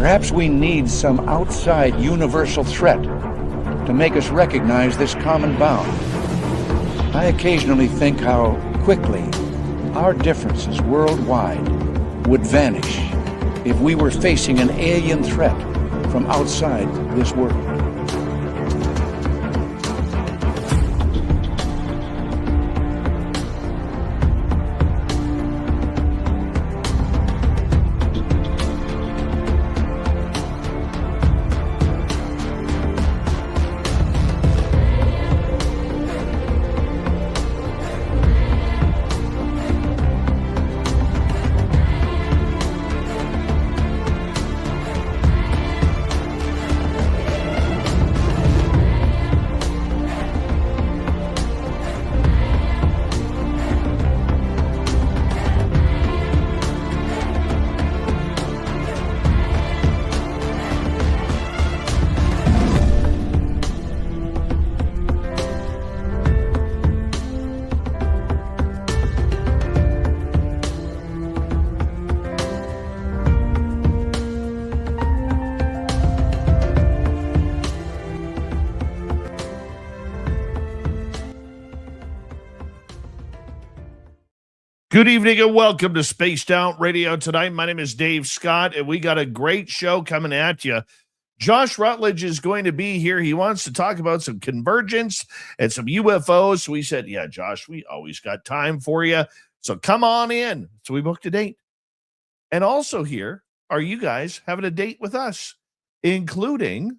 Perhaps we need some outside universal threat to make us recognize this common bound. I occasionally think how quickly our differences worldwide would vanish if we were facing an alien threat from outside this world. Good evening and welcome to Spaced Out Radio tonight. My name is Dave Scott, and we got a great show coming at you. Josh Rutledge is going to be here. He wants to talk about some convergence and some UFOs. So we said, yeah, Josh, we always got time for you. So come on in. So we booked a date. And also here are you guys having a date with us, including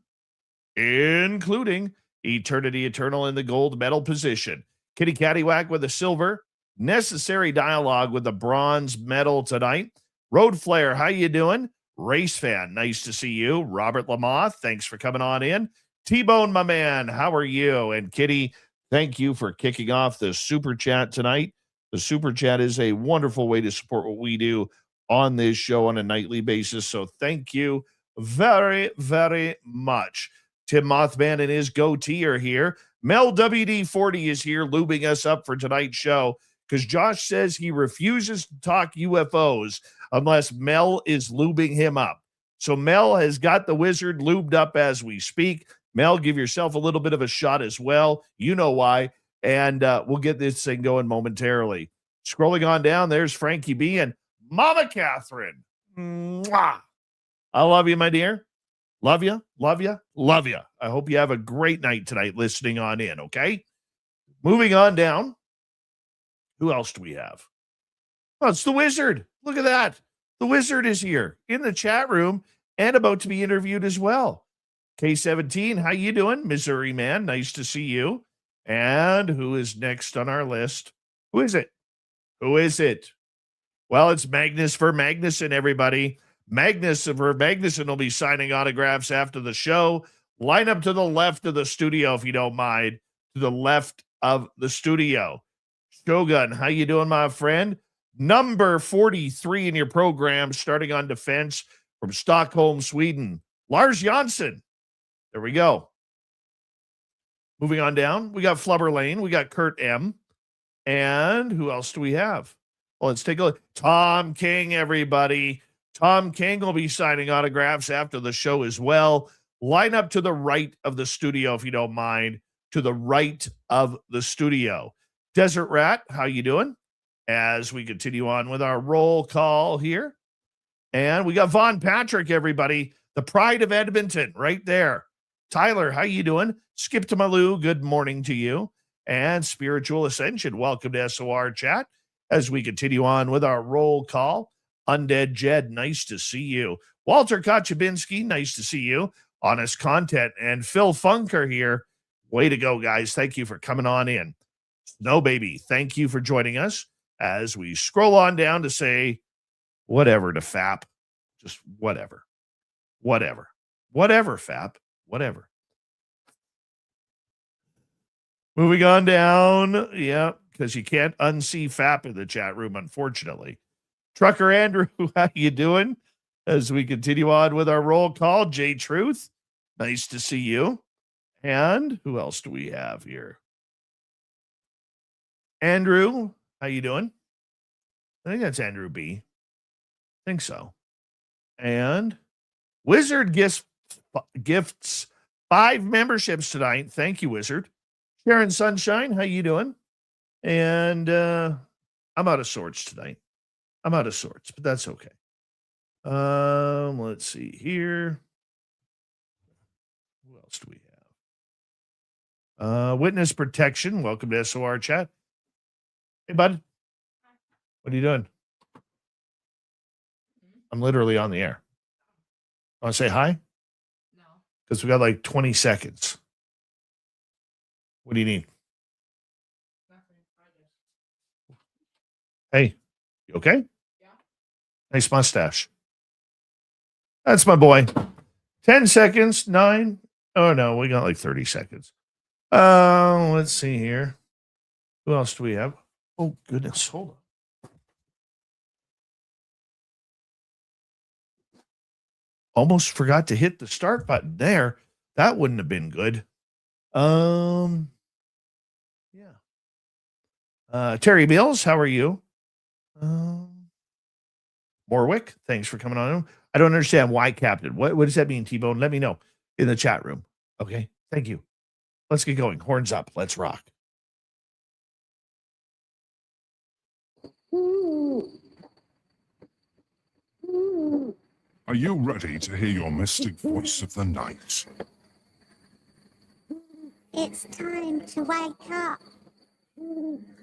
Eternity Eternal in the gold medal position. Kitty Caddywhack with a silver. Necessary Dialogue with the bronze medal tonight. Road Flare, how you doing? Race Fan, nice to see you. Robert Lamoth, thanks for coming on in. T-Bone, my man, how are you? And Kitty, thank you for kicking off the Super Chat tonight. The Super Chat is a wonderful way to support what we do on this show on a nightly basis. So thank you very, very much. Tim Mothman and his goatee are here. Mel WD-40 is here lubing us up for tonight's show, because Josh says he refuses to talk UFOs unless Mel is lubing him up. So Mel has got the wizard lubed up as we speak. Mel, give yourself a little bit of a shot as well. You know why. And we'll get this thing going momentarily. Scrolling on down, there's Frankie B and Mama Catherine. Mwah. I love you, my dear. Love you, love you, love you. I hope you have a great night tonight listening on in, okay? Moving on down. Who else do we have? Oh, it's the wizard. Look at that. The wizard is here in the chat room and about to be interviewed as well. K17, how you doing? Missouri man, nice to see you. And who is next on our list? Who is it? Who is it? Well, it's Magnus for Magnuson, everybody. Magnus for Magnuson will be signing autographs after the show. Line up to the left of the studio, if you don't mind. To the left of the studio. Shogun, how you doing, my friend? Number 43 in your program, starting on defense from Stockholm, Sweden. Lars Jansson. There we go. Moving on down, we got Flubber Lane. We got Kurt M. And who else do we have? Well, let's take a look. Tom King, everybody. Tom King will be signing autographs after the show as well. Line up to the right of the studio, if you don't mind. To the right of the studio. Desert Rat, how you doing? As we continue on with our roll call here. And we got Von Patrick, everybody. The pride of Edmonton right there. Tyler, how you doing? Skip to Malou, good morning to you. And Spiritual Ascension, welcome to SOR Chat. As we continue on with our roll call. Undead Jed, nice to see you. Walter Kochabinski, nice to see you. Honest Content and Phil Funker here. Way to go, guys. Thank you for coming on in. Snow Baby, thank you for joining us as we scroll on down to say whatever to FAP. Just whatever. Whatever, FAP. Whatever. Moving on down. Yeah, because you can't unsee FAP in the chat room, unfortunately. Trucker Andrew, how you doing? As we continue on with our roll call. J Truth, nice to see you. And who else do we have here? Andrew, how you doing? I think that's Andrew B. I think so. And Wizard gifts 5 memberships tonight. Thank you, Wizard. Sharon Sunshine, how you doing? And I'm out of sorts tonight. I'm out of sorts, but that's okay. Let's see here. Who else do we have? Witness Protection. Welcome to SOR chat. Hey, bud. What are you doing? I'm literally on the air. Want to say hi? No. Because we got like 20 seconds. What do you need? Hey, you okay? Yeah. Nice mustache. That's my boy. 10 seconds, 9. Oh, no, we got like 30 seconds. Let's see here. Who else do we have? Oh, goodness. Hold on. Almost forgot to hit the start button there. That wouldn't have been good. Yeah. Terry Mills, how are you? Morwick, thanks for coming on. I don't understand why, Captain. What does that mean, T-Bone? Let me know in the chat room. Okay, thank you. Let's get going. Horns up. Let's rock. Are you ready to hear your mystic voice of the night? It's time to wake up.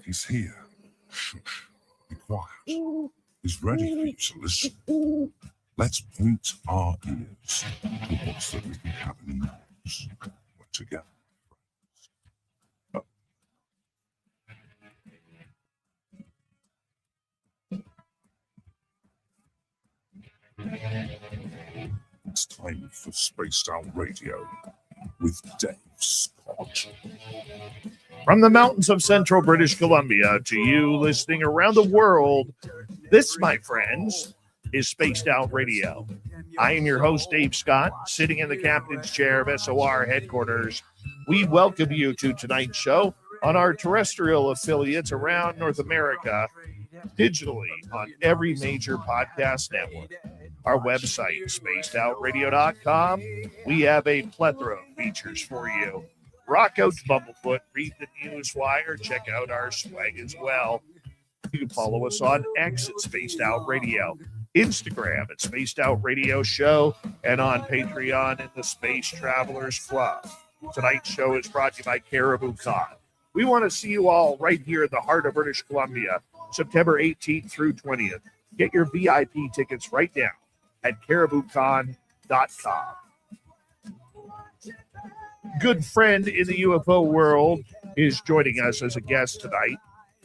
He's here. Shush. Be quiet. He's ready for you to listen. Let's point our ears towards the little cabin knows. We're together. It's time for Spaced Out Radio with Dave Scott. From the mountains of central British Columbia to you listening around the world, this, my friends, is Spaced Out Radio. I am your host, Dave Scott, sitting in the captain's chair of SOR headquarters. We welcome you to tonight's show on our terrestrial affiliates around North America, digitally on every major podcast network. Our website, spacedoutradio.com. We have a plethora of features for you. Rock out to Bumblefoot, read the news wire, check out our swag as well. You can follow us on X at Spaced Out Radio, Instagram at Spaced Out Radio Show, and on Patreon in the Space Travelers Club. Tonight's show is brought to you by Caribou Con. We want to see you all right here in the heart of British Columbia, September 18th through 20th. Get your VIP tickets right now at cariboucon.com. Good friend in the UFO world is joining us as a guest tonight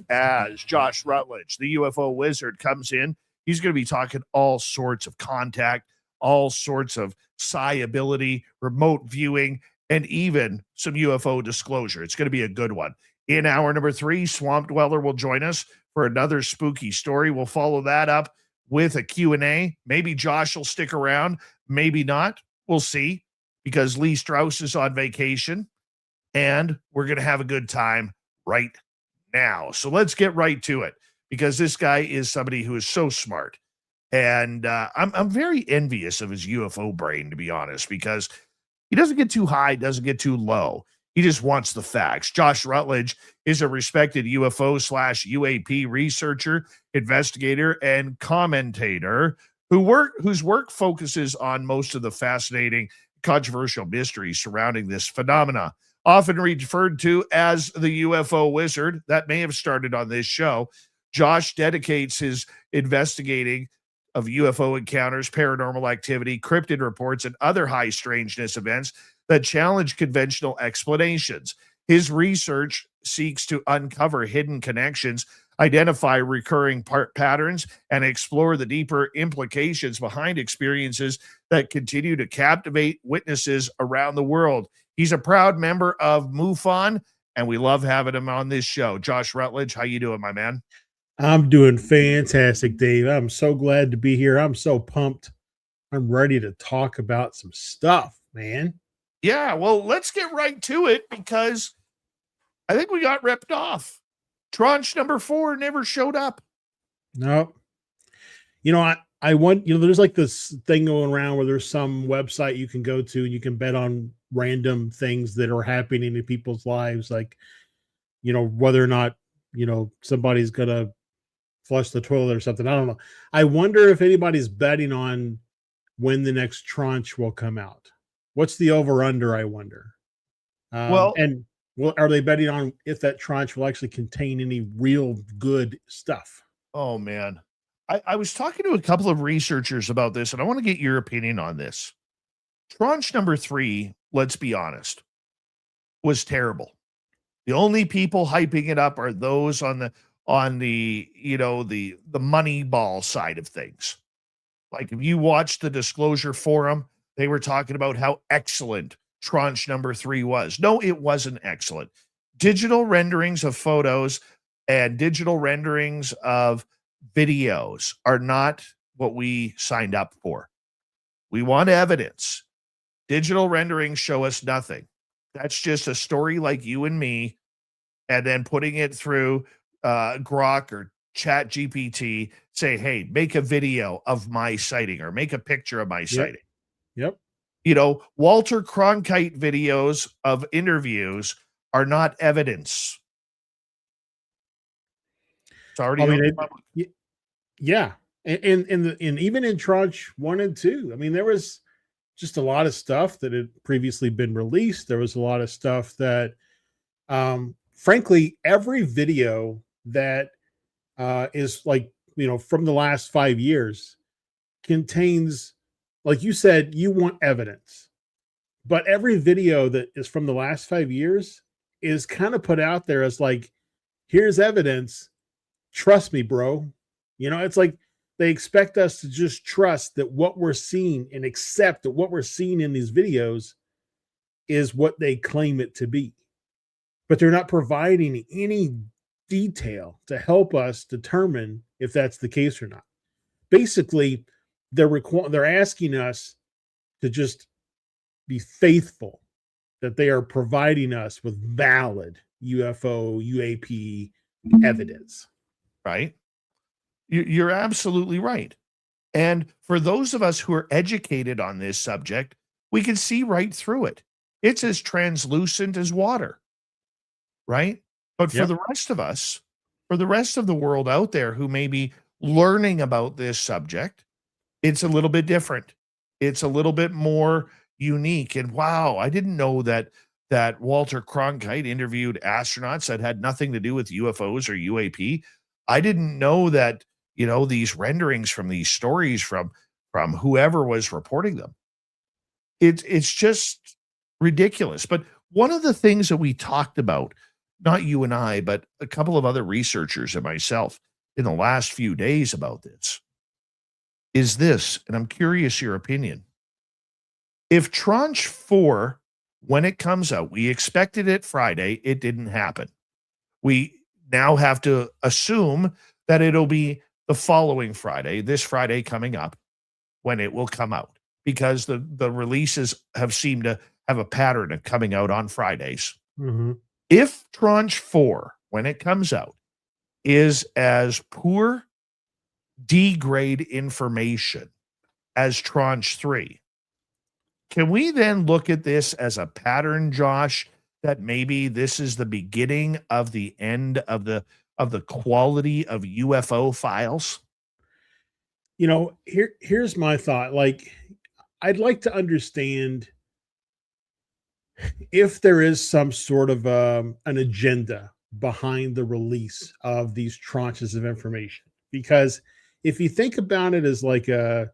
as Josh Rutledge, the UFO Wizard, comes in. He's going to be talking all sorts of contact, all sorts of psi ability, remote viewing, and even some UFO disclosure. It's going to be a good one. In hour number 3, Swamp Dweller will join us for another spooky story. We'll follow that up with a Q&A. Maybe Josh will stick around, maybe not. We'll see, because Lee Strauss is on vacation, and we're going to have a good time right now. So let's get right to it, because this guy is somebody who is so smart. And I'm very envious of his UFO brain, to be honest, because he doesn't get too high, doesn't get too low. He just wants the facts. Josh Rutledge is a respected UFO/UAP researcher, investigator, and commentator whose work focuses on most of the fascinating, controversial mysteries surrounding this phenomena. Often referred to as the UFO Wizard, that may have started on this show. Josh dedicates his investigating of UFO encounters, paranormal activity, cryptid reports, and other high strangeness events that challenge conventional explanations. His research seeks to uncover hidden connections, identify recurring patterns, and explore the deeper implications behind experiences that continue to captivate witnesses around the world. He's a proud member of MUFON, and we love having him on this show. Josh Rutledge, how you doing, my man? I'm doing fantastic, Dave. I'm so glad to be here. I'm so pumped. I'm ready to talk about some stuff, man. Yeah, well, let's get right to it, because I think we got ripped off. Tranche number 4 never showed up. No. You know, I want, there's like this thing going around where there's some website you can go to and you can bet on random things that are happening in people's lives, like, whether or not, somebody's gonna flush the toilet or something. I don't know. I wonder if anybody's betting on when the next tranche will come out. What's the over under, I wonder? Well, And are they betting on if that tranche will actually contain any real good stuff? oh man. I was talking to a couple of researchers about this, and I want to get your opinion on this. Tranche number 3, let's be honest, was terrible. The only people hyping it up are those on the the money ball side of things. Like if you watched the disclosure forum, they were talking about how excellent tranche number 3 was. No, it wasn't excellent. Digital renderings of photos and digital renderings of videos are not what we signed up for. We want evidence. Digital renderings show us nothing. That's just a story like you and me, and then putting it through Grok or Chat GPT, say, hey, make a video of my sighting or make a picture of my sighting. Yep. Walter Cronkite videos of interviews are not evidence. It's already I mean, on the public. yeah. And even in tranche 1 and 2, I mean, there was just a lot of stuff that had previously been released. There was a lot of stuff that, frankly, every video that is like, from the last 5 years contains, like you said, you want evidence, but every video that is from the last 5 years is kind of put out there as like, here's evidence. Trust me, bro. It's like they expect us to just trust that what we're seeing and accept that what we're seeing in these videos is what they claim it to be. But they're not providing any detail to help us determine if that's the case or not. Basically, they're asking us to just be faithful that they are providing us with valid UFO, UAP evidence. Right? You're absolutely right. And for those of us who are educated on this subject, we can see right through it. It's as translucent as water, right? But for Yep. the rest of us, for the rest of the world out there who may be learning about this subject, it's a little bit different. It's a little bit more unique. And wow, I didn't know that Walter Cronkite interviewed astronauts that had nothing to do with UFOs or UAP. I didn't know that, these renderings from these stories from whoever was reporting them. It's just ridiculous. But one of the things that we talked about, not you and I, but a couple of other researchers and myself in the last few days about this, is this, and I'm curious your opinion. If tranche 4, when it comes out, we expected it Friday, it didn't happen. We now have to assume that it'll be the following Friday, this Friday coming up, when it will come out, because the releases have seemed to have a pattern of coming out on Fridays. Mm-hmm. If tranche 4, when it comes out, is as poor D-grade information as tranche 3, can we then look at this as a pattern, Josh, that maybe this is the beginning of the end of the quality of UFO files? Here's my thought. Like, I'd like to understand if there is some sort of an agenda behind the release of these tranches of information. Because if you think about it as like a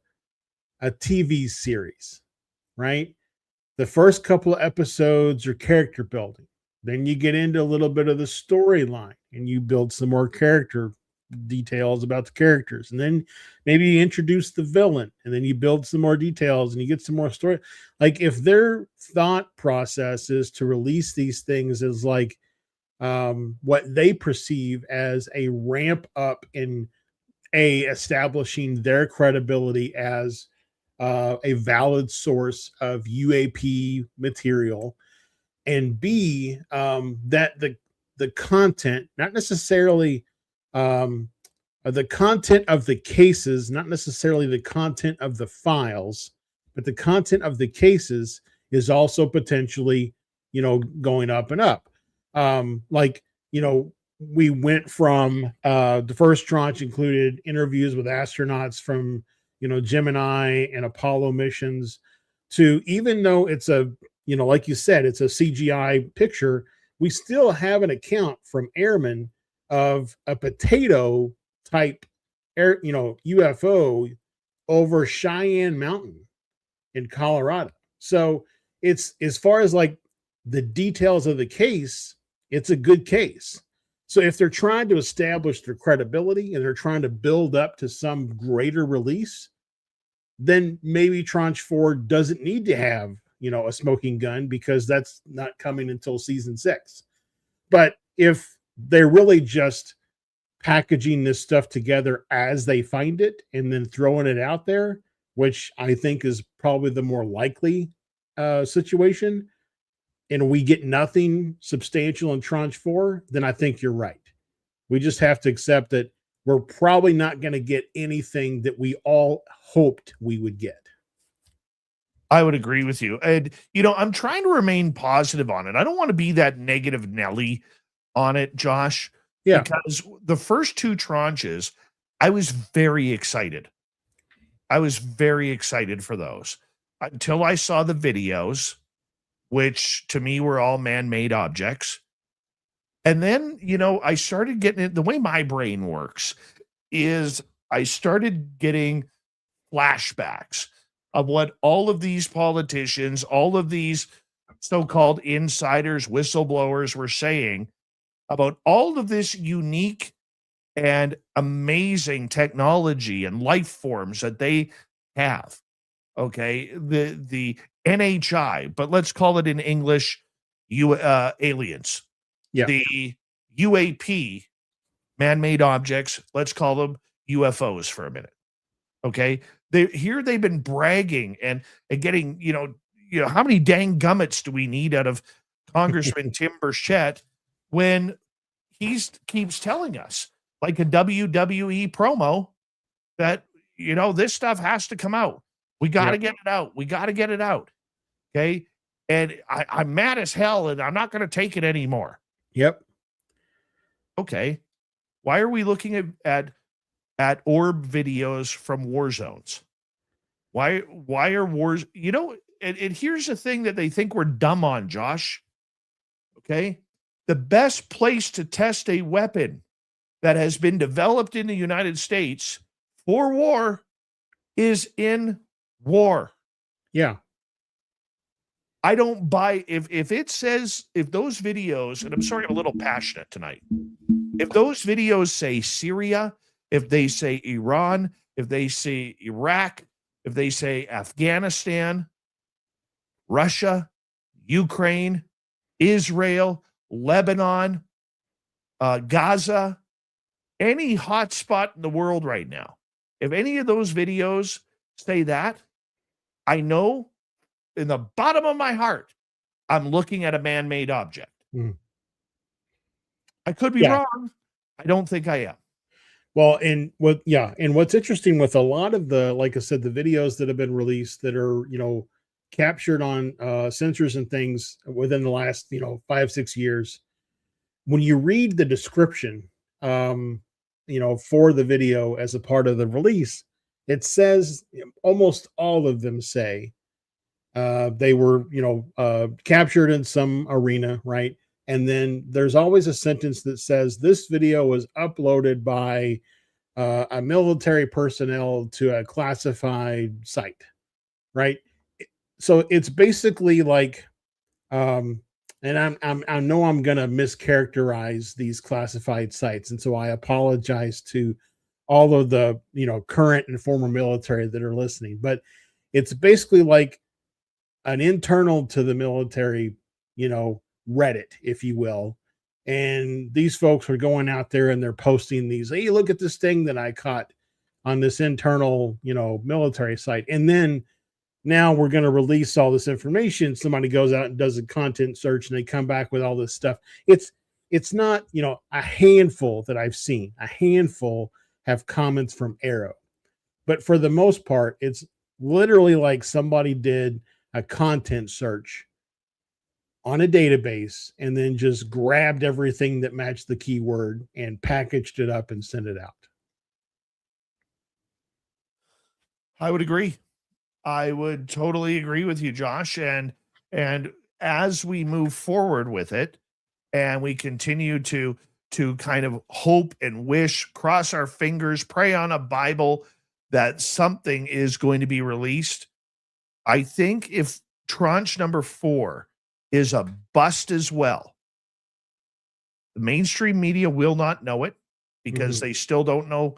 TV series, right? The first couple of episodes are character building. Then you get into a little bit of the storyline and you build some more character details about the characters. And then maybe you introduce the villain and then you build some more details and you get some more story. Like if their thought process is to release these things as like what they perceive as a ramp up in establishing their credibility as a valid source of UAP material, and B, that the content, not necessarily the content of the cases, not necessarily the content of the files, but the content of the cases is also potentially, going up and up. Like, we went from the first tranche included interviews with astronauts from, Gemini and Apollo missions to, even though it's a, like you said, it's a CGI picture, we still have an account from airmen of a potato type UFO over Cheyenne Mountain in Colorado. So it's, as far as like the details of the case, it's a good case. So if they're trying to establish their credibility and they're trying to build up to some greater release, then maybe Tranche 4 doesn't need to have, a smoking gun, because that's not coming until season 6. But if they're really just packaging this stuff together as they find it and then throwing it out there, which I think is probably the more likely situation, and we get nothing substantial in Tranche 4, then I think you're right. We just have to accept that we're probably not going to get anything that we all hoped we would get. I would agree with you. And, I'm trying to remain positive on it. I don't want to be that negative Nelly on it, Josh. Yeah. Because the first 2 tranches, I was very excited. I was very excited for those until I saw the videos, which to me were all man-made objects. And then, I started getting it. The way my brain works is I started getting flashbacks of what all of these politicians, all of these so-called insiders, whistleblowers were saying about all of this unique and amazing technology and life forms that they have. Okay. The NHI, but let's call it in English, aliens. Yeah. The UAP, man-made objects, let's call them UFOs for a minute. Okay. They've been bragging and getting, how many dang gummits do we need out of Congressman Tim Burchett when he keeps telling us, like a WWE promo, that, this stuff has to come out. We got to get it out. We got to get it out. Okay. And I'm mad as hell and I'm not going to take it anymore. Yep. Okay. Why are we looking at orb videos from war zones? Why are wars, and here's the thing that they think we're dumb on, Josh. Okay. The best place to test a weapon that has been developed in the United States for war is in war. Yeah. I don't buy if it says, if those videos, and I'm sorry, I'm a little passionate tonight. If those videos say Syria, if they say Iran, if they say Iraq, if they say Afghanistan, Russia, Ukraine, Israel, Lebanon, Gaza, any hot spot in the world right now, if any of those videos say that, I know in the bottom of my heart, I'm looking at a man-made object. Mm. I could be wrong. I don't think I am. Well, and what's interesting with a lot of the, like I said, the videos that have been released that are, captured on sensors and things within the last, 5-6 years, when you read the description, for the video as a part of the release, it says almost all of them say they were, captured in some arena, right? And then there's always a sentence that says this video was uploaded by a military personnel to a classified site, right? So it's basically like, and I know I'm gonna mischaracterize these classified sites, and so I apologize to all of the current and former military that are listening, but it's basically like an internal to the military, Reddit, if you will. And these folks are going out there and they're posting these, hey, look at this thing that I caught on this internal, military site. And then now we're going to release all this information. Somebody goes out and does a content search and they come back with all this stuff. It's not, a handful that I've seen. A handful have comments from Arrow. But for the most part, it's literally like somebody did a content search on a database and then just grabbed everything that matched the keyword and packaged it up and sent it out. I would agree. I would totally agree with you, Josh. And as we move forward with it, and we continue to kind of hope and wish, cross our fingers, pray on a Bible that something is going to be released. I think if tranche number 4 is a bust as well, the mainstream media will not know it because they still don't know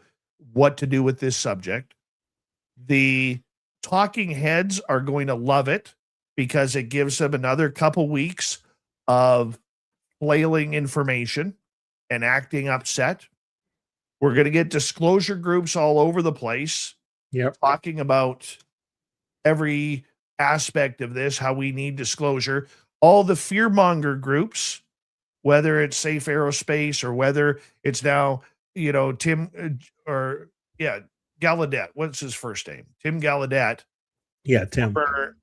what to do with this subject. The talking heads are going to love it because it gives them another couple weeks of flailing information and acting upset. We're going to get disclosure groups all over the place talking about every aspect of this, how we need disclosure. All the fearmonger groups, whether it's Safe Aerospace or whether it's now, Tim Gallaudet. What's his first name? Tim Gallaudet. Yeah, Tim. Former,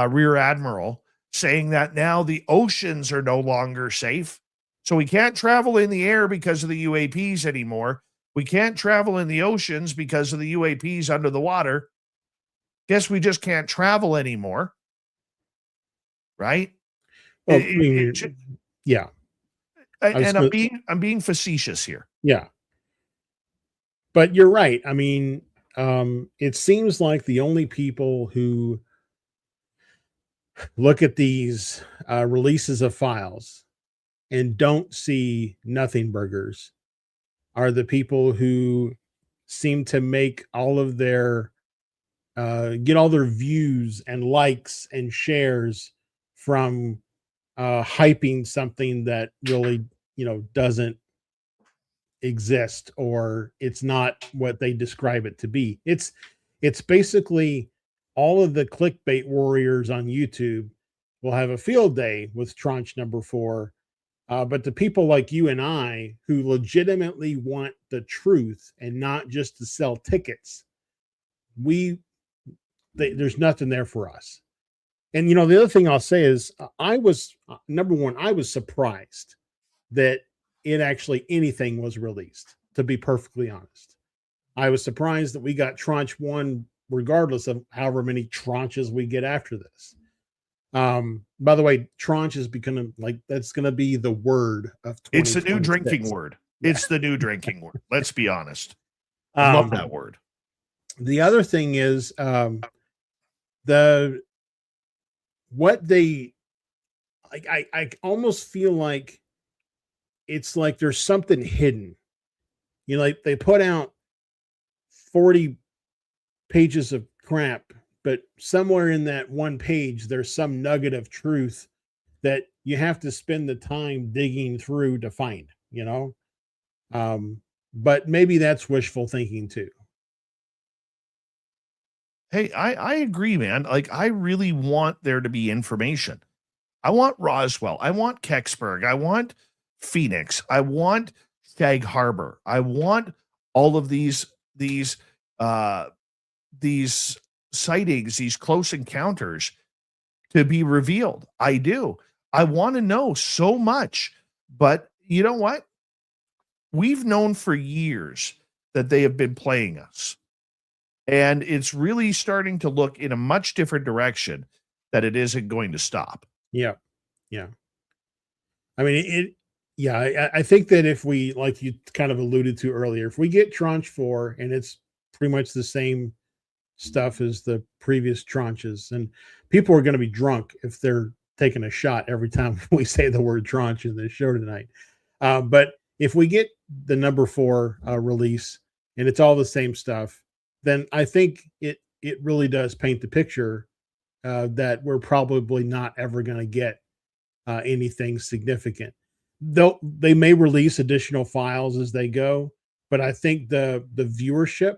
Rear Admiral, saying that now the oceans are no longer safe. So we can't travel in the air because of the UAPs anymore. We can't travel in the oceans because of the UAPs under the water. Guess we just can't travel anymore. Right? Well, yeah. And I'm being facetious here. Yeah. But you're right. I mean, it seems like the only people who look at these releases of files and don't see nothing burgers are the people who seem to make all of their get all their views and likes and shares from hyping something that really doesn't exist, or it's not what they describe it to be. It's basically all of the clickbait warriors on YouTube will have a field day with tranche number 4. But the people like you and I who legitimately want the truth and not just to sell tickets, there's nothing there for us. And the other thing I'll say is I was surprised that anything was released, to be perfectly honest. I was surprised that we got tranche 1 regardless of however many tranches we get after this. By the way, tranche is becoming that's going to be the word of 2026. It's the new drinking word. Yeah. It's the new drinking word. Let's be honest. I love that word. The other thing is I almost feel like it's like there's something hidden. Like they put out 40 pages of crap, but somewhere in that one page, there's some nugget of truth that you have to spend the time digging through to find, but maybe that's wishful thinking too. Hey, I agree, man. I really want there to be information. I want Roswell. I want Kecksburg. I want Phoenix. I want Sag Harbor. I want all of these sightings, these close encounters to be revealed. I do. I want to know so much, but you know what? We've known for years that they have been playing us, and it's really starting to look in a much different direction that it isn't going to stop. Yeah. Yeah. I mean, I think that if we, like you kind of alluded to earlier, if we get tranche 4 and it's pretty much the same stuff as the previous tranches, and people are going to be drunk if they're taking a shot every time we say the word tranche in this show tonight. But if we get the number 4 release and it's all the same stuff, then I think it really does paint the picture that we're probably not ever going to get anything significant. Though they may release additional files as they go, but I think the viewership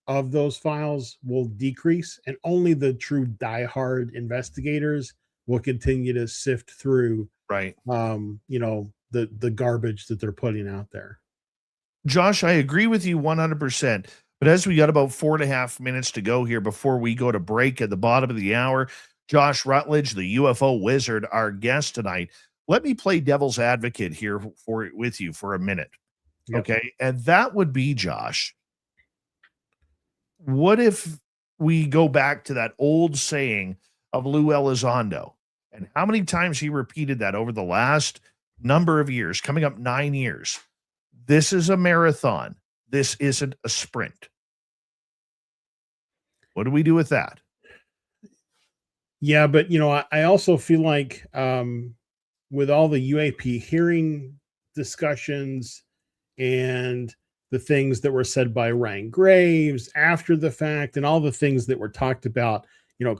of those files will decrease, and only the true diehard investigators will continue to sift through, right? The garbage that they're putting out there. Josh, I agree with you 100%. But as we got about 4.5 minutes to go here before we go to break at the bottom of the hour, Josh Rutledge, the UFO Wizard, our guest tonight. Let me play devil's advocate here with you for a minute. Yep. Okay. And that would be, Josh, what if we go back to that old saying of Lou Elizondo and how many times he repeated that over the last number of years, coming up 9 years? This is a marathon. This isn't a sprint. What do we do with that? Yeah, but I also feel like with all the UAP hearing discussions and the things that were said by Ryan Graves after the fact and all the things that were talked about,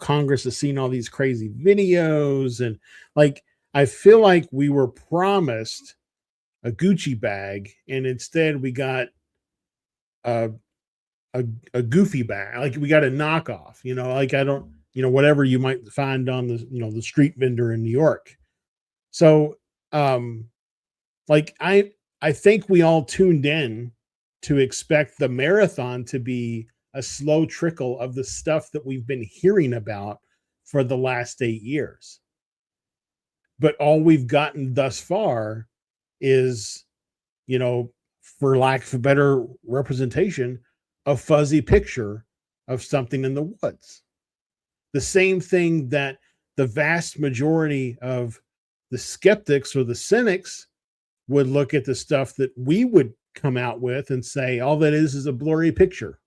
Congress has seen all these crazy videos, and like I feel like we were promised a Gucci bag and instead we got a goofy bag. Like we got a knockoff, like I don't, whatever you might find on the, the street vendor in New York. So, like I think we all tuned in to expect the marathon to be a slow trickle of the stuff that we've been hearing about for the last 8 years. But all we've gotten thus far is, for lack of a better representation, a fuzzy picture of something in the woods. The same thing that the vast majority of the skeptics or the cynics would look at the stuff that we would come out with and say, all that is a blurry picture.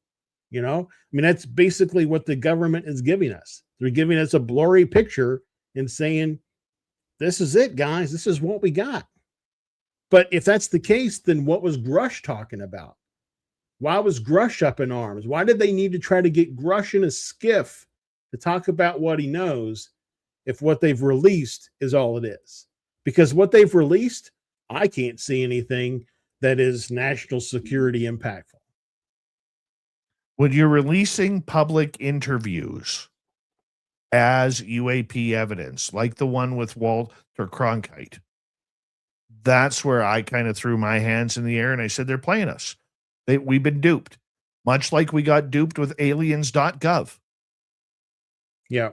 That's basically what the government is giving us. They're giving us a blurry picture and saying, this is it, guys. This is what we got. But if that's the case, then what was Grush talking about? Why was Grush up in arms? Why did they need to try to get Grush in a skiff to talk about what he knows if what they've released is all it is? Because what they've released, I can't see anything that is national security impactful. When you're releasing public interviews as UAP evidence, like the one with Walter Cronkite, that's where I kind of threw my hands in the air and I said, they're playing us. We've been duped, much like we got duped with aliens.gov. Yeah.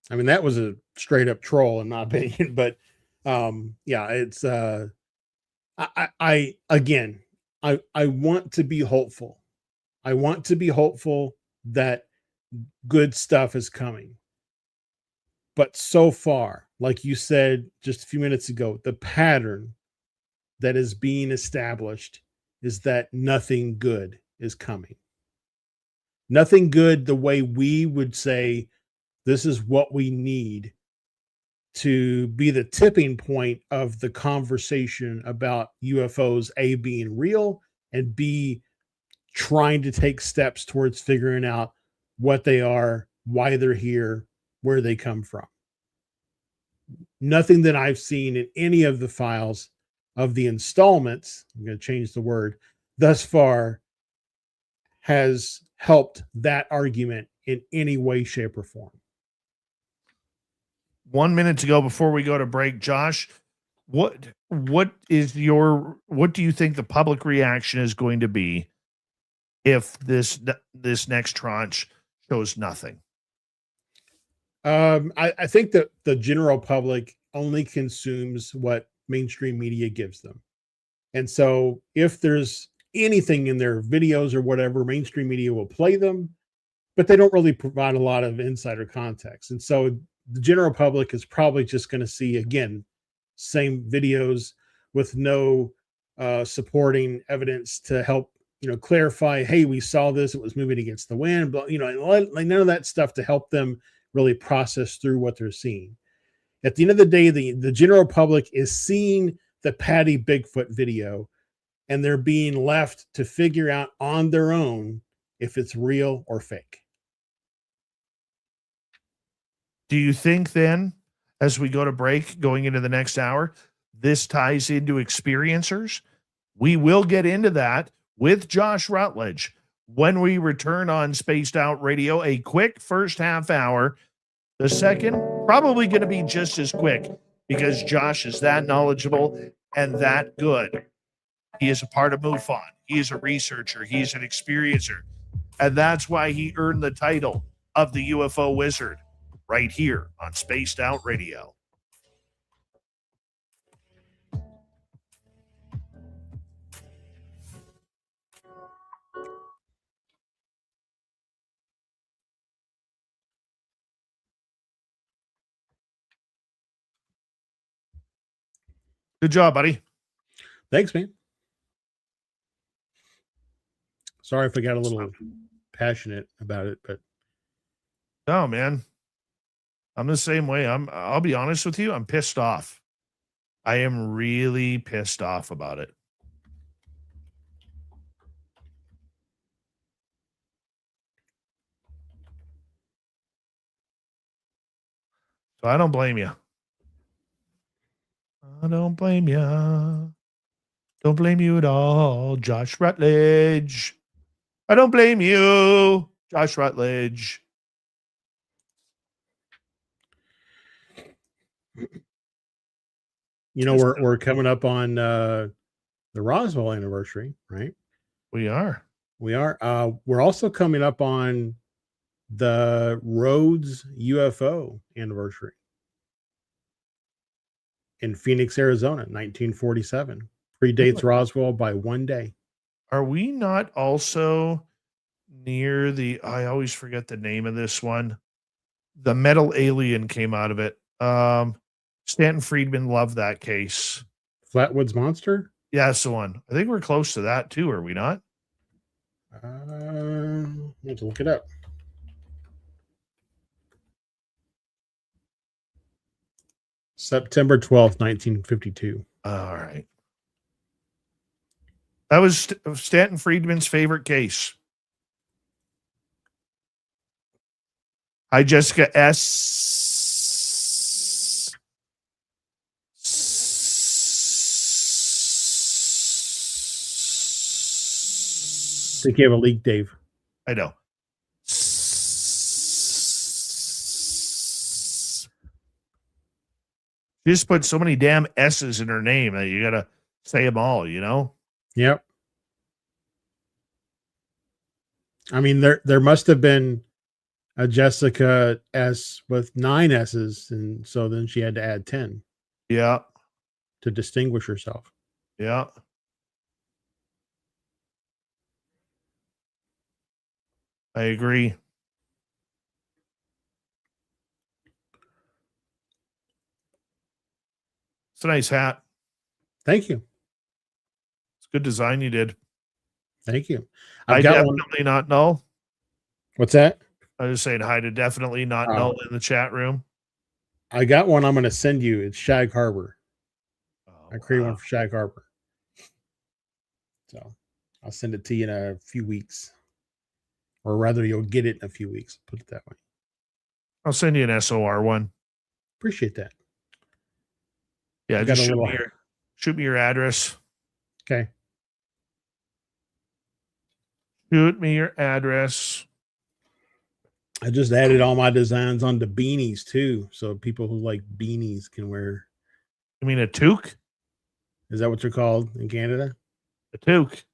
That was a straight up troll in my opinion, but yeah, it's I want to be hopeful. I want to be hopeful that good stuff is coming. But so far, like you said just a few minutes ago, the pattern that is being established is that nothing good is coming. Nothing good the way we would say this is what we need to be the tipping point of the conversation about UFOs, A, being real, and B, trying to take steps towards figuring out what they are, why they're here, where they come from. Nothing that I've seen in any of the files of the installments, I'm going to change the word, thus far has helped that argument in any way, shape, or form. 1 minute to go before we go to break. Josh, what do you think the public reaction is going to be if this next tranche shows nothing? I think that the general public only consumes what mainstream media gives them. And so if there's anything in their videos or whatever, mainstream media will play them, but they don't really provide a lot of insider context. And so the general public is probably just going to see, again, same videos with no supporting evidence to help, clarify, hey, we saw this, it was moving against the wind, but, like none of that stuff to help them really process through what they're seeing. At the end of the day, the general public is seeing the Patty Bigfoot video, and they're being left to figure out on their own if it's real or fake. Do you think then, as we go to break, going into the next hour, this ties into experiencers? We will get into that with Josh Rutledge when we return on Spaced Out Radio. A quick first half hour. The second, probably going to be just as quick because Josh is that knowledgeable and that good. He is a part of MUFON. He is a researcher. He's an experiencer. And that's why he earned the title of the UFO Wizard right here on Spaced Out Radio. Good job, buddy. Thanks, man. Sorry if I got a little passionate about it, but No, man. I'm the same way. I'll be honest with you, I'm pissed off. I am really pissed off about it. So I don't blame you. I don't blame you. Don't blame you at all, Josh Rutledge. I don't blame you, Josh Rutledge. you know, we're coming up on the Roswell anniversary, right? We are. We are. We're also coming up on the Rhodes UFO anniversary in Phoenix, Arizona, 1947. Predates Roswell by 1 day. Are we not also near the, I always forget the name of this one. The metal alien came out of it. Stanton Friedman loved that case. Flatwoods Monster? Yeah, that's the one. I think we're close to that too, are we not? I have to look it up. September 12th, 1952. All right. That was Stanton Friedman's favorite case. Hi, Jessica S. I think you have a leak, Dave. I know. She just put so many damn S's in her name that you got to say them all, you know? Yep. I mean, there must have been a Jessica S with 9 S's, and so then she had to add 10 Yeah. to distinguish herself. Yeah. I agree. It's a nice hat. Thank you. It's good design you did. Thank you. I I've got definitely one. not know. What's that? I was saying hi to definitely not know in the chat room. I got one I'm going to send you. It's Shag Harbor. Oh, I created one for Shag Harbor. So I'll send it to you in a few weeks. Or rather, you'll get it in a few weeks. Put it that way. I'll send you an SOR one. Appreciate that. Yeah, I just got shoot me your address. Okay. Shoot me your address. I just added all my designs onto beanies too. So people who like beanies can wear. You mean a toque? Is that what they're called in Canada? A toque.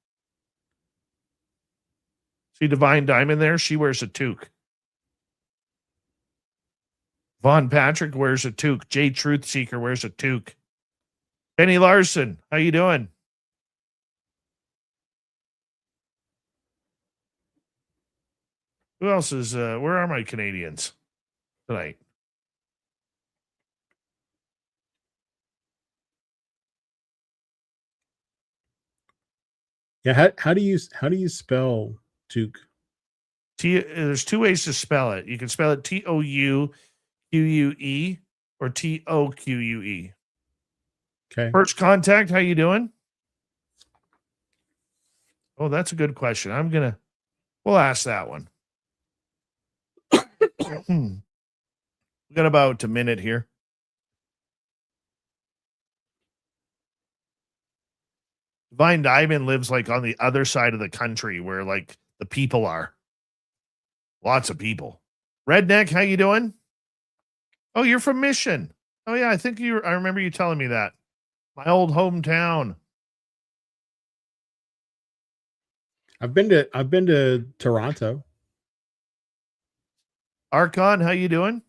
See Divine Diamond there? She wears a toque. Von Patrick wears a toque. Jay Truthseeker wears a toque. Penny Larson, how you doing? Who else is where are my Canadians tonight? Yeah, how do you spell toque? There's 2 ways to spell it. You can spell it TOUQUE or TOQUE. Okay. First Contact, how you doing? Oh, that's a good question. We'll ask that one. We got about a minute here. Divine Diamond lives like on the other side of the country where like the people are. Lots of people. Redneck, how you doing? Oh, you're from Mission. Oh yeah, I remember you telling me that. My old hometown. I've been to Toronto. Archon, how you doing?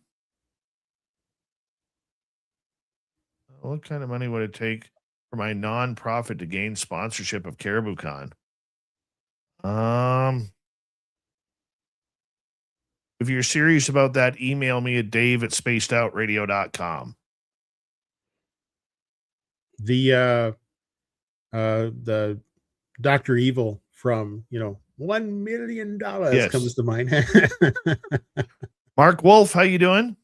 What kind of money would it take for my nonprofit to gain sponsorship of CaribouCon? If you're serious about that, email me at dave@spacedoutradio.com. The Dr. Evil from, $1 million Yes. comes to mind. Mark Wolf, how you doing?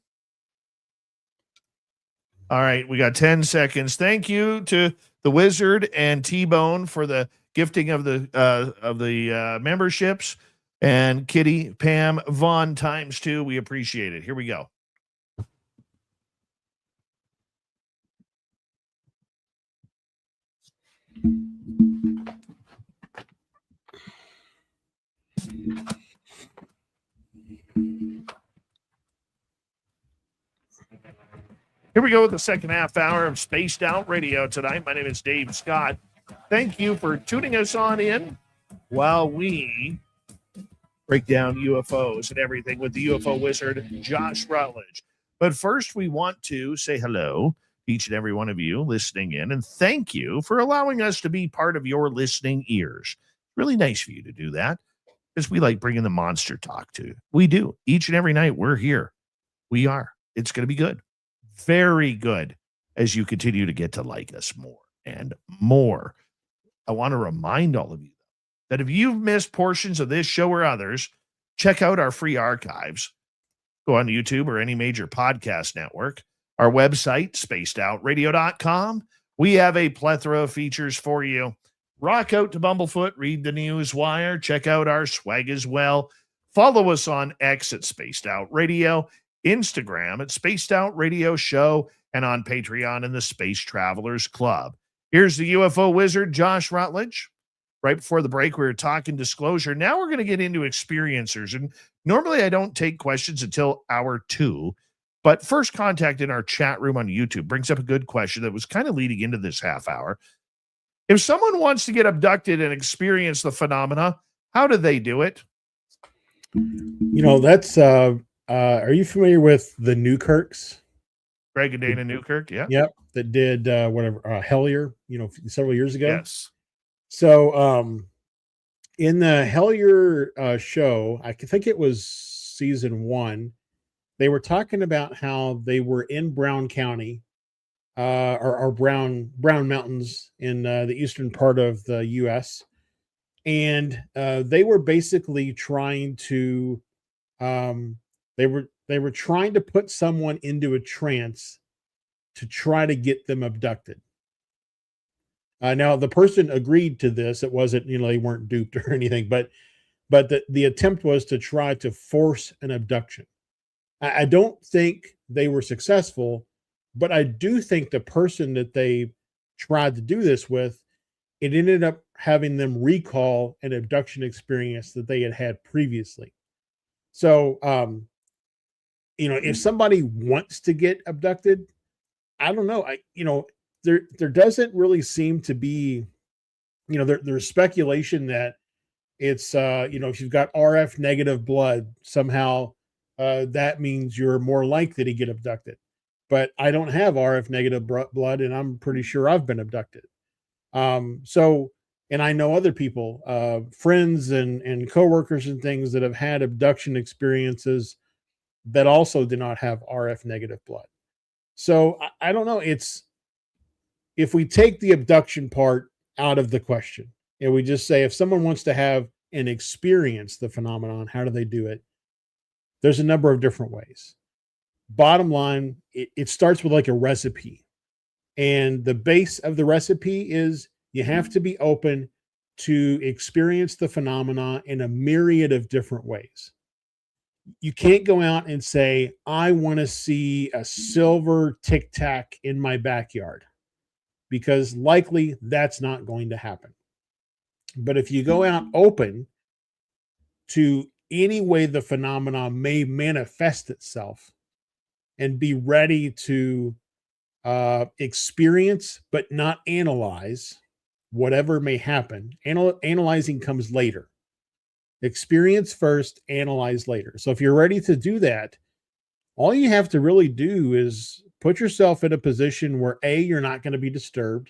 All right, we got 10 seconds. Thank you to the Wizard and T-Bone for the gifting of the memberships, and Kitty, Pam, Vaughn ×2. We appreciate it. Here we go. Here we go with the second half hour of Spaced Out Radio tonight. My name is Dave Scott. Thank you for tuning us on in while we break down UFOs and everything with the UFO Wizard, Josh Rutledge. But first, we want to say hello to each and every one of you listening in, and thank you for allowing us to be part of your listening ears. Really nice for you to do that, because we like bringing the monster talk to you. We do. Each and every night, we're here. We are. It's going to be good. Very good, as you continue to get to like us more and more. I want to remind all of you that if you've missed portions of this show or others, check out our free archives. Go on YouTube or any major podcast network. Our website, spacedoutradio.com. We have a plethora of features for you. Rock out to Bumblefoot, read the news wire, check out our swag as well. Follow us on X at Spaced Out Radio, Instagram at Spaced Out Radio Show, and on Patreon in the Space Travelers Club. Here's the UFO Wizard, Josh Rutledge. Right before the break, we were talking disclosure. Now we're going to get into experiencers. And normally I don't take questions until hour 2. But first contact in our chat room on YouTube brings up a good question that was kind of leading into this half hour. If someone wants to get abducted and experience the phenomena, how do they do it? That's are you familiar with the Newkirks? Greg and Dana Newkirk, yeah. Yep, that did Hellier, several years ago. Yes. So in the Hellier show, I think it was season 1, they were talking about how they were in Brown County, or Brown Mountains in the eastern part of the U.S., and they were basically trying to they were trying to put someone into a trance to try to get them abducted. Now the person agreed to this. It wasn't, they weren't duped or anything, but the attempt was to try to force an abduction. I don't think they were successful, but I do think the person that they tried to do this with, it ended up having them recall an abduction experience that they had previously. So, if somebody wants to get abducted, I don't know. There doesn't really seem to be, there's speculation that it's, if you've got RF negative blood, somehow that means you're more likely to get abducted. But I don't have RF negative blood, and I'm pretty sure I've been abducted. And I know other people, friends and coworkers and things that have had abduction experiences that also did not have RF negative blood. So I don't know. If we take the abduction part out of the question and we just say, if someone wants to have and experience the phenomenon, how do they do it? There's a number of different ways. Bottom line, it starts with like a recipe. And the base of the recipe is you have to be open to experience the phenomena in a myriad of different ways. You can't go out and say, I want to see a silver Tic Tac in my backyard, because likely that's not going to happen. But if you go out open to any way the phenomena may manifest itself and be ready to experience but not analyze whatever may happen. Analyzing comes later. Experience first, analyze later. So if you're ready to do that, all you have to really do is put yourself in a position where you're not going to be disturbed.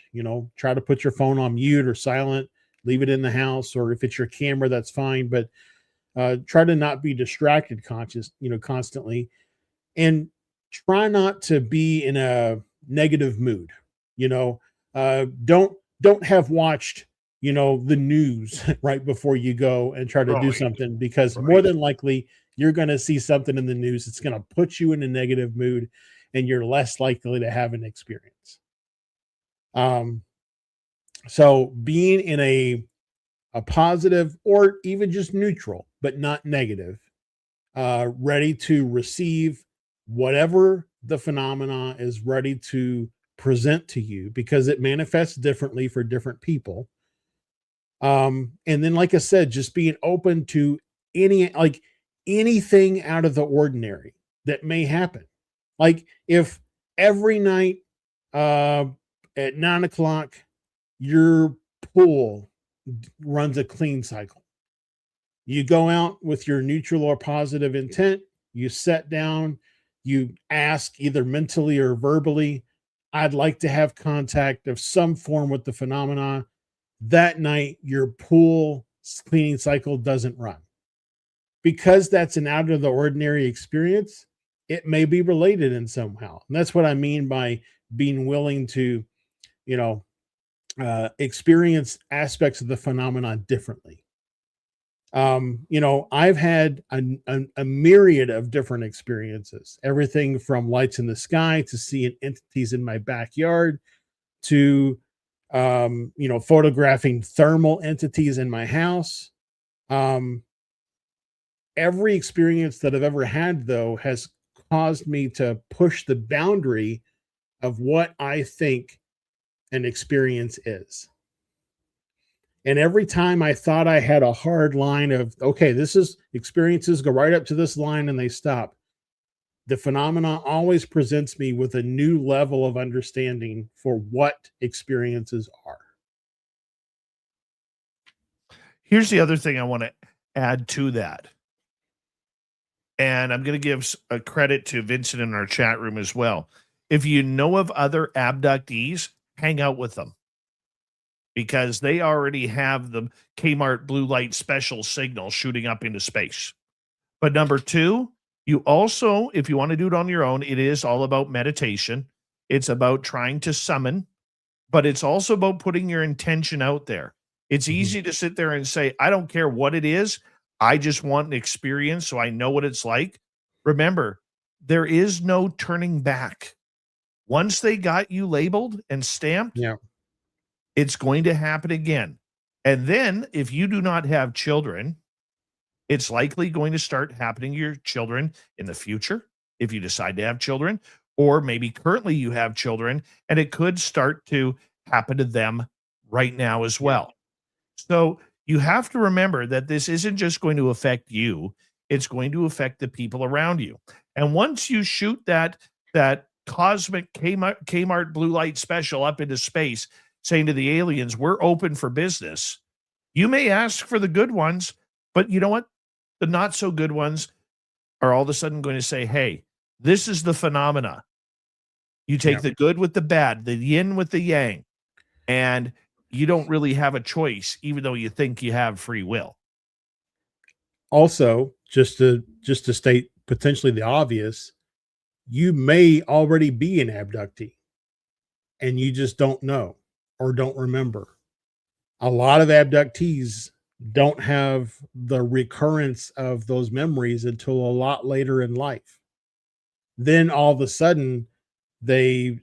Try to put your phone on mute or silent, leave it in the house, or if it's your camera, that's fine. But try to not be distracted constantly, and try not to be in a negative mood. Don't have watched, the news right before you go and try to do Right. something, because Right. more than likely you're going to see something in the news that's going to put you in a negative mood, and you're less likely to have an experience. So being in a positive, or even just neutral, but not negative, ready to receive whatever the phenomena is ready to present to you, because it manifests differently for different people. And then, like I said, just being open to anything out of the ordinary that may happen. Like if every night at 9 o'clock your pool runs a clean cycle, you go out with your neutral or positive intent, you sit down, you ask either mentally or verbally, I'd like to have contact of some form with the phenomena. That night, your pool cleaning cycle doesn't run. Because that's an out of the ordinary experience, it may be related in somehow. And that's what I mean by being willing to, experience aspects of the phenomenon differently. I've had a myriad of different experiences, everything from lights in the sky to seeing entities in my backyard to, photographing thermal entities in my house. Every experience that I've ever had, though, has caused me to push the boundary of what I think an experience is. And every time I thought I had a hard line of, okay, this is experiences go right up to this line and they stop, the phenomena always presents me with a new level of understanding for what experiences are. Here's the other thing I want to add to that. And I'm going to give a credit to Vincent in our chat room as well. If you know of other abductees, hang out with them, because they already have the Kmart blue light special signal shooting up into space. But number two, you also, if you want to do it on your own, it is all about meditation. It's about trying to summon, but it's also about putting your intention out there. It's easy to sit there and say, I don't care what it is. I just want an experience so I know what it's like. Remember, there is no turning back. Once they got you labeled and stamped, it's going to happen again. And then if you do not have children, it's likely going to start happening to your children in the future, if you decide to have children, or maybe currently you have children, and it could start to happen to them right now as well. So you have to remember that this isn't just going to affect you, it's going to affect the people around you. And once you shoot that cosmic Kmart blue light special up into space, saying to the aliens, we're open for business, you may ask for the good ones, but you know what? The not so good ones are all of a sudden going to say, hey, this is the phenomena. You take the good with the bad, the yin with the yang, and you don't really have a choice, even though you think you have free will. Also, just to state potentially the obvious, you may already be an abductee and you just don't know or don't remember. A lot of abductees don't have the recurrence of those memories until a lot later in life. Then all of a sudden they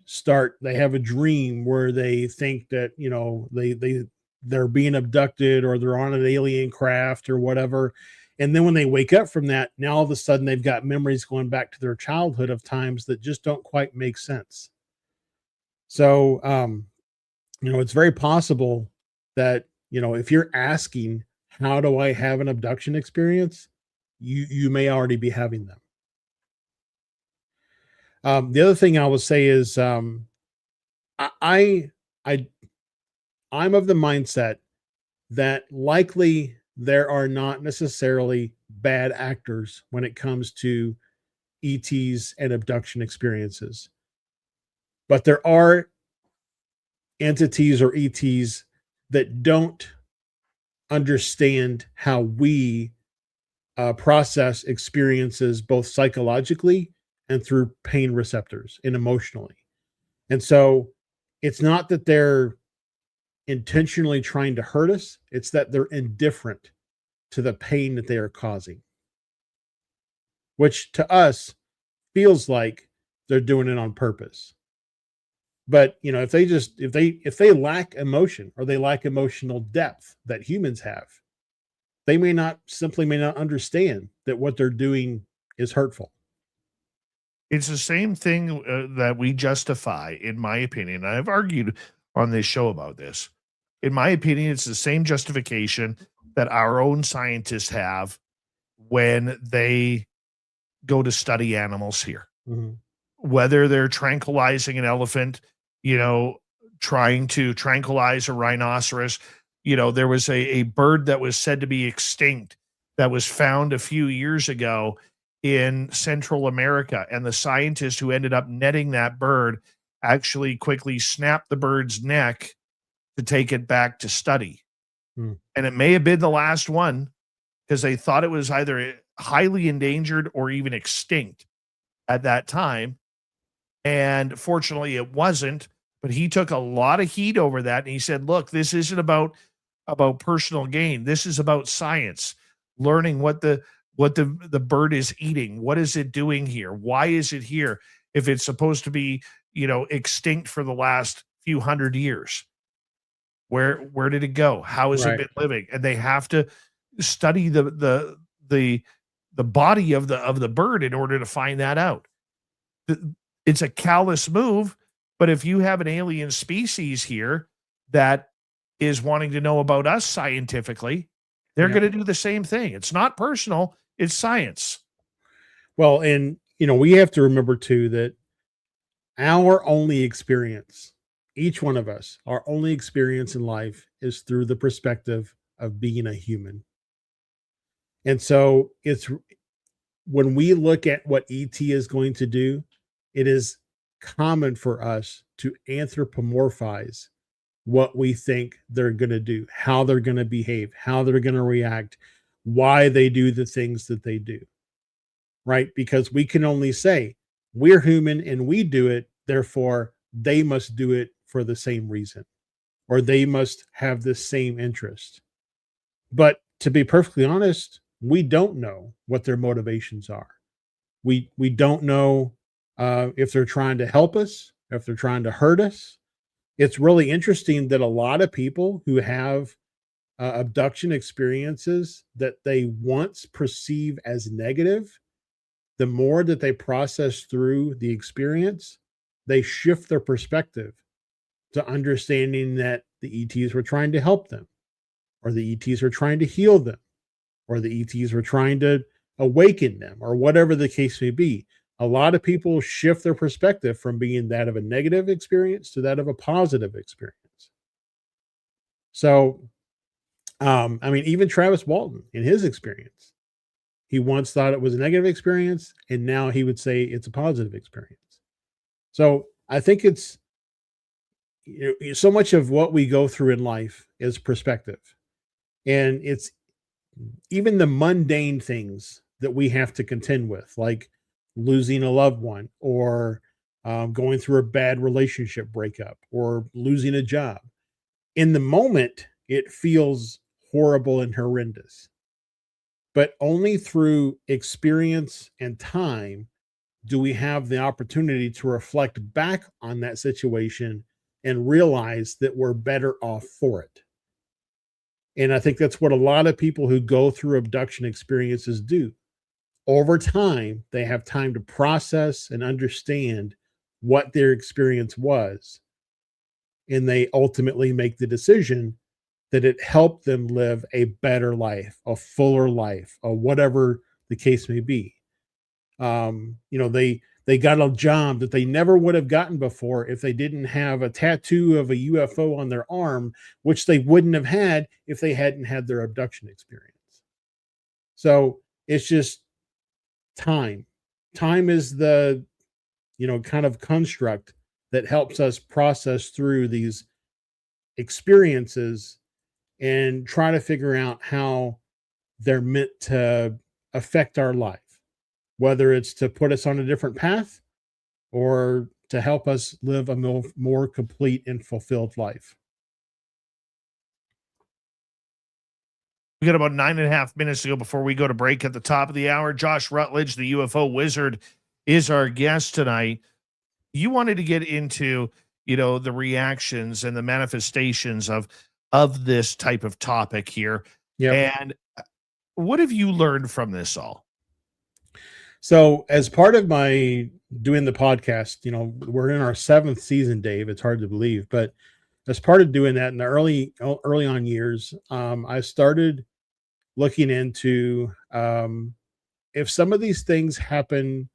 have a dream where they think that, they're being abducted or they're on an alien craft or whatever. And then when they wake up from that, now all of a sudden they've got memories going back to their childhood of times that just don't quite make sense. So, it's very possible that, if you're asking, how do I have an abduction experience? You may already be having them. The other thing I will say is, I'm of the mindset that likely there are not necessarily bad actors when it comes to ETs and abduction experiences. But there are entities or ETs that don't understand how we process experiences both psychologically and through pain receptors and emotionally. And so it's not that they're intentionally trying to hurt us, it's that they're indifferent to the pain that they are causing, which to us feels like they're doing it on purpose. But you know, if they lack emotion, or they lack emotional depth that humans have, they may not understand that what they're doing is hurtful. It's the same thing that we justify, in my opinion. I've argued on this show about this. In my opinion, it's the same justification that our own scientists have when they go to study animals here. Mm-hmm. Whether they're tranquilizing an elephant, you know, trying to tranquilize a rhinoceros. You know, there was a bird that was said to be extinct that was found a few years ago in Central America. And the scientist who ended up netting that bird actually quickly snapped the bird's neck to take it back to study. And it may have been the last one, because they thought it was either highly endangered or even extinct at that time. And fortunately it wasn't, but he took a lot of heat over that. And he said, look, this isn't about personal gain. This is about science, learning what the bird is eating. What is it doing here? Why is it here? If it's supposed to be, you know, extinct for the last few hundred years, where did it go? How has it been living? And they have to study the body of the bird in order to find that out. It's a callous move, but if you have an alien species here that is wanting to know about us scientifically, they're going to do the same thing. It's not personal, it's science. Well, and you know, we have to remember too that our only experience, each one of us, our only experience in life is through the perspective of being a human. And so it's when we look at what ET is going to do, it is common for us to anthropomorphize what we think they're going to do, how they're going to behave, how they're going to react, why they do the things that they do. Right? Because we can only say we're human and we do it, therefore they must do it for the same reason, or they must have the same interest. But to be perfectly honest, we don't know what their motivations are. We don't know if they're trying to help us, if they're trying to hurt us. It's really interesting that a lot of people who have abduction experiences that they once perceive as negative, the more that they process through the experience, they shift their perspective to understanding that the ETs were trying to help them, or the ETs were trying to heal them, or the ETs were trying to awaken them, or whatever the case may be. A lot of people shift their perspective from being that of a negative experience to that of a positive experience. So, I mean, even Travis Walton, in his experience, he once thought it was a negative experience, and now he would say it's a positive experience. So I think it's, you know, so much of what we go through in life is perspective. And it's even the mundane things that we have to contend with, like losing a loved one, or going through a bad relationship breakup, or losing a job. In the moment, it feels horrible and horrendous. But only through experience and time do we have the opportunity to reflect back on that situation and realize that we're better off for it. And I think that's what a lot of people who go through abduction experiences do. Over time, they have time to process and understand what their experience was. And they ultimately make the decision that it helped them live a better life, a fuller life, or whatever the case may be. You know, they They got a job that they never would have gotten before if they didn't have a tattoo of a UFO on their arm, which they wouldn't have had if they hadn't had their abduction experience. So it's just time. Time is the, kind of construct that helps us process through these experiences and try to figure out how they're meant to affect our life, whether it's to put us on a different path or to help us live a more complete and fulfilled life. We got about 9.5 minutes to go before we go to break at the top of the hour. Josh Rutledge, the UFO Wizard, is our guest tonight. You wanted to get into, the reactions and the manifestations of this type of topic here. Yeah. And what have you learned from this all? So as part of my doing the podcast, we're in our 7th season, Dave. It's hard to believe, but as part of doing that in the early on years, I started looking into if some of these things happen,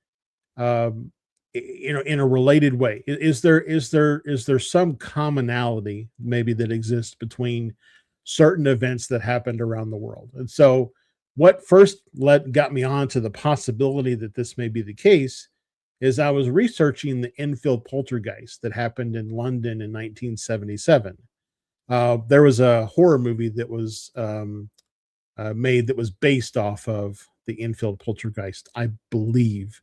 in a related way. Is there some commonality maybe that exists between certain events that happened around the world? And so what first got me on to the possibility that this may be the case is I was researching the Enfield poltergeist that happened in London in 1977. There was a horror movie that was made that was based off of the Enfield poltergeist, I believe.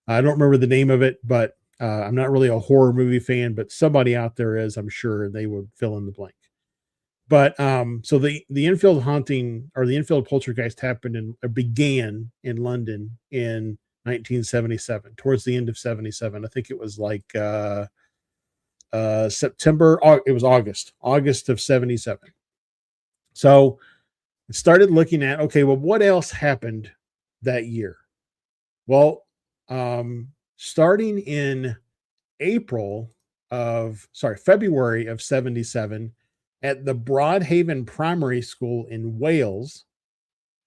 I don't remember the name of it, but I'm not really a horror movie fan, but somebody out there is, I'm sure, and they would fill in the blank. But so the Enfield haunting or the Enfield poltergeist began in London in 1977, towards the end of 77. I think it was like September. It was August of 77. So I started looking at, okay, well, what else happened that year? Well, starting in February of 77, at the Broadhaven Primary School in Wales,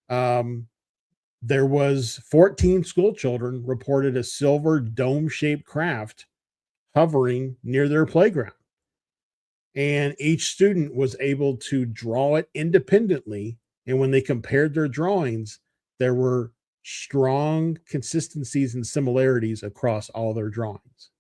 there was 14 school children reported a silver dome-shaped craft hovering near their playground. And each student was able to draw it independently. And when they compared their drawings, there were strong consistencies and similarities across all their drawings.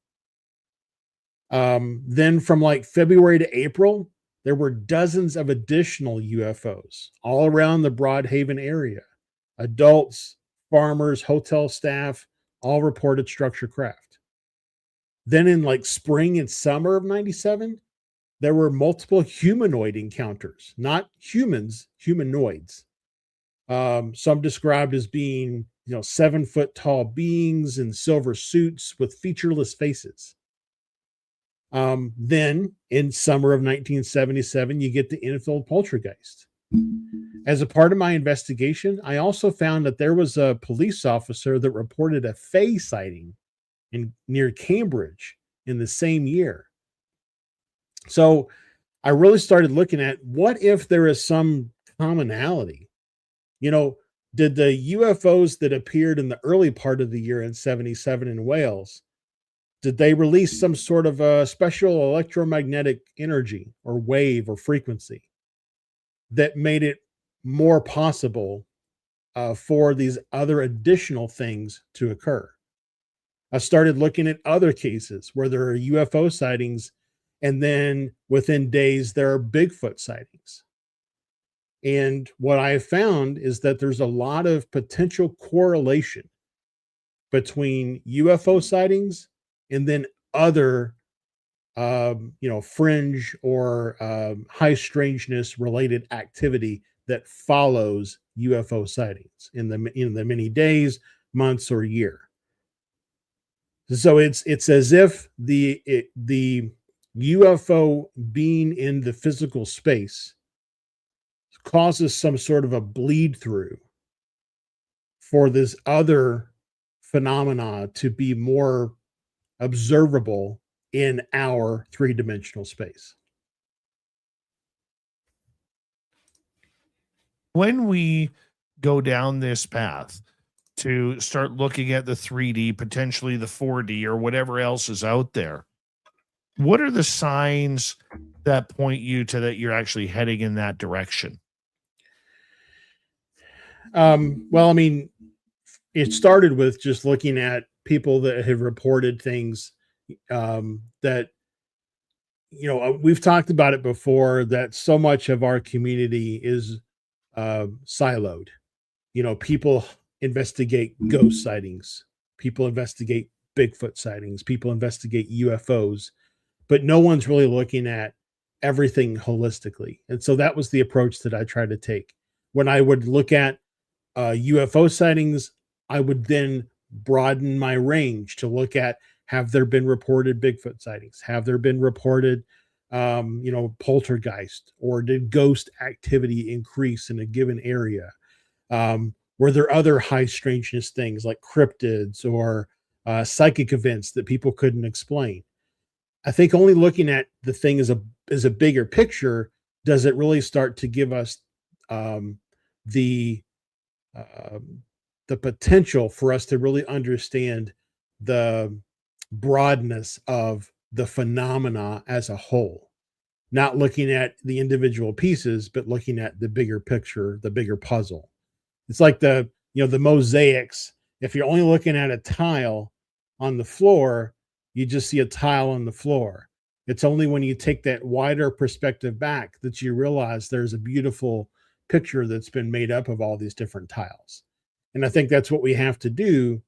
Then from like February to April, there were dozens of additional UFOs all around the Broadhaven area. Adults, farmers, hotel staff, all reported structure craft. Then in like spring and summer of 97, there were multiple humanoid encounters, not humans, humanoids. Some described as being, 7-foot tall beings in silver suits with featureless faces. Then in summer of 1977, you get the Enfield poltergeist. As a part of my investigation, I also found that there was a police officer that reported a Fae sighting near Cambridge in the same year. So I really started looking at what if there is some commonality. Did the UFOs that appeared in the early part of the year in 77 in Wales, did they release some sort of a special electromagnetic energy or wave or frequency that made it more possible for these other additional things to occur? I started looking at other cases where there are UFO sightings, and then within days, there are Bigfoot sightings. And what I have found is that there's a lot of potential correlation between UFO sightings and then other, fringe or high strangeness related activity that follows UFO sightings in the many days, months, or year. So it's as if the UFO being in the physical space causes some sort of a bleed through for this other phenomena to be more observable in our three-dimensional space. When we go down this path, to start looking at the 3D, potentially the 4D or whatever else is out there. What are the signs that point you to that you're actually heading in that direction? Well, I mean, it started with just looking at people that have reported things that, we've talked about it before, that so much of our community is siloed. People investigate ghost sightings, people investigate Bigfoot sightings, people investigate UFOs, but no one's really looking at everything holistically. And so that was the approach that I tried to take. When I would look at UFO sightings, I would then broaden my range to look at, have there been reported Bigfoot sightings? Have there been reported, poltergeist, or did ghost activity increase in a given area? Were there other high strangeness things like cryptids or psychic events that people couldn't explain? I think only looking at the thing as a bigger picture does it really start to give us the potential for us to really understand the broadness of the phenomena as a whole, not looking at the individual pieces, but looking at the bigger picture, the bigger puzzle. It's like the mosaics. If you're only looking at a tile on the floor, you just see a tile on the floor. It's only when you take that wider perspective back that you realize there's a beautiful picture that's been made up of all these different tiles. And I think that's what we have to do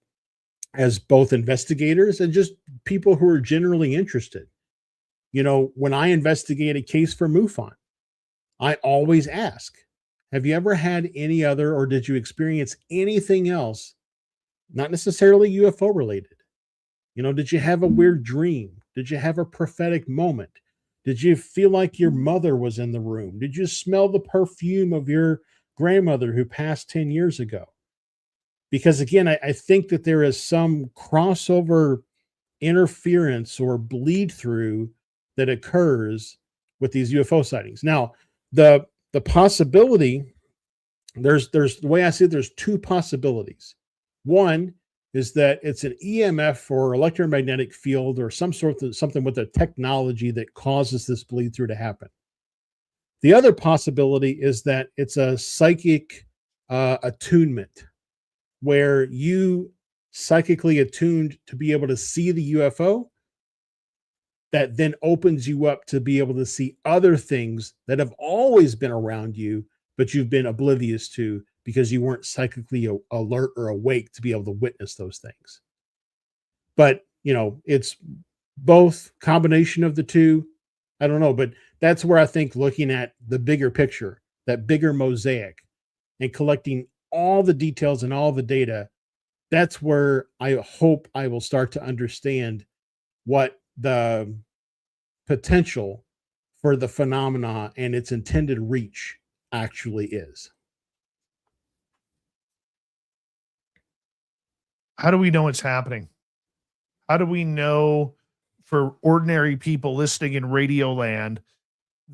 as both investigators and just people who are generally interested. When I investigate a case for MUFON, I always ask, have you ever had any other, or did you experience anything else, not necessarily UFO related? Did you have a weird dream? Did you have a prophetic moment? Did you feel like your mother was in the room? Did you smell the perfume of your grandmother who passed 10 years ago? Because again, I think that there is some crossover interference or bleed through that occurs with these UFO sightings. Now, the possibility, there's the way I see it, there's two possibilities. One is that it's an EMF or electromagnetic field or something with a technology that causes this bleed through to happen. The other possibility is that it's a psychic attunement, where you psychically attuned to be able to see the UFO, that then opens you up to be able to see other things that have always been around you, but you've been oblivious to because you weren't psychically alert or awake to be able to witness those things. But, it's both, combination of the two. I don't know, but that's where I think looking at the bigger picture, that bigger mosaic, and collecting all the details and all the data, that's where I hope I will start to understand what the potential for the phenomena and its intended reach actually is. How do we know it's happening? How do we know, for ordinary people listening in Radio Land,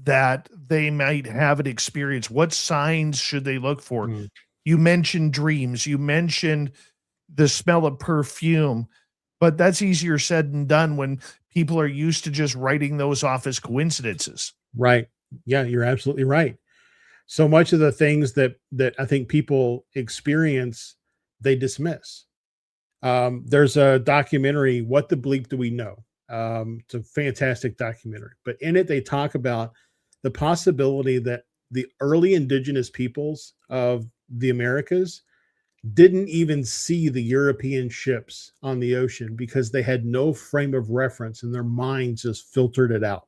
that they might have an experience? What signs should they look for? You mentioned dreams. You mentioned the smell of perfume, but that's easier said than done when people are used to just writing those off as coincidences. Right. Yeah, you're absolutely right. So much of the things that I think people experience, they dismiss. There's a documentary, What the Bleep Do We Know? It's a fantastic documentary, but in it, they talk about the possibility that the early indigenous peoples of the Americas didn't even see the European ships on the ocean because they had no frame of reference and their minds just filtered it out.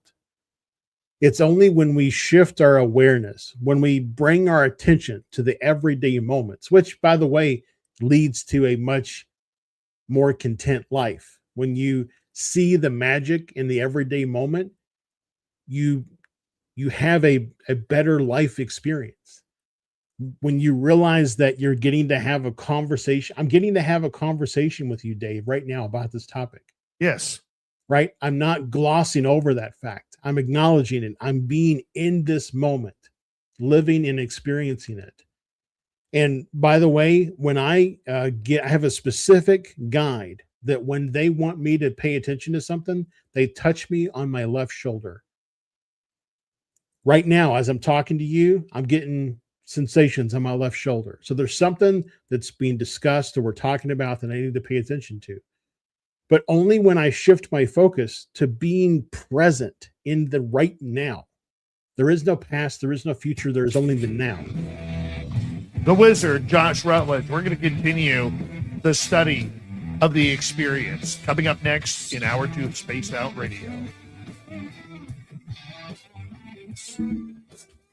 It's only when we shift our awareness, when we bring our attention to the everyday moments, which, by the way, leads to a much more content life. When you see the magic in the everyday moment, you have a better life experience. When you realize that you're getting to have a conversation, I'm getting to have a conversation with you, Dave, right now about this topic. Yes. Right? I'm not glossing over that fact. I'm acknowledging it. I'm being in this moment, living and experiencing it. And by the way, when I have a specific guide that when they want me to pay attention to something, they touch me on my left shoulder. Right now, as I'm talking to you, I'm getting sensations on my left shoulder. So there's something that's being discussed or we're talking about that I need to pay attention to. But only when I shift my focus to being present in the right now. There is no past, there is no future, there is only the now. The Wizard, Josh Rutledge. We're going to continue the study of the experience. Coming up next in Hour 2 of Spaced Out Radio.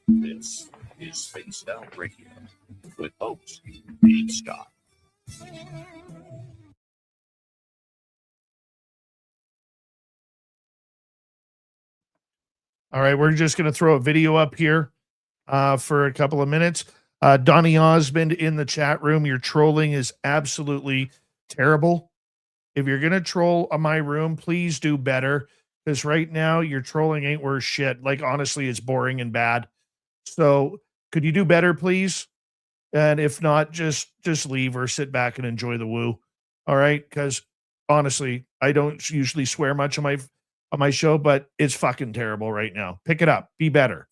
This is Spaced Out Radio with host Dave Scott. All right, we're just going to throw a video up here for a couple of minutes. Donnie Osmond in the chat room. Your trolling is absolutely terrible. If you're going to troll on my room, please do better, because right now your trolling ain't worth shit. Like, honestly, it's boring and bad. So could you do better, please? And if not, just leave or sit back and enjoy the woo. All right? Because honestly, I don't usually swear much on my show, but it's fucking terrible right now. Pick it up. Be better.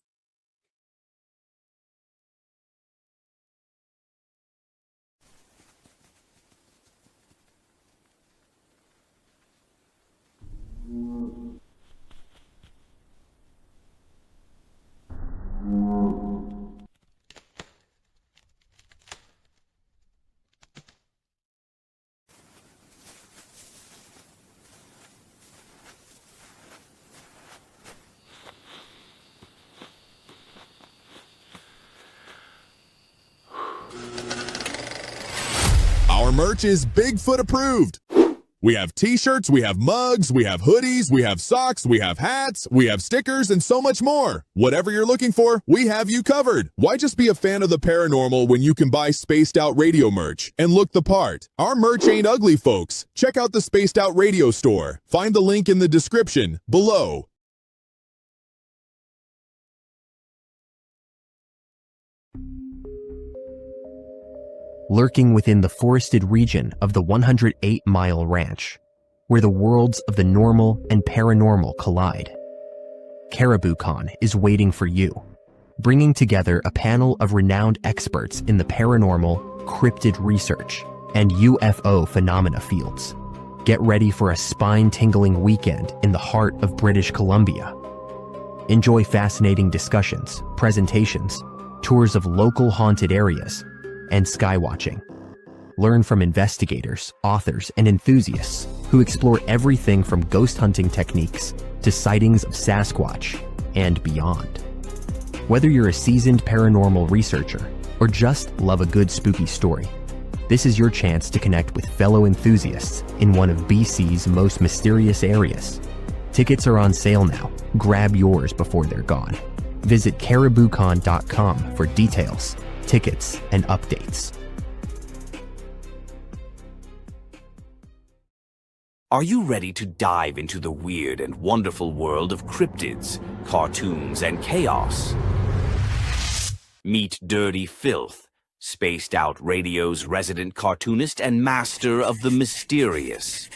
Our merch is Bigfoot approved. We have t-shirts, we have mugs, we have hoodies, we have socks, we have hats, we have stickers, and so much more. Whatever you're looking for, we have you covered. Why just be a fan of the paranormal when you can buy Spaced Out Radio merch and look the part? Our merch ain't ugly, folks. Check out the Spaced Out Radio store. Find the link in the description below. Lurking within the forested region of the 108-mile ranch, where the worlds of the normal and paranormal collide. CaribouCon is waiting for you, bringing together a panel of renowned experts in the paranormal, cryptid research, and UFO phenomena fields. Get ready for a spine-tingling weekend in the heart of British Columbia. Enjoy fascinating discussions, presentations, tours of local haunted areas, and skywatching. Learn from investigators, authors, and enthusiasts who explore everything from ghost hunting techniques to sightings of Sasquatch and beyond. Whether you're a seasoned paranormal researcher or just love a good spooky story, this is your chance to connect with fellow enthusiasts in one of BC's most mysterious areas. Tickets are on sale now. Grab yours before they're gone. Visit cariboucon.com for details, tickets, and updates. Are you ready to dive into the weird and wonderful world of cryptids, cartoons, and chaos? Meet Dirty Filth, Spaced Out Radio's resident cartoonist and master of the mysterious.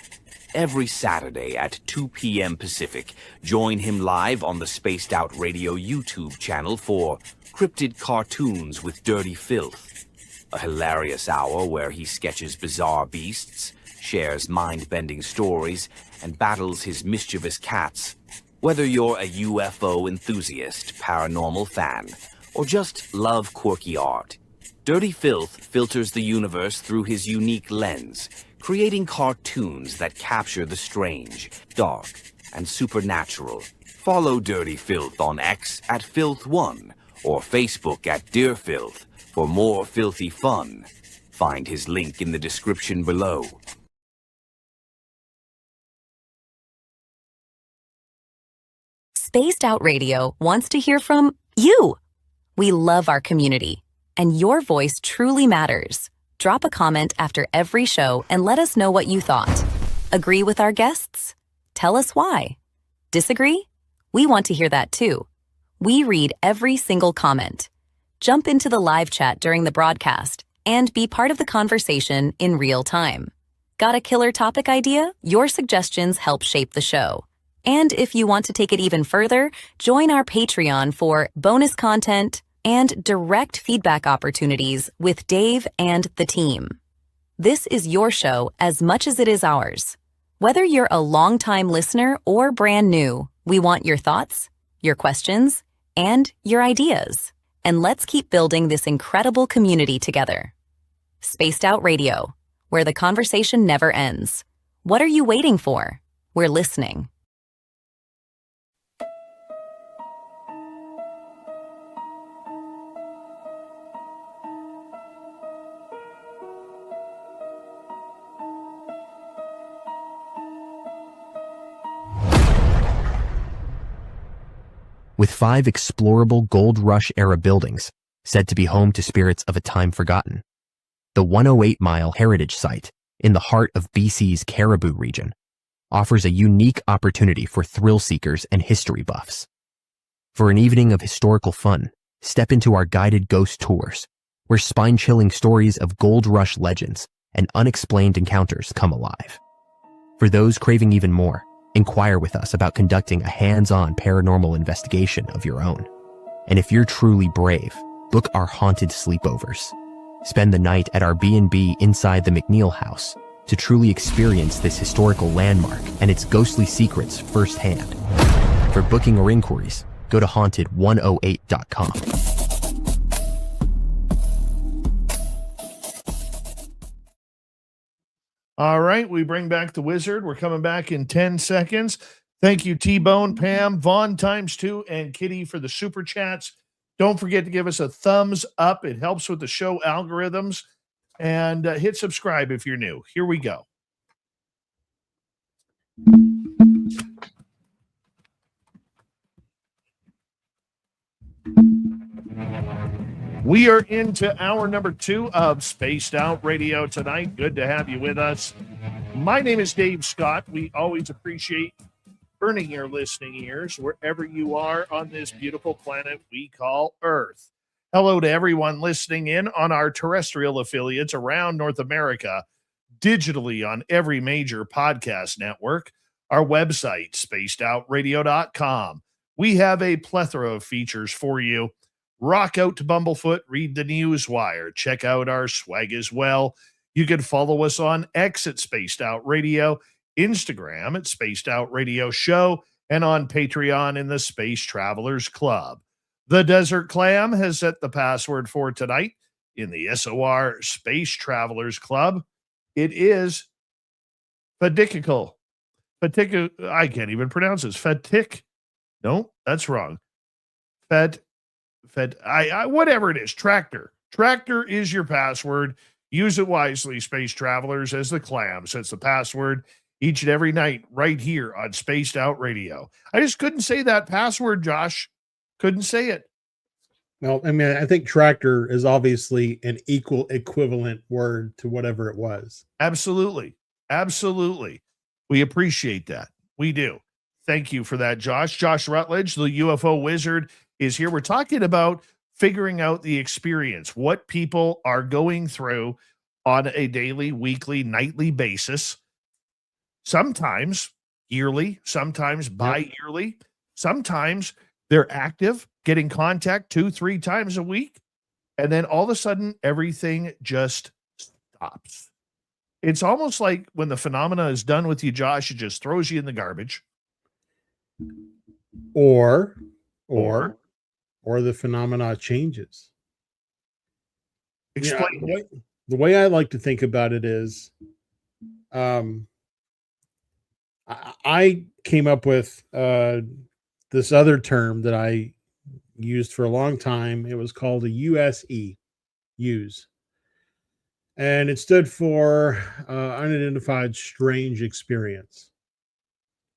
Every Saturday at 2 p.m. Pacific, join him live on the Spaced Out Radio YouTube channel for Cryptid Cartoons with Dirty Filth, a hilarious hour where he sketches bizarre beasts, shares mind-bending stories, and battles his mischievous cats. Whether you're a UFO enthusiast, paranormal fan, or just love quirky art, Dirty Filth filters the universe through his unique lens, creating cartoons that capture the strange, dark, and supernatural. Follow Dirty Filth on X at Filth1 or Facebook at Dear Filth for more filthy fun. Find his link in the description below. Spaced Out Radio wants to hear from you. We love our community, and your voice truly matters. Drop a comment after every show and let us know what you thought. Agree with our guests? Tell us why. Disagree? We want to hear that too. We read every single comment. jump into the live chat during the broadcast, and be part of the conversation in real time. Got a killer topic idea? Your suggestions help shape the show. And if you want to take it even further, join our Patreon for bonus content and direct feedback opportunities with Dave and the team. This is your show as much as it is ours. Whether you're a longtime listener or brand new, we want your thoughts, your questions, and your ideas. And let's keep building this incredible community together. Spaced Out Radio, where the conversation never ends. What are you waiting for? We're listening. With 5 explorable Gold Rush era buildings said to be home to spirits of a time forgotten, the 108-mile heritage site in the heart of BC's Caribou region offers a unique opportunity for thrill seekers and history buffs. For an evening of historical fun, step into our guided ghost tours, where spine-chilling stories of Gold Rush legends and unexplained encounters come alive. For those craving even more, inquire with us about conducting a hands-on paranormal investigation of your own. And if you're truly brave, book our haunted sleepovers. Spend the night at our B&B inside the McNeil House to truly experience this historical landmark and its ghostly secrets firsthand. For booking or inquiries, go to haunted108.com. All right, we bring back the wizard. We're coming back in 10 seconds. Thank you, T-Bone, Pam, Vaughn ×2, and Kitty for the super chats. Don't forget to give us a thumbs up. It helps with the show algorithms. And hit subscribe if you're new. Here we go. We are into hour number 2 of Spaced Out Radio tonight. Good to have you with us. My name is Dave Scott. We always appreciate burning your listening ears wherever you are on this beautiful planet we call Earth. Hello to everyone listening in on our terrestrial affiliates around North America, digitally on every major podcast network, our website, spacedoutradio.com. We have a plethora of features for you. Rock out to Bumblefoot, read the Newswire, check out our swag as well. You can follow us on X at Spaced Out Radio, Instagram at Spaced Out Radio Show, and on Patreon in the Space Travelers Club. The Desert Clam has set the password for tonight in the SOR Space Travelers Club. It is Fatical. I can't even pronounce this. No, that's wrong. Whatever it is, Tractor. Tractor is your password. Use it wisely, Space Travelers, as the Clam sets the password each and every night right here on Spaced Out Radio. I just couldn't say that password, Josh. Couldn't say it. Well, I mean, I think tractor is obviously an equal equivalent word to whatever it was. Absolutely. Absolutely. We appreciate that. We do. Thank you for that, Josh. Josh Rutledge, the UFO Wizard, is here. We're talking about figuring out the experience, what people are going through on a daily, weekly, nightly basis, sometimes yearly, sometimes bi-yearly, sometimes they're active, getting contact 2-3 times a week, and then all of a sudden everything just stops. It's almost like when the phenomena is done with you, Josh, it just throws you in the garbage. Or the phenomena changes. Explain. You know, the way I like to think about it is, I came up with this other term that I used for a long time. It was called a use. And it stood for unidentified strange experience.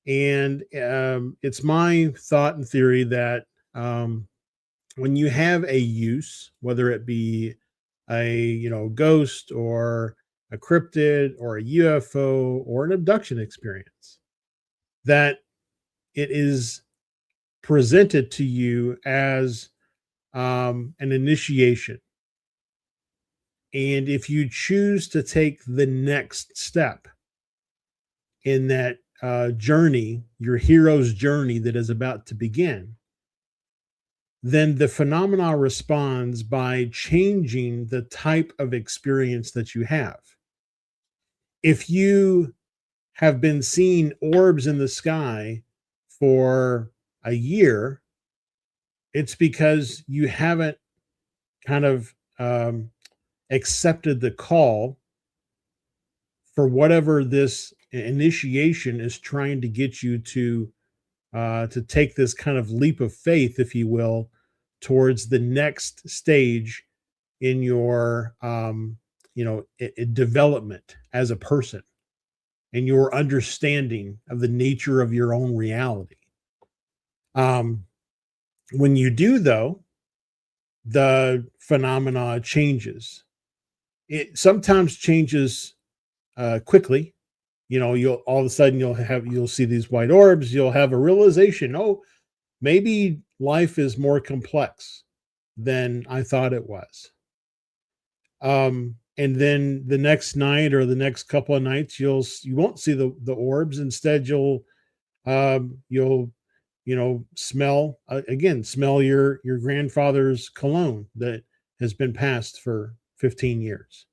And it's my thought and theory that when you have a use, whether it be a ghost or a cryptid or a UFO or an abduction experience, that it is presented to you as an initiation. And if you choose to take the next step in that journey, your hero's journey that is about to begin, then the phenomena responds by changing the type of experience that you have. If you have been seeing orbs in the sky for a year, it's because you haven't kind of accepted the call for whatever this initiation is trying to get you to take this kind of leap of faith, if you will, towards the next stage in your development as a person and your understanding of the nature of your own reality. When you do, though, the phenomena changes. It sometimes changes quickly. You'll all of a sudden you'll see these white orbs. You'll have a realization, oh, maybe life is more complex than I thought it was. And then the next night or the next couple of nights, you won't see the orbs. Instead, you'll smell your grandfather's cologne that has been passed for 15 years.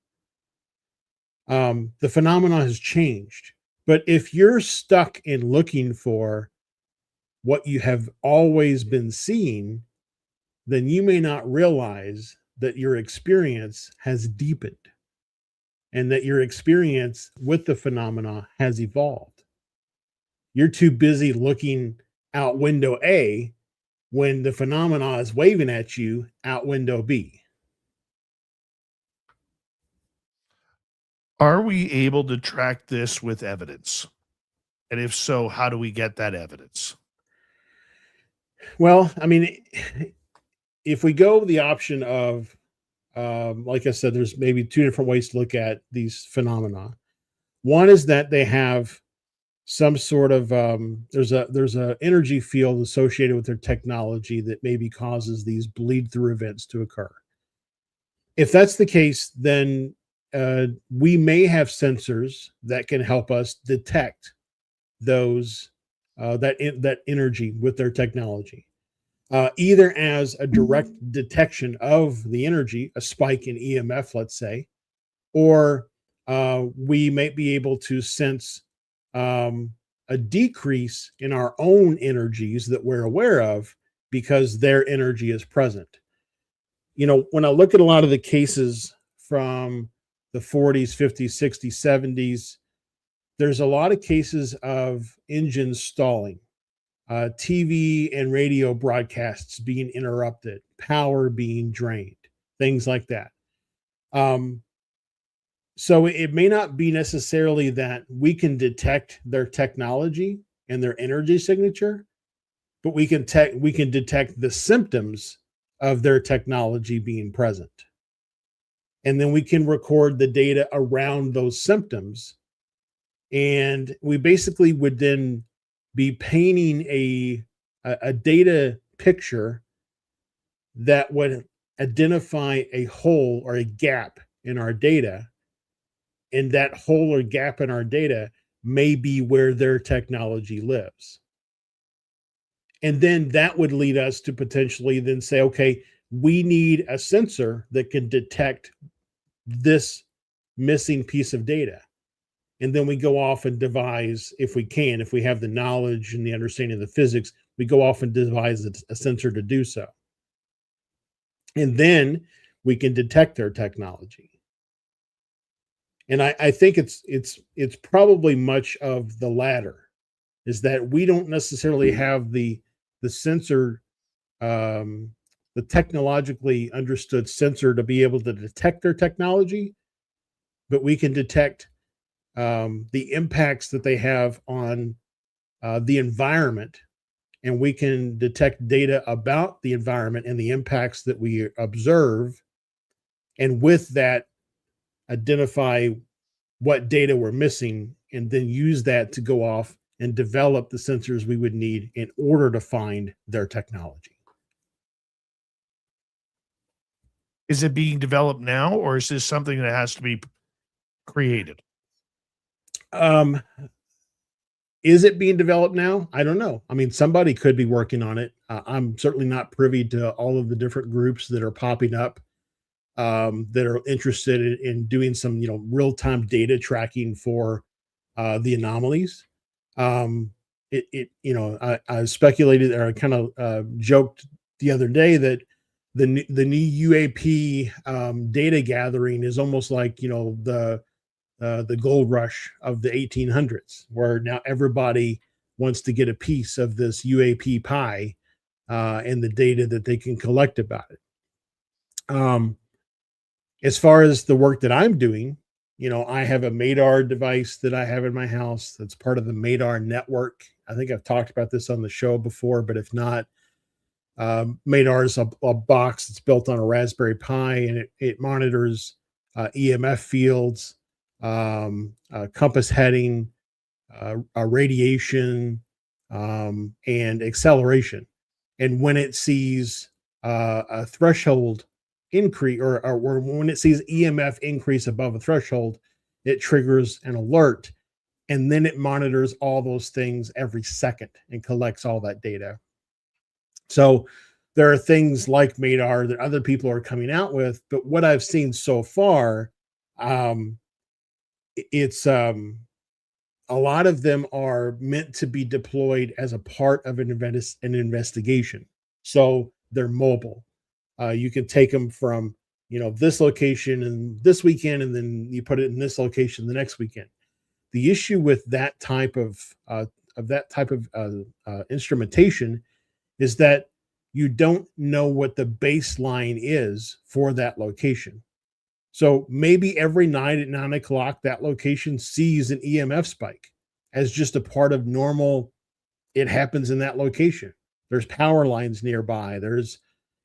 The phenomenon has changed. But if you're stuck in looking for what you have always been seeing, then you may not realize that your experience has deepened and that your experience with the phenomena has evolved. You're too busy looking out window A when the phenomena is waving at you out window B. Are we able to track this with evidence? And if so, how do we get that evidence? Well, I mean, if we go the option of, like I said, there's maybe two different ways to look at these phenomena. One is that they have some sort of there's a energy field associated with their technology that maybe causes these bleed through events to occur. If that's the case, then we may have sensors that can help us detect those that energy with their technology, either as a direct detection of the energy, a spike in EMF, let's say, or we might be able to sense a decrease in our own energies that we're aware of because their energy is present. When I look at a lot of the cases from the 40s, 50s, 60s, 70s, there's a lot of cases of engines stalling, TV and radio broadcasts being interrupted, power being drained, things like that. So it may not be necessarily that we can detect their technology and their energy signature, but we can detect the symptoms of their technology being present. And then we can record the data around those symptoms. And we basically would then be painting a data picture that would identify a hole or a gap in our data. And that hole or gap in our data may be where their technology lives. And then that would lead us to potentially then say, okay, we need a sensor that can detect this missing piece of data. And then we go off and devise, if we have the knowledge and the understanding of the physics, we go off and devise a sensor to do so. And then we can detect their technology. And I think it's probably much of the latter, is that we don't necessarily have the sensor, the technologically understood sensor to be able to detect their technology, but we can detect the impacts that they have on the environment, and we can detect data about the environment and the impacts that we observe, and with that, identify what data we're missing, and then use that to go off and develop the sensors we would need in order to find their technology. Is it being developed now, or is this something that has to be created? Is it being developed now? I don't know. I mean, somebody could be working on it. I'm certainly not privy to all of the different groups that are popping up that are interested in doing some, real-time data tracking for the anomalies. I speculated, or I kind of joked the other day that the new UAP data gathering is almost like the gold rush of the 1800s, where now everybody wants to get a piece of this UAP pie and the data that they can collect about it. As far as the work that I'm doing, I have a MADAR device that I have in my house that's part of the MADAR network. I think I've talked about this on the show before, but if not, MADAR is a box that's built on a Raspberry Pi, and it monitors EMF fields, compass heading, radiation, and acceleration. And when it sees a threshold increase, or when it sees EMF increase above a threshold, it triggers an alert, and then it monitors all those things every second and collects all that data. So there are things like MADAR that other people are coming out with, but what I've seen so far, it's a lot of them are meant to be deployed as a part of an investigation. So they're mobile. You can take them from this location and this weekend, and then you put it in this location the next weekend. The issue with that type of instrumentation is that you don't know what the baseline is for that location. So maybe every night at 9 o'clock, that location sees an EMF spike as just a part of normal. It happens in that location. There's power lines nearby. There's,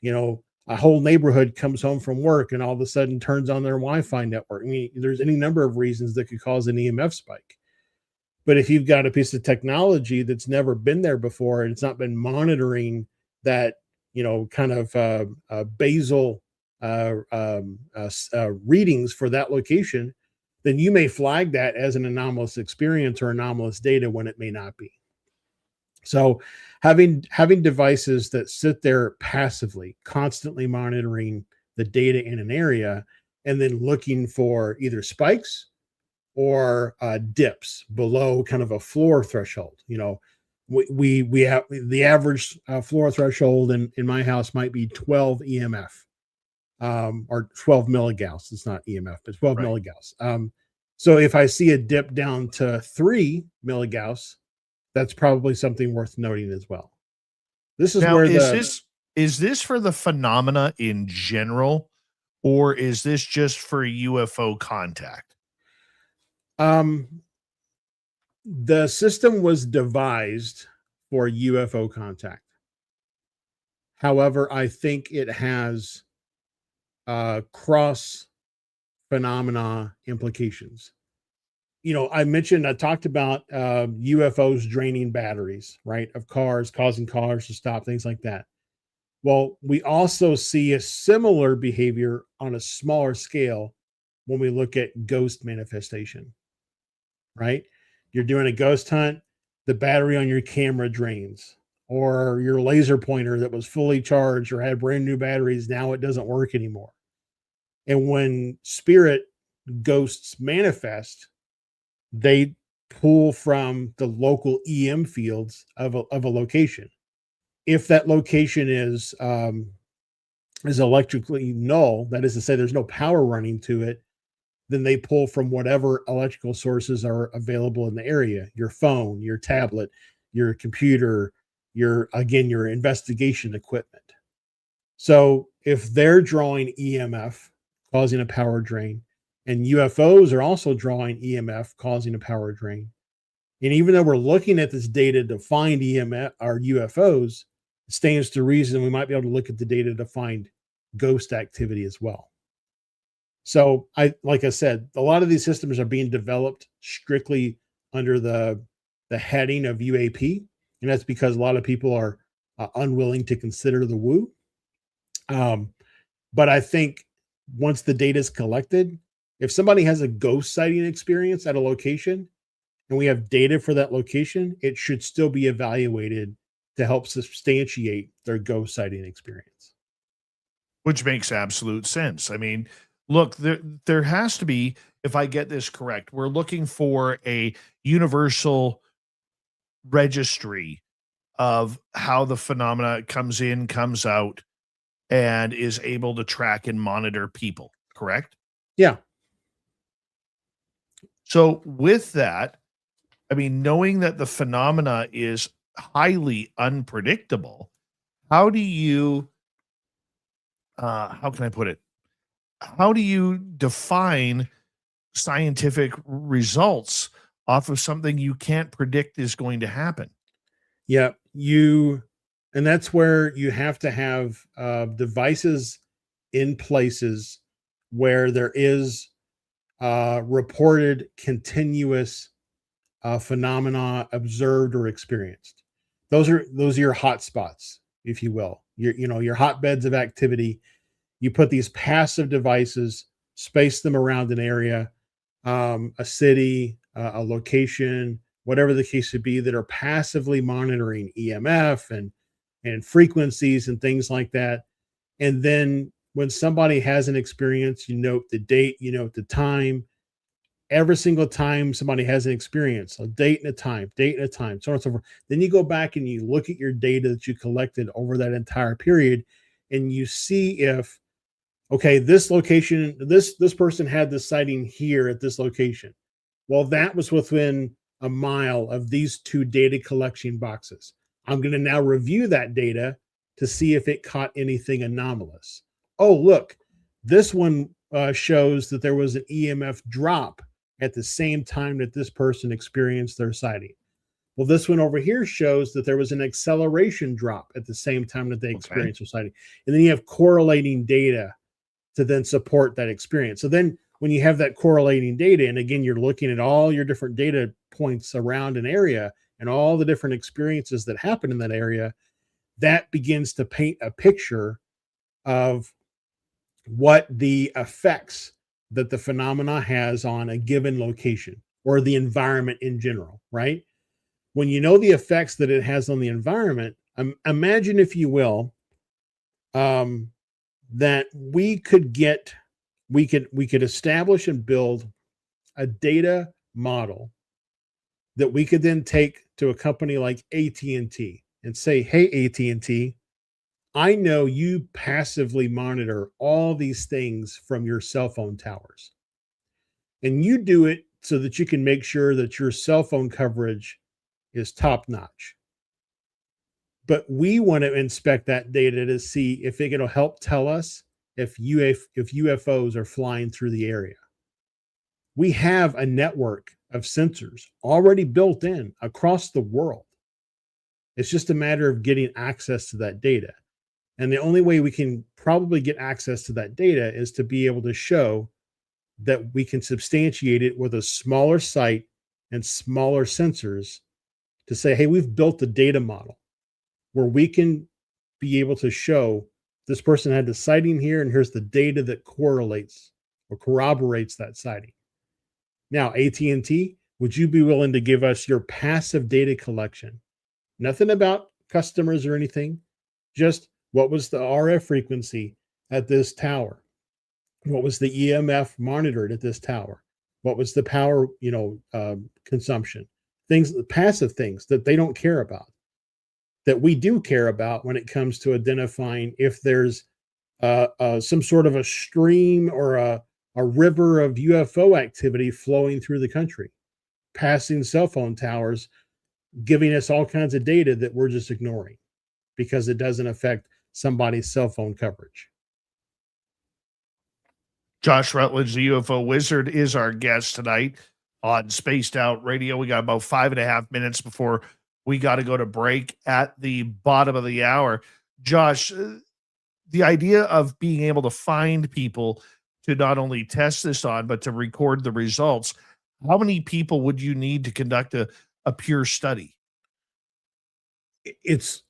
a whole neighborhood comes home from work and all of a sudden turns on their Wi-Fi network. I mean, there's any number of reasons that could cause an EMF spike. But if you've got a piece of technology that's never been there before, and it's not been monitoring that, kind of basal readings for that location, then you may flag that as an anomalous experience or anomalous data when it may not be. So having devices that sit there passively, constantly monitoring the data in an area, and then looking for either spikes or dips below kind of a floor threshold. We have the average floor threshold in my house might be 12 EMF. Or 12 milligauss. It's not EMF, but 12 right. Milligauss. So if I see a dip down to 3 milligauss, that's probably something worth noting as well. This is now, where is this for the phenomena in general, or is this just for UFO contact? The system was devised for UFO contact. However, I think it has cross phenomena implications. I talked about UFOs draining batteries, right, of cars, causing cars to stop, things like that. Well, we also see a similar behavior on a smaller scale when we look at ghost manifestation, right? You're doing a ghost hunt, the battery on your camera drains, or your laser pointer that was fully charged or had brand new batteries, now it doesn't work anymore. And when spirit ghosts manifest, they pull from the local EM fields of a location. If that location is electrically null, that is to say there's no power running to it, then they pull from whatever electrical sources are available in the area, your phone, your tablet, your computer, your investigation equipment. So if they're drawing EMF, causing a power drain, and UFOs are also drawing EMF, causing a power drain. And even though we're looking at this data to find EMF or UFOs, it stands to reason we might be able to look at the data to find ghost activity as well. So like I said, a lot of these systems are being developed strictly under the heading of UAP. And that's because a lot of people are unwilling to consider the woo. But I think once the data is collected, if somebody has a ghost sighting experience at a location and we have data for that location, it should still be evaluated to help substantiate their ghost sighting experience. Which makes absolute sense. I mean, look, there has to be, if I get this correct, we're looking for a universal registry of how the phenomena comes in, comes out, and is able to track and monitor people, correct? Yeah. So with that, I mean, knowing that the phenomena is highly unpredictable, how do you, how can I put it? How do you define scientific results off of something you can't predict is going to happen? Yeah, and that's where you have to have devices in places where there is reported continuous phenomena observed or experienced. Those are your hot spots, if you will. Your hotbeds of activity. You put these passive devices, space them around an area, a city, a location, whatever the case would be, that are passively monitoring EMF and frequencies and things like that. And then when somebody has an experience, you note the date, you note the time. Every single time somebody has an experience, a date and a time, so on and so forth. Then you go back and you look at your data that you collected over that entire period, and you see if, okay, this location, this person had this sighting here at this location. Well, that was within a mile of these two data collection boxes. I'm going to now review that data to see if it caught anything anomalous. Oh, look, this one shows that there was an EMF drop at the same time that this person experienced their sighting. Well, this one over here shows that there was an acceleration drop at the same time that they experienced their sighting. And then you have correlating data to then support that experience. So then when you have that correlating data, and again, you're looking at all your different data points around an area and all the different experiences that happen in that area, that begins to paint a picture of what the effects that the phenomena has on a given location or the environment in general, right? When you know the effects that it has on the environment, imagine, if you will, that we could establish and build a data model that we could then take to a company like AT&T and say, hey, AT&T, I know you passively monitor all these things from your cell phone towers, and you do it so that you can make sure that your cell phone coverage is top notch. But we want to inspect that data to see if it'll help tell us if UFOs are flying through the area. We have a network of sensors already built in across the world. It's just a matter of getting access to that data. And the only way we can probably get access to that data is to be able to show that we can substantiate it with a smaller site and smaller sensors to say, hey, we've built the data model where we can be able to show this person had the sighting here, and here's the data that correlates or corroborates that sighting. Now, AT&T, would you be willing to give us your passive data collection? Nothing about customers or anything, just what was the RF frequency at this tower? What was the EMF monitored at this tower? What was the power, consumption? Things, passive things that they don't care about, that we do care about when it comes to identifying if there's some sort of a stream or a river of UFO activity flowing through the country, passing cell phone towers, giving us all kinds of data that we're just ignoring because it doesn't affect somebody's cell phone coverage. Josh Rutledge, the UFO Wizard, is our guest tonight on Spaced Out Radio. We got about 5.5 minutes before we got to go to break at the bottom of the hour. Josh, the idea of being able to find people to not only test this on, but to record the results, how many people would you need to conduct a pure study? It's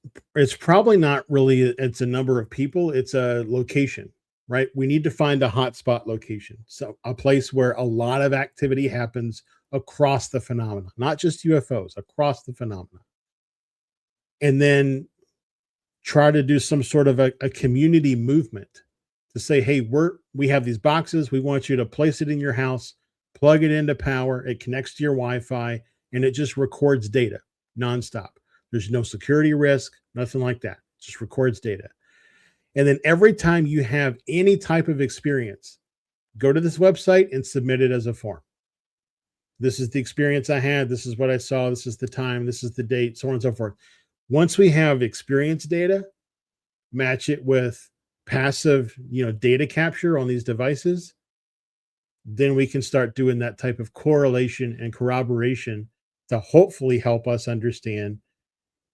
probably not really, it's a number of people, it's a location. right? We need to find a hotspot location. So a place where a lot of activity happens across the phenomena, not just UFOs, across the phenomena. And then try to do some sort of a community movement to say, hey, we have these boxes. We want you to place it in your house, plug it into power. It connects to your Wi-Fi, and it just records data nonstop. There's no security risk, nothing like that. It just records data. And then every time you have any type of experience, go to this website and submit it as a form. This is the experience I had. This is what I saw. This is the time. This is the date, so on and so forth. Once we have experience data, match it with passive, data capture on these devices, then we can start doing that type of correlation and corroboration to hopefully help us understand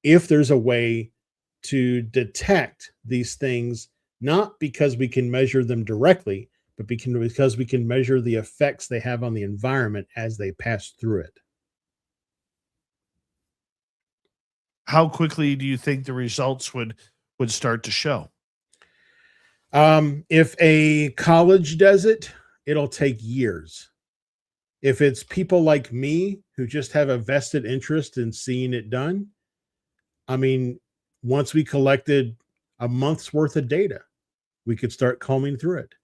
if there's a way to detect these things, not because we can measure them directly, but because we can measure the effects they have on the environment as they pass through it. How quickly do you think the results would start to show? If a college does it, it'll take years. If it's people like me who just have a vested interest in seeing it done, I mean, once we collected a month's worth of data, we could start combing through it.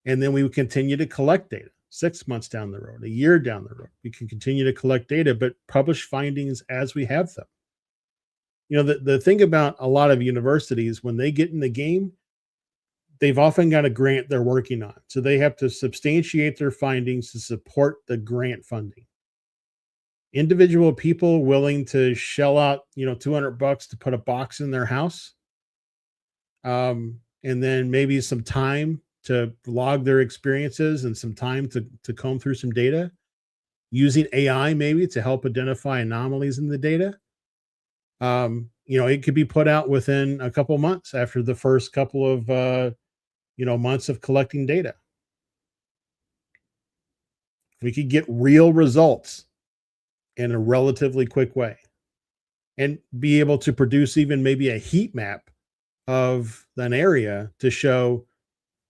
And then we would continue to collect data 6 months down the road, a year down the road. We can continue to collect data, but publish findings as we have them. The thing about a lot of universities, when they get in the game, they've often got a grant they're working on. So they have to substantiate their findings to support the grant funding. Individual people willing to shell out, $200 to put a box in their house, and then maybe some time to log their experiences and some time to comb through some data, using AI maybe to help identify anomalies in the data. It could be put out within a couple months after the first couple of months of collecting data. We could get real results in a relatively quick way and be able to produce even maybe a heat map of an area to show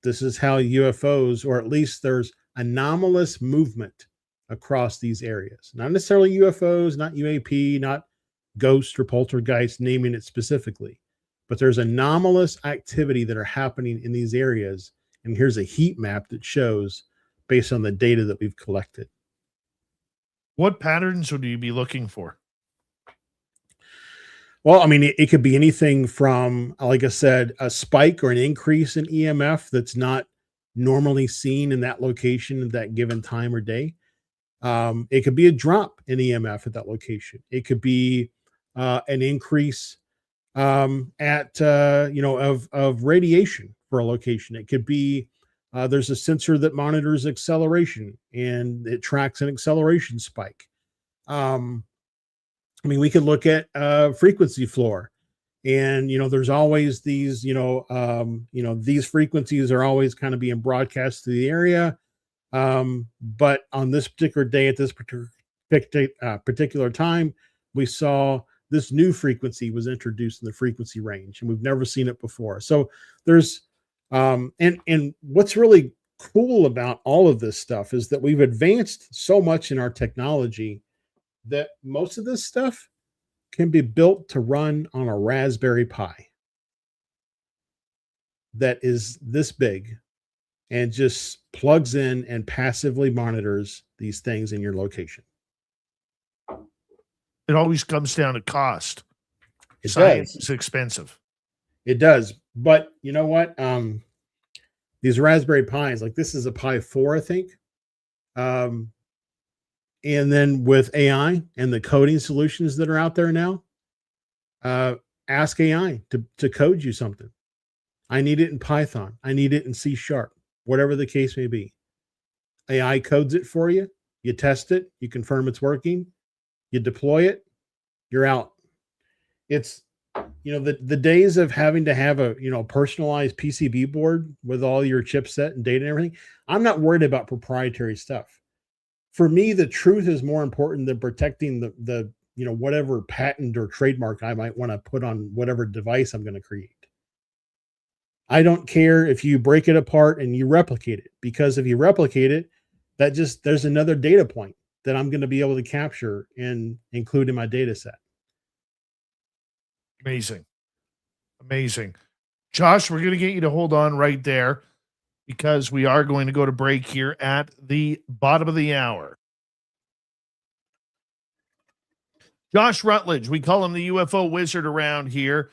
this is how UFOs, or at least there's anomalous movement across these areas. Not necessarily UFOs, not UAP, not ghost or poltergeist, naming it specifically, but there's anomalous activity that are happening in these areas. And here's a heat map that shows based on the data that we've collected. What patterns would you be looking for? Well, I mean, it could be anything from, like I said, a spike or an increase in EMF that's not normally seen in that location at that given time or day. It could be a drop in EMF at that location. It could be an increase of radiation for a location. It could be there's a sensor that monitors acceleration and it tracks an acceleration spike. We could look at frequency floor, and there's always these these frequencies are always kind of being broadcast to the area, but on this particular day at this particular time, we saw this new frequency was introduced in the frequency range, and we've never seen it before. So there's and what's really cool about all of this stuff is that we've advanced so much in our technology that most of this stuff can be built to run on a Raspberry Pi that is this big and just plugs in and passively monitors these things in your location. It always comes down to cost. Science is expensive. It does. But you know what? These Raspberry Pis, like this is a Pi 4, I think. And then with AI and the coding solutions that are out there now, ask AI to code you something. I need it in Python. I need it in C#, whatever the case may be. AI codes it for you. You test it. You confirm it's working. You deploy it. You're out. It's, the days of having to have a, personalized PCB board with all your chipset and data and everything. I'm not worried about proprietary stuff. For me, the truth is more important than protecting the whatever patent or trademark I might want to put on whatever device I'm going to create. I don't care if you break it apart and you replicate it, because if you replicate it, there's another data point that I'm going to be able to capture and include in my data set. Amazing. Amazing. Josh, we're going to get you to hold on right there because we are going to go to break here at the bottom of the hour. Josh Rutledge, we call him the UFO Wizard around here,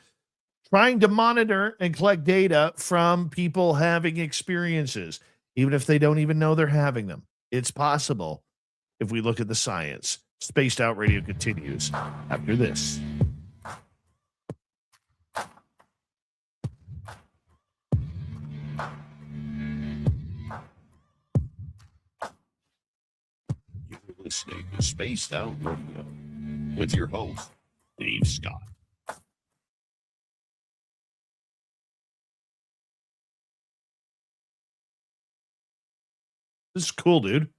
trying to monitor and collect data from people having experiences, even if they don't even know they're having them. It's possible if we look at the science. Spaced Out Radio continues after this. You're listening to Spaced Out Radio with your host, Dave Scott. This is cool, dude.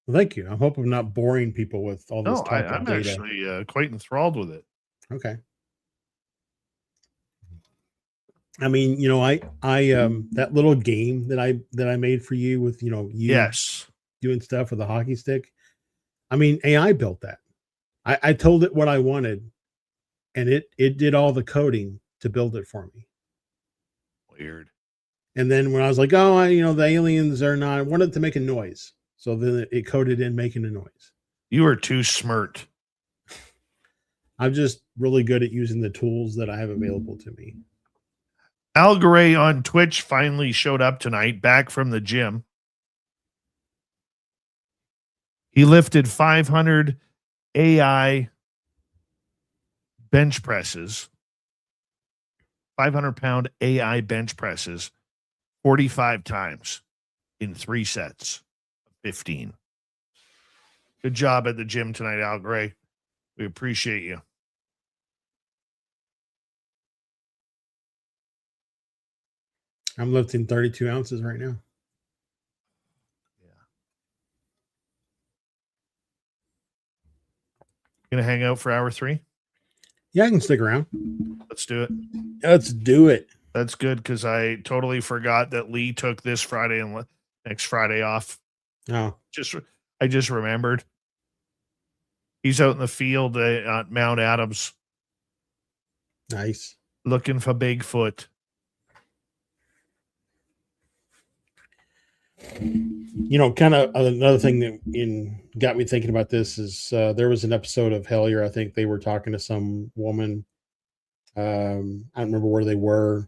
Well, thank you. I hope I'm not boring people with all this talk of I'm data. actually quite enthralled with it. Okay. I mean, I that little game that I made for you with, you Yes. doing stuff with a hockey stick. I mean, AI built that. I told it what I wanted, and it did all the coding to build it for me. Weird. And then when I was like, the aliens are not, I wanted to make a noise. So then it coded in making a noise. You are too smart. I'm just really good at using the tools that I have available to me. Al Garay on Twitch finally showed up tonight, back from the gym. He lifted 500 AI bench presses, 500-pound AI bench presses, 45 times in 3 sets of 15. Good job at the gym tonight, Al Gray. We appreciate you. I'm lifting 32 ounces right now. Gonna hang out for hour 3? Yeah, I can stick around. Let's do it. Let's do it. That's good, because I totally forgot that Lee took this Friday and next Friday off. Oh, I just remembered. He's out in the field at Mount Adams. Nice. Looking for Bigfoot. Kind of another thing that got me thinking about this is there was an episode of Hellier. I think they were talking to some woman. I don't remember where they were,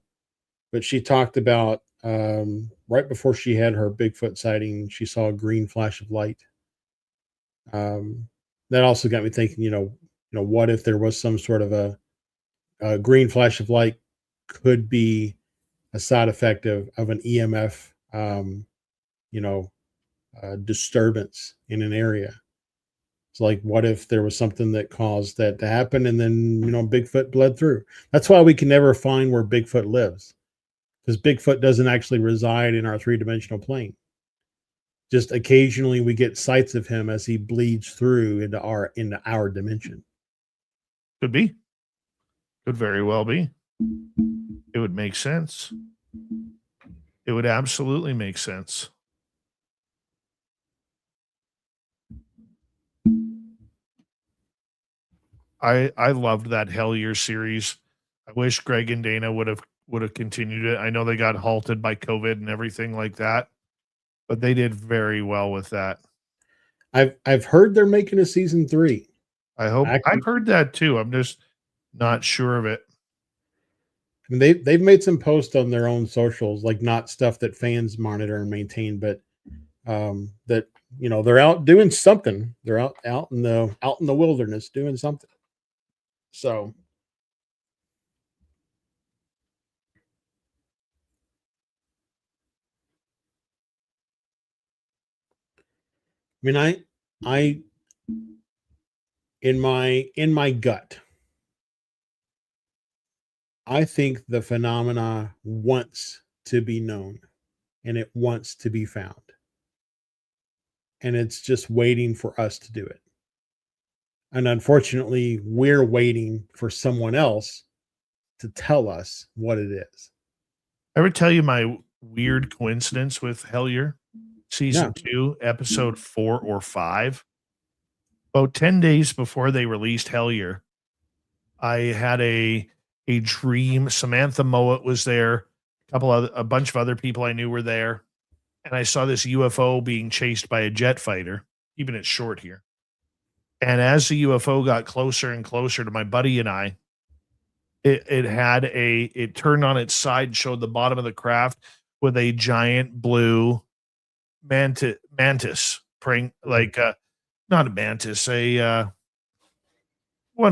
but she talked about right before she had her Bigfoot sighting, she saw a green flash of light. That also got me thinking, what if there was some sort of a green flash of light could be a side effect of an EMF, disturbance in an area. It's like, what if there was something that caused that to happen, and then Bigfoot bled through? That's why we can never find where Bigfoot lives, because Bigfoot doesn't actually reside in our 3-dimensional plane. Just occasionally we get sights of him as he bleeds through into our dimension. Could be. Could very well be. It would make sense. It would absolutely make sense. I loved that Hellier series. I wish Greg and Dana would have continued it. I know they got halted by COVID and everything like that, but they did very well with that. I've heard they're making a season 3. I've heard that too. I'm just not sure of it. I mean, they've made some posts on their own socials, like not stuff that fans monitor and maintain, but that they're out doing something. They're out in the wilderness doing something. So I mean, I in my gut, I think the phenomena wants to be known, and it wants to be found. And it's just waiting for us to do it. And unfortunately, we're waiting for someone else to tell us what it is. Ever tell you my weird coincidence with Hellier? Season 2, episode 4 or 5. About 10 days before they released Hellier, I had a dream. Samantha Mowat was there. A bunch of other people I knew were there. And I saw this UFO being chased by a jet fighter, keeping it short here. And as the UFO got closer and closer to my buddy and I, it turned on its side, showed the bottom of the craft with a giant blue mantis praying, like not a mantis, one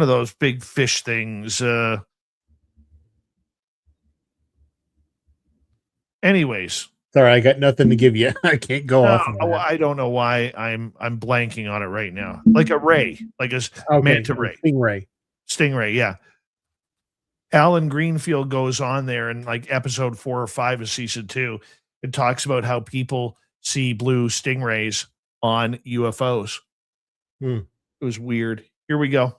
of those big fish things. Anyways, sorry, I got nothing to give you. I can't go off. I don't know why I'm blanking on it right now. Like a ray, like a manta ray, stingray. Yeah. Alan Greenfield goes on there in like episode 4 or 5 of season 2. It talks about how people see blue stingrays on UFOs. It was weird. Here we go.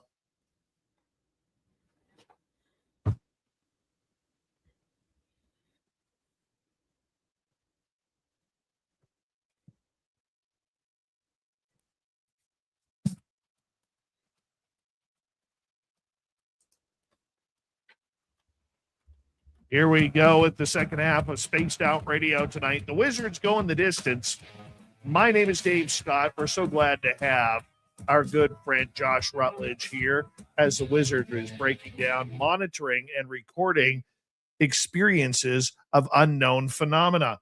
Here we go with the second half of Spaced Out Radio tonight. The Wizard's going the distance. My name is Dave Scott. We're so glad to have our good friend Josh Rutledge here as the Wizard is breaking down, monitoring, and recording experiences of unknown phenomena.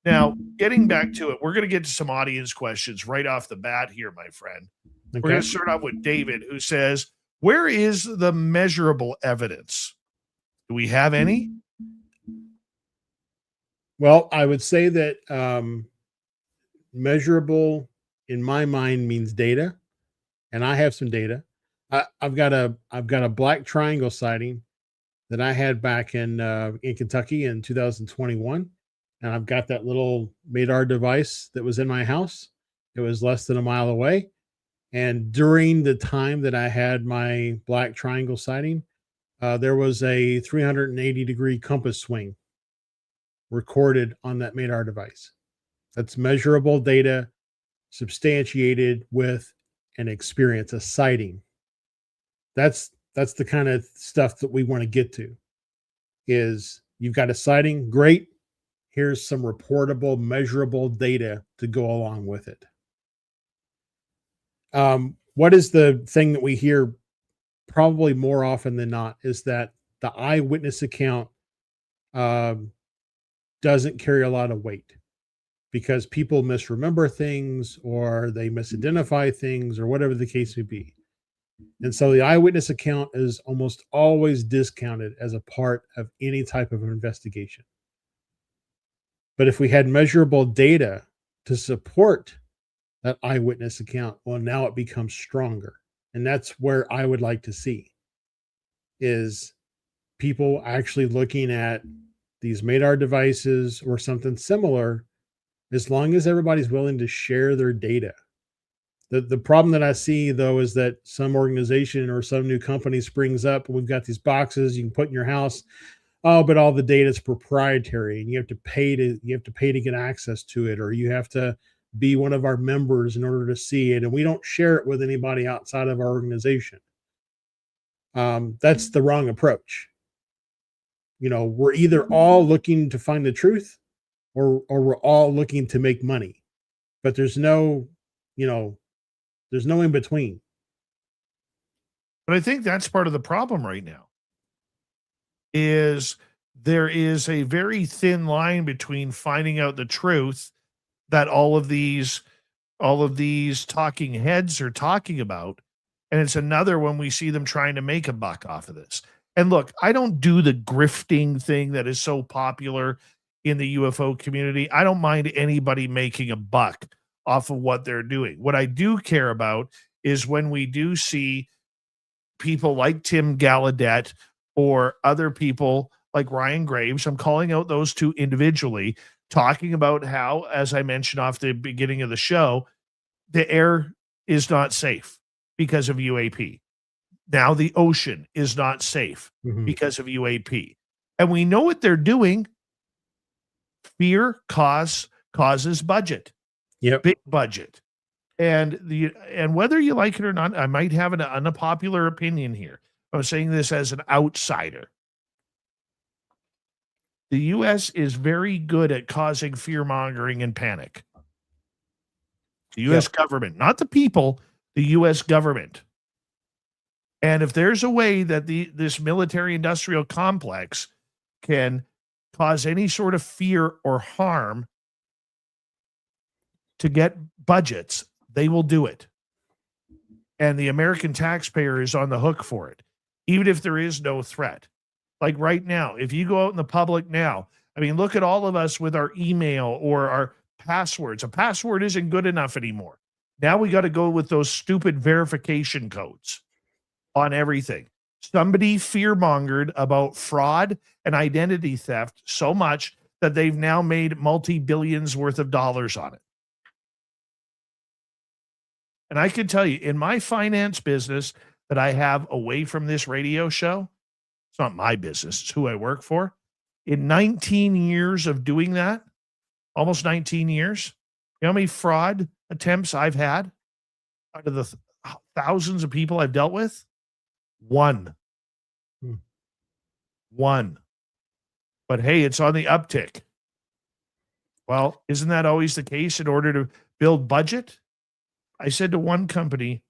Now, getting back to it, we're going to get to some audience questions right off the bat here, my friend. Okay. We're going to start off with David, who says, where is the measurable evidence? Do we have any? Well, I would say that measurable in my mind means data, and I have some data. I've got a black triangle sighting that I had back in Kentucky in 2021, and I've got that little MADAR device that was in my house. It was less than a mile away, and during the time that I had my black triangle sighting, there was a 380-degree compass swing recorded on that MADAR device. That's measurable data substantiated with an experience, a sighting. That's the kind of stuff that we want to get to. Is you've got a sighting, great. Here's some reportable, measurable data to go along with it. What is the thing that we hear probably more often than not is that the eyewitness account doesn't carry a lot of weight because people misremember things or they misidentify things or whatever the case may be. And so the eyewitness account is almost always discounted as a part of any type of investigation. But if we had measurable data to support that eyewitness account, well, now it becomes stronger. And that's where I would like to see is people actually looking at these MADAR devices or something similar, as long as everybody's willing to share their data. The problem that I see, though, is that some organization or some new company springs up and we've got these boxes you can put in your house. Oh, but all the data is proprietary and you have to pay to get access to it, or you have to be one of our members in order to see it. And we don't share it with anybody outside of our organization. That's the wrong approach. You know, we're either all looking to find the truth or we're all looking to make money, but there's no in between. But I think that's part of the problem right now is there is a very thin line between finding out the truth that all of these talking heads are talking about. And it's another when we see them trying to make a buck off of this. And look, I don't do the grifting thing that is so popular in the UFO community. I don't mind anybody making a buck off of what they're doing. What I do care about is when we do see people like Tim Gallaudet or other people like Ryan Graves, I'm calling out those two individually, talking about how, as I mentioned off the beginning of the show, the air is not safe because of UAP. Now the ocean is not safe because of UAP. And we know what they're doing. Fear causes budget. Yep. Big budget. And whether you like it or not, I might have an unpopular opinion here. I'm saying this as an outsider. The U.S. is very good at causing fear-mongering and panic. The U.S. government, not the people, the U.S. government. And if there's a way that this military-industrial complex can cause any sort of fear or harm to get budgets, they will do it. And the American taxpayer is on the hook for it, even if there is no threat. Like right now, if you go out in the public now, I mean, look at all of us with our email or our passwords. A password isn't good enough anymore. Now we got to go with those stupid verification codes on everything. Somebody fear-mongered about fraud and identity theft so much that they've now made multi-billions worth of dollars on it. And I can tell you, in my finance business that I have away from this radio show, it's not my business, it's who I work for. In 19 years of doing that, almost 19 years, you know how many fraud attempts I've had out of the thousands of people I've dealt with? One. One. But hey, it's on the uptick. Well, isn't that always the case in order to build budget? I said to one company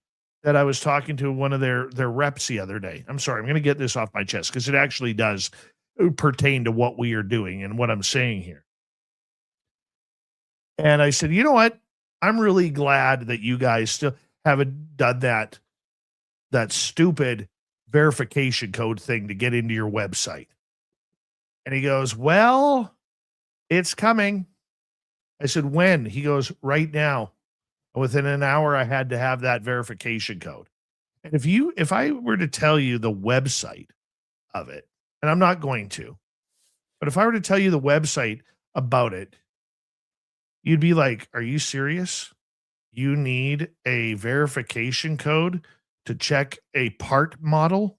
that I was talking to one of their reps the other day. I'm sorry, I'm going to get this off my chest because it actually does pertain to what we are doing and what I'm saying here. And I said, you know what? I'm really glad that you guys still haven't done that stupid verification code thing to get into your website. And he goes, well, it's coming. I said, when? He goes, right now. Within an hour, I had to have that verification code. And if I were to tell you the website of it, and I'm not going to, but if I were to tell you the website about it, you'd be like, are you serious? You need a verification code to check a part model?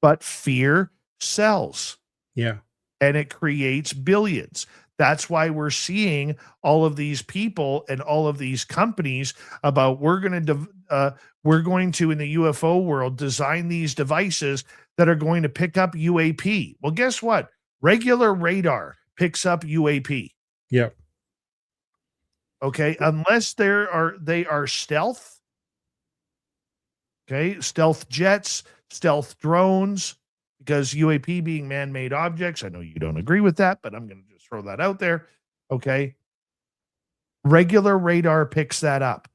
But fear sells. Yeah. And it creates billions. That's why we're seeing all of these people and all of these companies about we're going to in the UFO world design these devices that are going to pick up UAP. Well, guess what? Regular radar picks up UAP. Yep. Okay, unless they are stealth. Okay, stealth jets, stealth drones, because UAP being man-made objects. I know you don't agree with that, but I'm going to just throw that out there. Okay. Regular radar picks that up.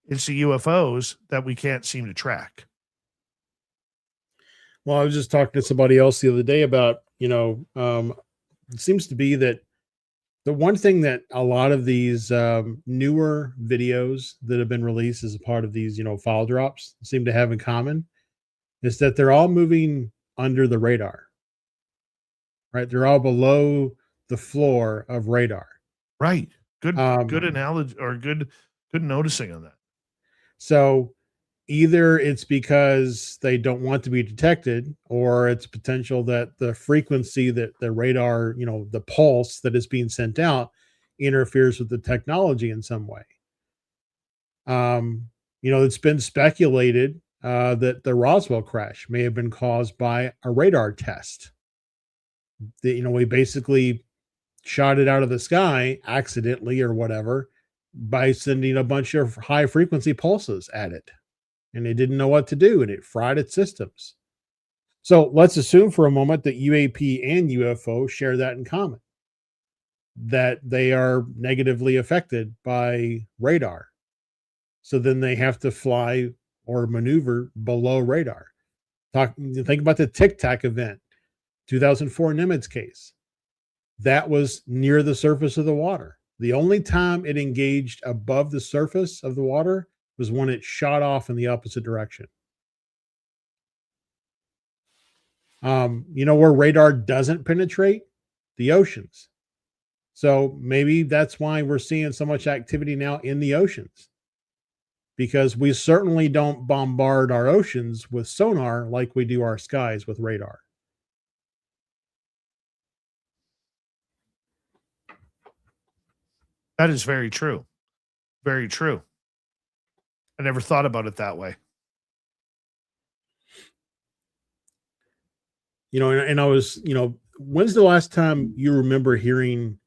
It's the UFOs that we can't seem to track. Well, I was just talking to somebody else the other day about, it seems to be that the one thing that a lot of these newer videos that have been released as a part of these, file drops seem to have in common is that they're all moving under the radar, right? They're all below the floor of radar. Right. Good analogy or good noticing on that. So either it's because they don't want to be detected, or it's potential that the frequency that the radar, the pulse that is being sent out interferes with the technology in some way. It's been speculated that the Roswell crash may have been caused by a radar test. We basically shot it out of the sky accidentally or whatever by sending a bunch of high frequency pulses at it. And they didn't know what to do, and it fried its systems. So let's assume for a moment that UAP and UFO share that in common, that they are negatively affected by radar. So then they have to fly or maneuver below radar. Think about the Tic Tac event, 2004 Nimitz case. That was near the surface of the water. The only time it engaged above the surface of the water was when it shot off in the opposite direction. Where radar doesn't penetrate? The oceans. So maybe that's why we're seeing so much activity now in the oceans, because we certainly don't bombard our oceans with sonar like we do our skies with radar. That is very true. Very true. I never thought about it that way. And I was, when's the last time you remember hearing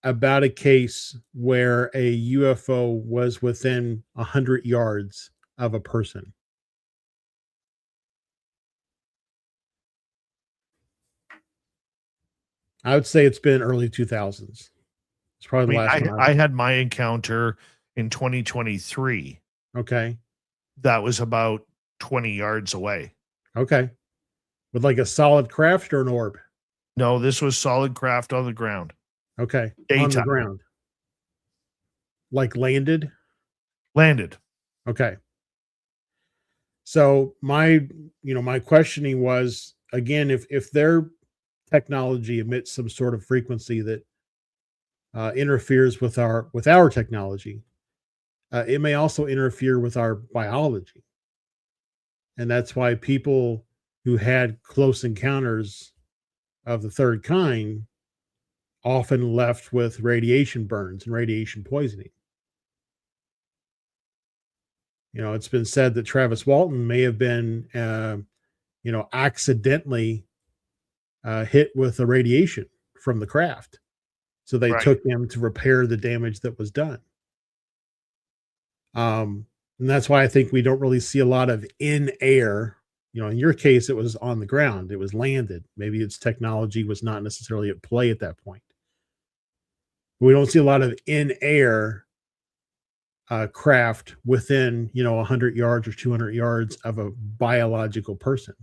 about a case where a UFO was within 100 yards of a person? I would say it's been early 2000s. It's probably the last one. I had my encounter in 2023. Okay. That was about 20 yards away. Okay. With like a solid craft or an orb? No, this was solid craft on the ground. Okay. Daytime. On the ground. Like landed? Landed. Okay. So my questioning was, again, if their technology emits some sort of frequency that interferes with our technology, it may also interfere with our biology. And that's why people who had close encounters of the third kind often left with radiation burns and radiation poisoning. It's been said that Travis Walton may have been, accidentally hit with a radiation from the craft. So they took him to repair the damage that was done. And that's why I think we don't really see a lot of in air. In your case, it was on the ground. It was landed. Maybe its technology was not necessarily at play at that point. We don't see a lot of in air craft within 100 yards or 200 yards of a biological person.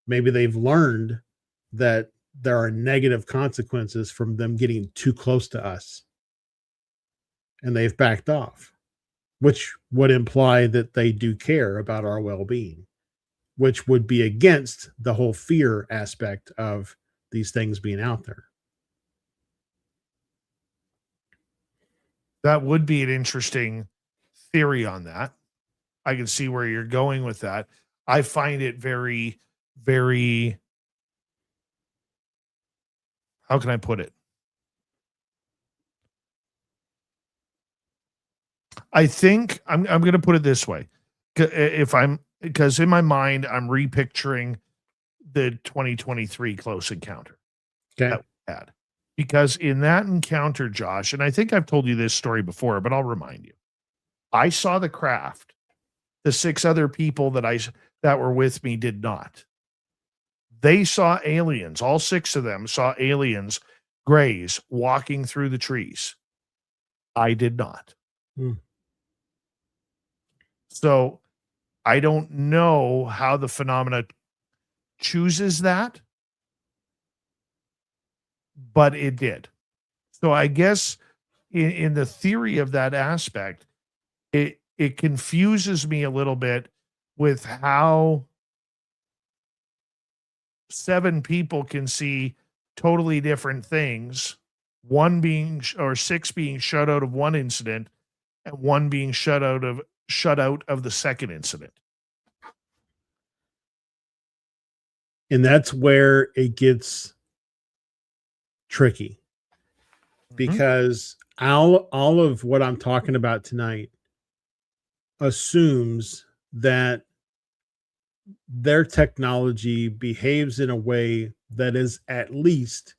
Maybe they've learned that there are negative consequences from them getting too close to us, and they've backed off, which would imply that they do care about our well-being, which would be against the whole fear aspect of these things being out there. That would be an interesting theory on that. I can see where you're going with that. I find it very, very, how can I put it? I think I'm going to put it this way. Because in my mind, I'm repicturing the 2023 close encounter that we had. Because in that encounter, Josh, and I think I've told you this story before, but I'll remind you. I saw the craft. The 6 other people that were with me did not. They saw aliens. All 6 of them saw aliens, grays, walking through the trees. I did not. So I don't know how the phenomena chooses that, but it did. So I guess in the theory of that aspect, it confuses me a little bit with how 7 people can see totally different things, 6 being shut out of one incident and 1 being shut out of the second incident. And that's where it gets tricky, because all of what I'm talking about tonight assumes that their technology behaves in a way that is at least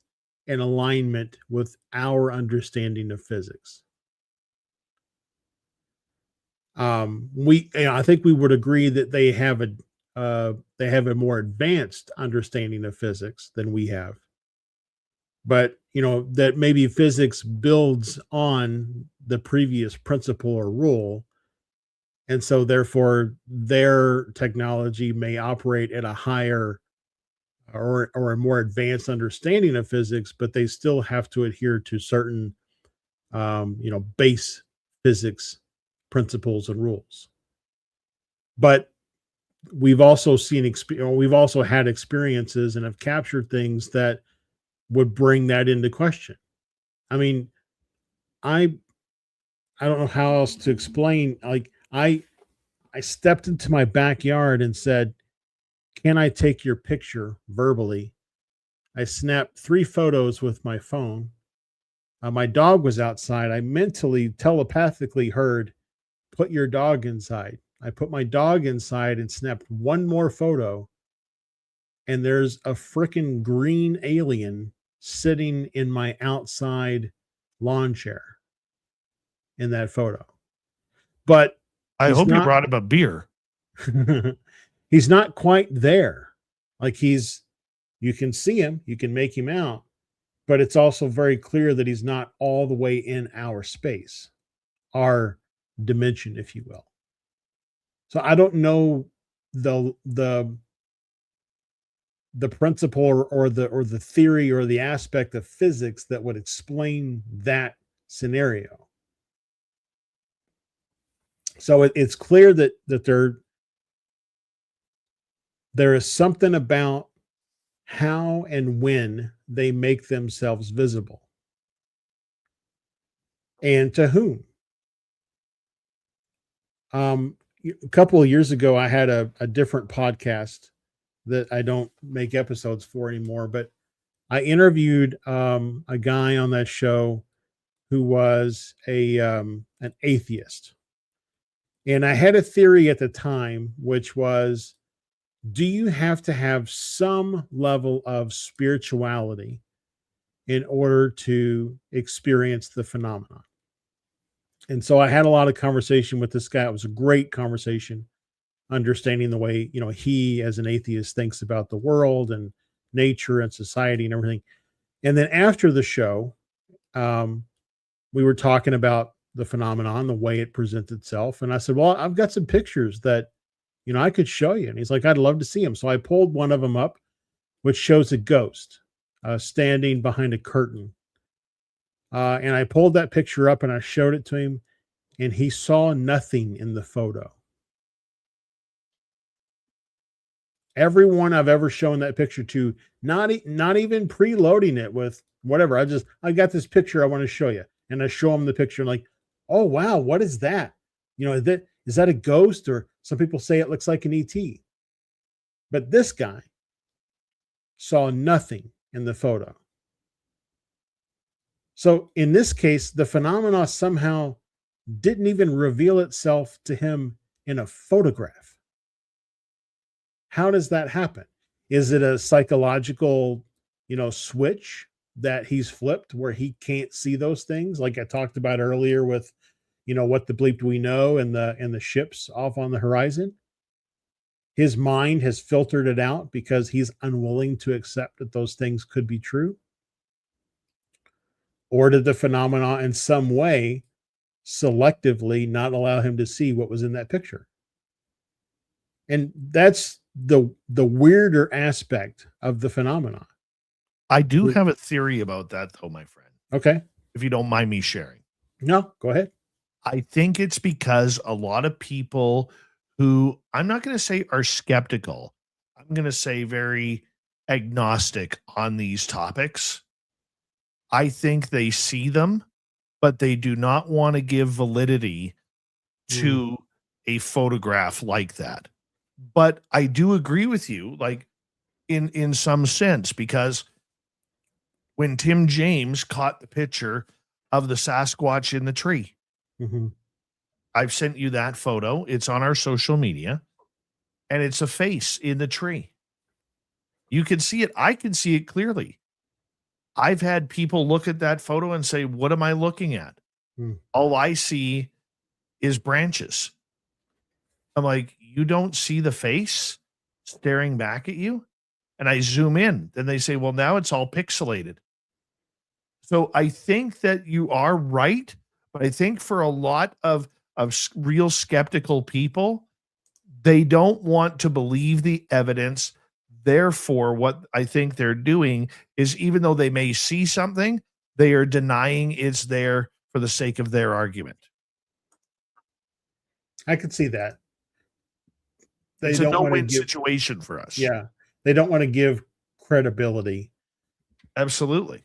in alignment with our understanding of physics. I think we would agree that they have a more advanced understanding of physics than we have, but that maybe physics builds on the previous principle or rule, and so therefore their technology may operate at a higher or a more advanced understanding of physics, but they still have to adhere to certain base physics principles and rules. But we've also had experiences and have captured things that would bring that into question. I mean, I I don't know how else to explain. Like I stepped into my backyard and said, "Can I take your picture verbally?" I snapped 3 photos with my phone. My dog was outside. I mentally, telepathically heard, "Put your dog inside." I put my dog inside and snapped one more photo. And there's a freaking green alien sitting in my outside lawn chair in that photo. But I he's hope you not, brought him a beer. he's not quite there. Like you can see him, you can make him out, but it's also very clear that he's not all the way in our space, our dimension, if you will. So I don't know the principle or the theory or the aspect of physics that would explain that scenario. So it's clear that there is something about how and when they make themselves visible, and to whom. A couple of years ago, I had a different podcast that I don't make episodes for anymore, but I interviewed a guy on that show who was an atheist. And I had a theory at the time, which was, do you have to have some level of spirituality in order to experience the phenomenon? And so I had a lot of conversation with this guy. It was a great conversation, understanding the way, he as an atheist thinks about the world and nature and society and everything. And then after the show, we were talking about the phenomenon, the way it presents itself. And I said, well, I've got some pictures that, I could show you. And he's like, I'd love to see them. So I pulled one of them up, which shows a ghost standing behind a curtain. And I pulled that picture up and I showed it to him, and he saw nothing in the photo. Everyone I've ever shown that picture to, not even preloading it with whatever. I got this picture I want to show you. And I show them the picture and like, oh, wow, what is that? Is that a ghost? Or some people say it looks like an ET. But this guy saw nothing in the photo. So in this case, the phenomena somehow didn't even reveal itself to him in a photograph. How does that happen? Is it a psychological, switch that he's flipped where he can't see those things? Like I talked about earlier with, what the bleep do we know and the ships off on the horizon. His mind has filtered it out because he's unwilling to accept that those things could be true. Or did the phenomena in some way selectively not allow him to see what was in that picture? And that's the weirder aspect of the phenomena. I do have a theory about that, though, my friend. Okay. If you don't mind me sharing. No, go ahead. I think it's because a lot of people who, I'm not going to say are skeptical, I'm going to say very agnostic on these topics. I think they see them, but they do not want to give validity to a photograph like that. But I do agree with you, like in some sense, because when Tim James caught the picture of the Sasquatch in the tree, I've sent you that photo. It's on our social media, and it's a face in the tree. You can see it. I can see it clearly. I've had people look at that photo and say, what am I looking at? All I see is branches. I'm like, you don't see the face staring back at you? And I zoom in. Then they say, well, now it's all pixelated. So I think that you are right. But I think for a lot of real skeptical people, they don't want to believe the evidence. Therefore, what I think they're doing is, even though they may see something, they are denying it's there for the sake of their argument. I could see that. It's a no-win situation for us. Yeah. They don't want to give credibility. Absolutely.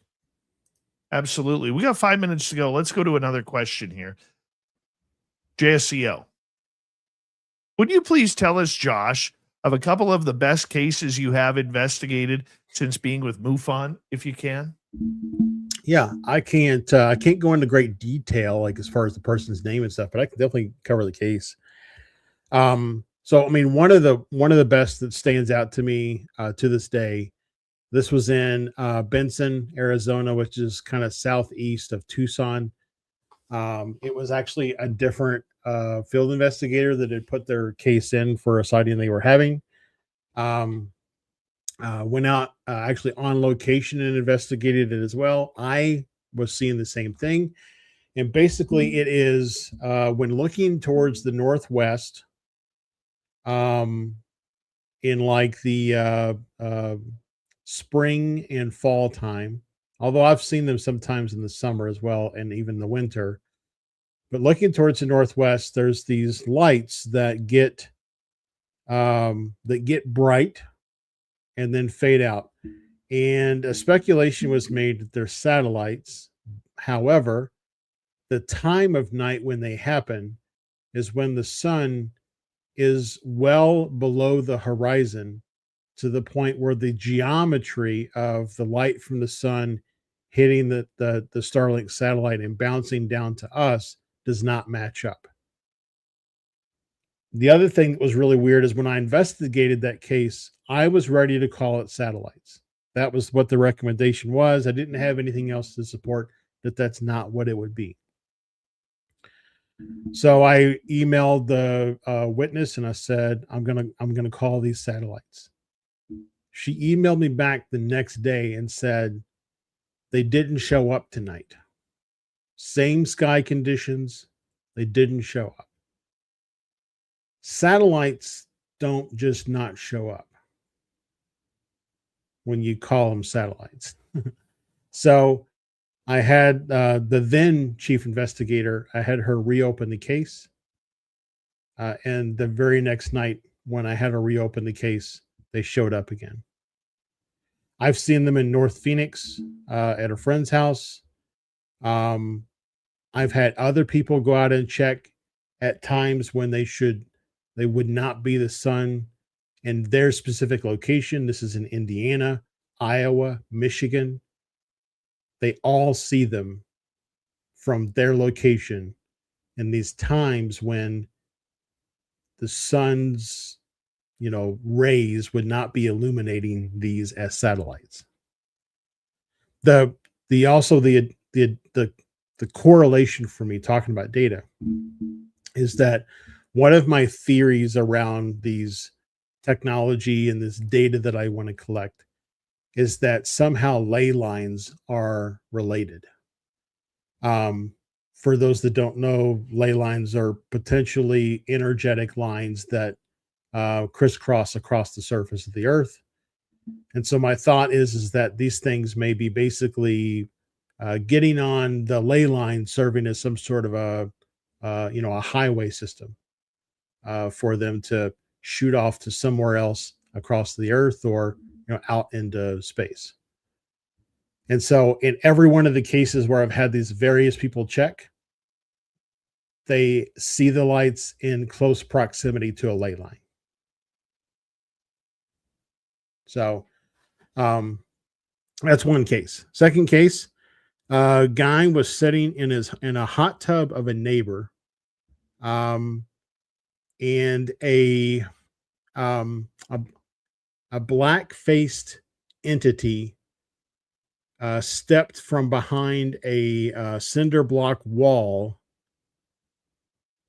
Absolutely. We got 5 minutes to go. Let's go to another question here. JSCO. Would you please tell us, Josh, of a couple of the best cases you have investigated since being with MUFON, if you can? Yeah, I can't go into great detail, like as far as the person's name and stuff, but I can definitely cover the case. So I mean, one of the best that stands out to me to this day, this was in Benson, Arizona, which is kind of southeast of Tucson. It was actually a different field investigator that had put their case in for a sighting they were having. Went out actually on location and investigated it as well. I was seeing the same thing. And basically it is when looking towards the northwest, in like the spring and fall time, although I've seen them sometimes in the summer as well, and even the winter. But looking towards the northwest, there's these lights that get bright and then fade out. And a speculation was made that they're satellites. However, the time of night when they happen is when the sun is well below the horizon, to the point where the geometry of the light from the sun hitting the Starlink satellite and bouncing down to us does not match up. The other thing that was really weird is when I investigated that case, I was ready to call it satellites. That was what the recommendation was. I didn't have anything else to support that that's not what it would be. So I emailed the witness and I said, I'm gonna call these satellites. She emailed me back the next day and said they didn't show up tonight. Same sky conditions, they didn't show up. Satellites don't just not show up when you call them satellites. So I had the then chief investigator, I had her reopen the case. And the very next night when I had her reopen the case, they showed up again. I've seen them in North Phoenix at a friend's house. I've had other people go out and check at times when they would not be the sun in their specific location. This is in Indiana, Iowa, Michigan. They all see them from their location in these times when the sun's, rays would not be illuminating these as satellites. The correlation for me talking about data is that one of my theories around these technology and this data that I want to collect is that somehow ley lines are related. For those that don't know, ley lines are potentially energetic lines that crisscross across the surface of the earth. And so my thought is that these things may be basically getting on the ley line, serving as some sort of a highway system for them to shoot off to somewhere else across the earth or out into space. And so in every one of the cases where I've had these various people check, they see the lights in close proximity to a ley line. So that's one case. Second case, a guy was sitting in a hot tub of a neighbor, and a black-faced entity stepped from behind a cinder block wall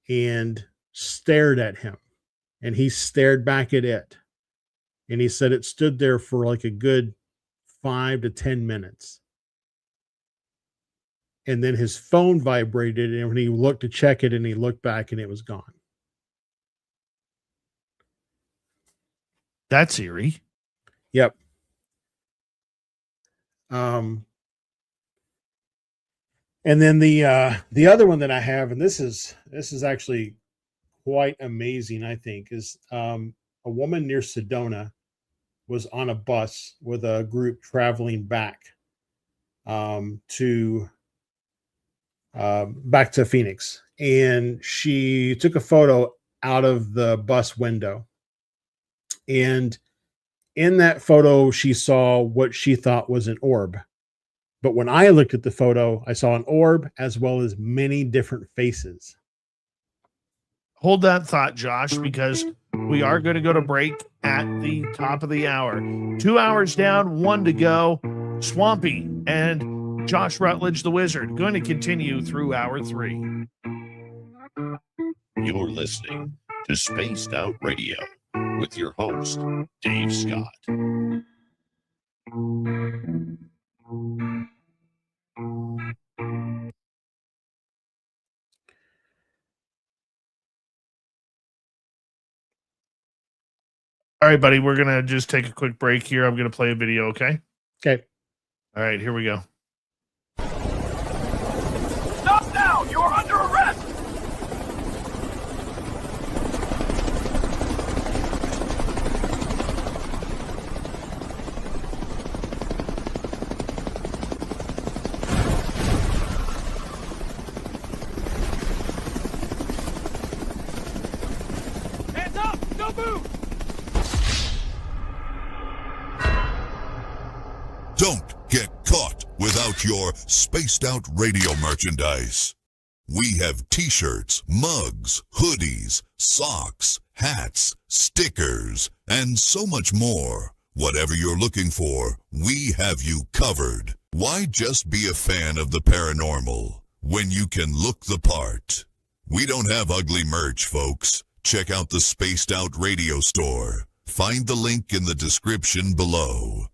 and stared at him, and he stared back at it. And he said it stood there for like a good 5 to 10 minutes. And then his phone vibrated, and when he looked to check it, and he looked back and it was gone. That's eerie. Yep. And then the other one that I have, and this is actually quite amazing, I think, is a woman near Sedona was on a bus with a group traveling back to Phoenix. and she took a photo out of the bus window. And in that photo, she saw what she thought was an orb. But when I looked at the photo, I saw an orb as well as many different faces. Hold that thought, Josh, because we are going to go to break at the top of the hour. 2 hours down, 1 to go. Swampy and Josh Rutledge, the Wizard, going to continue through hour 3. You're listening to Spaced Out Radio with your host, Dave Scott. All right, buddy, we're going to just take a quick break here. I'm going to play a video, okay? Okay. All right, here we go. Stop now! You're under arrest! Hands up! Don't move! Don't get caught without your Spaced Out Radio merchandise. We have t-shirts, mugs, hoodies, socks, hats, stickers, and so much more. Whatever you're looking for, we have you covered. Why just be a fan of the paranormal when you can look the part? We don't have ugly merch, folks. Check out the Spaced Out Radio store. Find the link in the description below.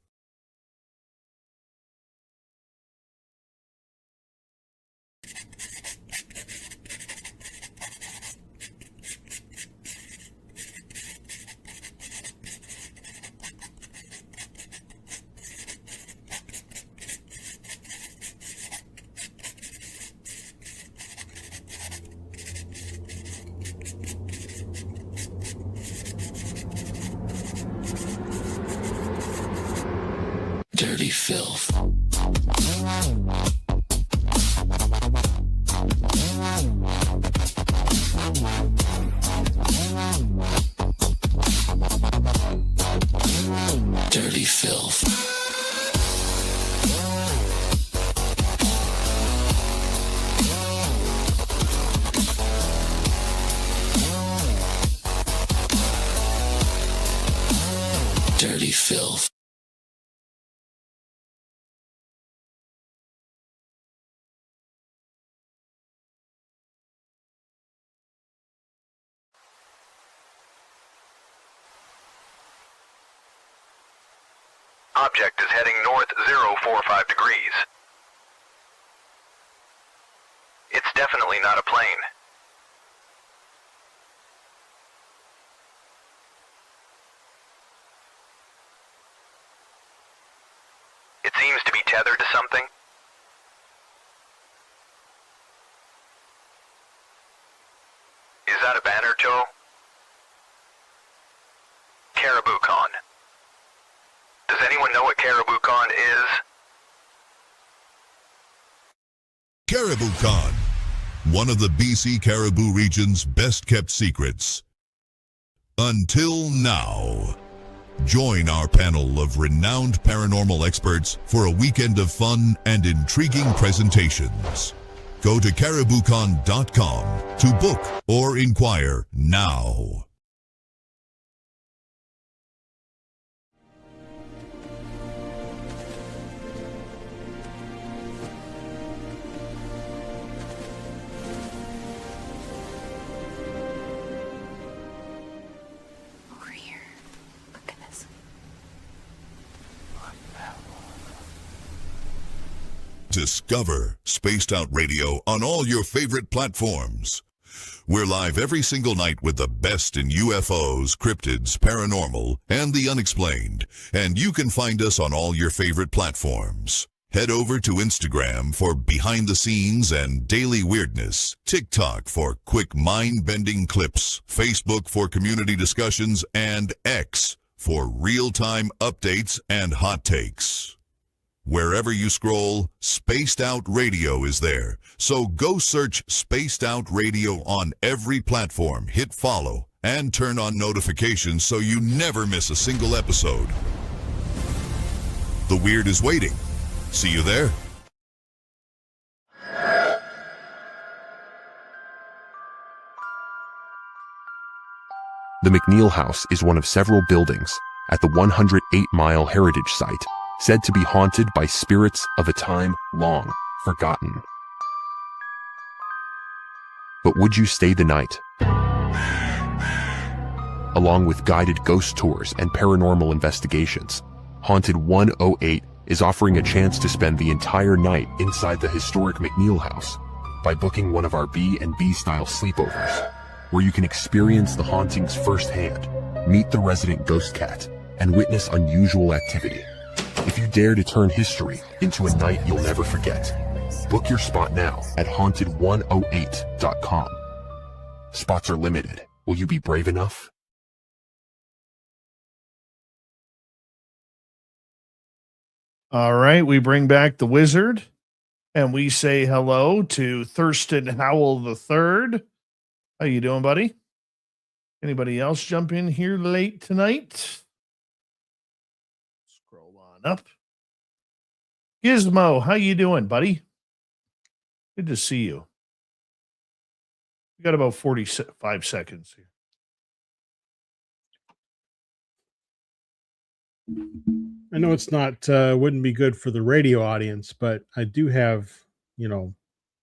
Dirty filth. Dirty filth. Dirty filth. Object is heading north 045 degrees. It's definitely not a plane. It seems to be tethered to something. Is that a banner, Joe? Caribou Con. Does anyone know what Caribou Con is? Caribou Con, one of the BC Caribou region's best-kept secrets. Until now. Join our panel of renowned paranormal experts for a weekend of fun and intriguing presentations. Go to cariboucon.com to book or inquire now. Over here. Look at this. Discover Spaced Out Radio on all your favorite platforms. We're live every single night with the best in UFOs, cryptids, paranormal, and the unexplained. And you can find us on all your favorite platforms. Head over to Instagram for behind the scenes and daily weirdness, TikTok for quick mind-bending clips, Facebook for community discussions, and X for real-time updates and hot takes. Wherever you scroll, Spaced Out Radio is there. So go search Spaced Out Radio on every platform, hit follow, and turn on notifications so you never miss a single episode. The Weird is waiting. See you there. The McNeil House is one of several buildings at the 108-mile heritage site said to be haunted by spirits of a time long forgotten. But would you stay the night? Along with guided ghost tours and paranormal investigations, Haunted 108 is offering a chance to spend the entire night inside the historic McNeil House by booking one of our B&B style sleepovers, where you can experience the hauntings firsthand, meet the resident ghost cat, and witness unusual activity. If you dare to turn history into a night you'll never forget, book your spot now at haunted108.com. Spots are limited. Will you be brave enough? All right, we bring back the wizard, and we say hello to Thurston Howell III. How you doing, buddy? Anybody else jump in here late tonight? Scroll on up. Gizmo, how you doing, buddy? Good to see you. We got about 45 seconds here. I know it's not wouldn't be good for the radio audience, but I do have,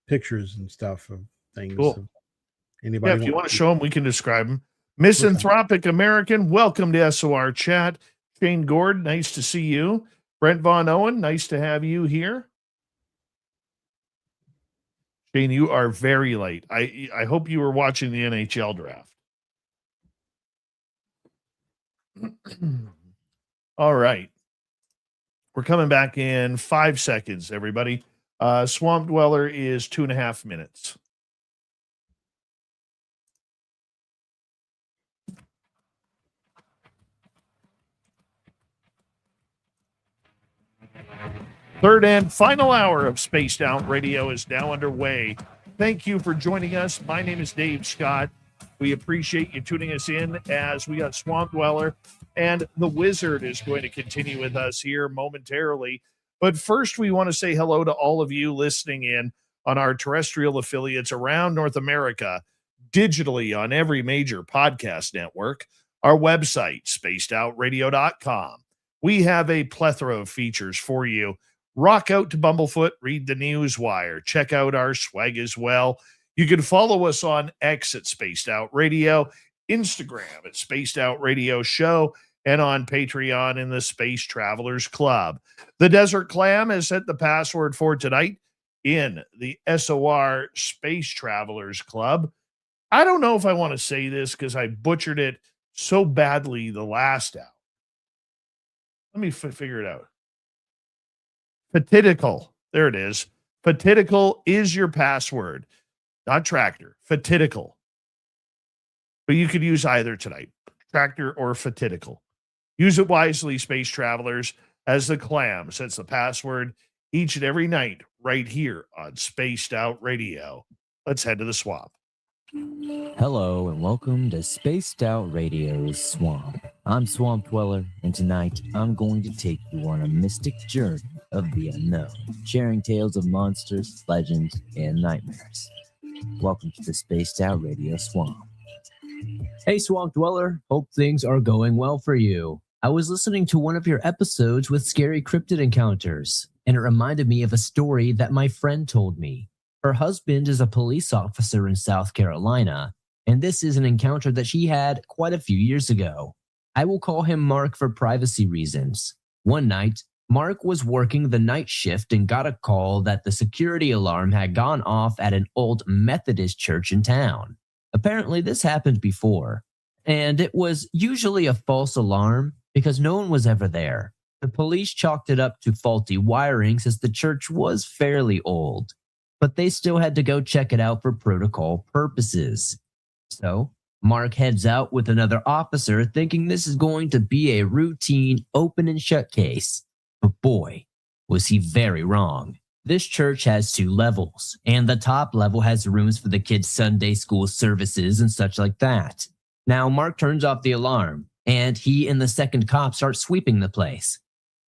pictures and stuff of things. Cool. Anybody? Yeah, if you want to show them, we can describe them. Misanthropic American, welcome to SOR Chat. Shane Gord, nice to see you. Brent Von Owen, nice to have you here. Shane, you are very late. I hope you were watching the NHL draft. All right. We're coming back in 5 seconds, everybody. Swamp Dweller is 2.5 minutes. Third and final hour of Spaced Out Radio is now underway. Thank you for joining us. My name is Dave Scott. We appreciate you tuning us in as we got Swamp Dweller, and the Wizard is going to continue with us here momentarily. But first, we want to say hello to all of you listening in on our terrestrial affiliates around North America, digitally on every major podcast network, our website, spacedoutradio.com. We have a plethora of features for you. Rock out to Bumblefoot, read the news wire, check out our swag as well. You can follow us on X at Spaced Out Radio, Instagram at Spaced Out Radio Show, and on Patreon in the Space Travelers Club. The Desert Clam has set the password for tonight in the SOR Space Travelers Club. I don't know if I want to say this because I butchered it so badly the last hour. Let me figure it out. Fatidical. There it is. Fatidical is your password. Not tractor. Fatidical. But you could use either tonight. Tractor or fatidical. Use it wisely, space travelers, as the Clam sets the password each and every night right here on Spaced Out Radio. Let's head to the swamp. Hello and welcome to Spaced Out Radio's Swamp. I'm Swamp Dweller, and tonight I'm going to take you on a mystic journey of the unknown, sharing tales of monsters, legends, and nightmares. Welcome to the Spaced Out Radio Swamp. Hey Swamp Dweller, hope things are going well for you. I was listening to one of your episodes with scary cryptid encounters, and it reminded me of a story that my friend told me. Her husband is a police officer in South Carolina, and this is an encounter that she had quite a few years ago. I will call him Mark for privacy reasons. One night, Mark was working the night shift and got a call that the security alarm had gone off at an old Methodist church in town. Apparently, this happened before, and it was usually a false alarm because no one was ever there. The police chalked it up to faulty wiring since the church was fairly old, but they still had to go check it out for protocol purposes. So, Mark heads out with another officer thinking this is going to be a routine open and shut case. But boy, was he very wrong. This church has 2 levels, and the top level has rooms for the kids' Sunday school services and such like that. Now, Mark turns off the alarm, and he and the second cop start sweeping the place.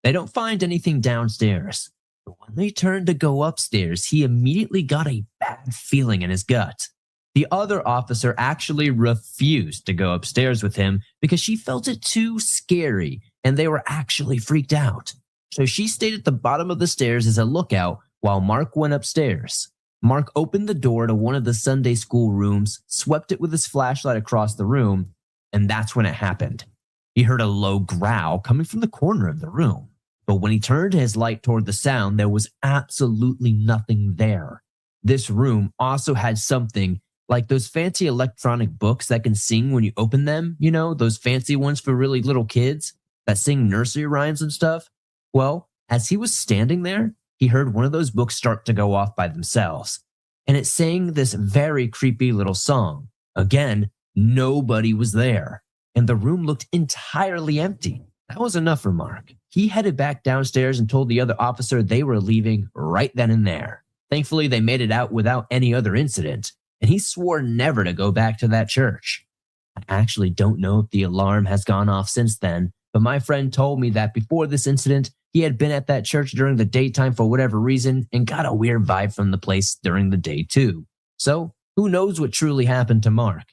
They don't find anything downstairs, but when they turn to go upstairs, he immediately got a bad feeling in his gut. The other officer actually refused to go upstairs with him because she felt it too scary, and they were actually freaked out. So she stayed at the bottom of the stairs as a lookout while Mark went upstairs. Mark opened the door to one of the Sunday school rooms, swept it with his flashlight across the room, and that's when it happened. He heard a low growl coming from the corner of the room, but when he turned his light toward the sound, there was absolutely nothing there. This room also had something like those fancy electronic books that can sing when you open them, you know, those fancy ones for really little kids that sing nursery rhymes and stuff. Well, as he was standing there, he heard one of those books start to go off by themselves, and it sang this very creepy little song. Again, nobody was there, and the room looked entirely empty. That was enough for Mark. He headed back downstairs and told the other officer they were leaving right then and there. Thankfully, they made it out without any other incident, and he swore never to go back to that church. I actually don't know if the alarm has gone off since then, but my friend told me that before this incident, he had been at that church during the daytime for whatever reason and got a weird vibe from the place during the day too. So who knows what truly happened to Mark?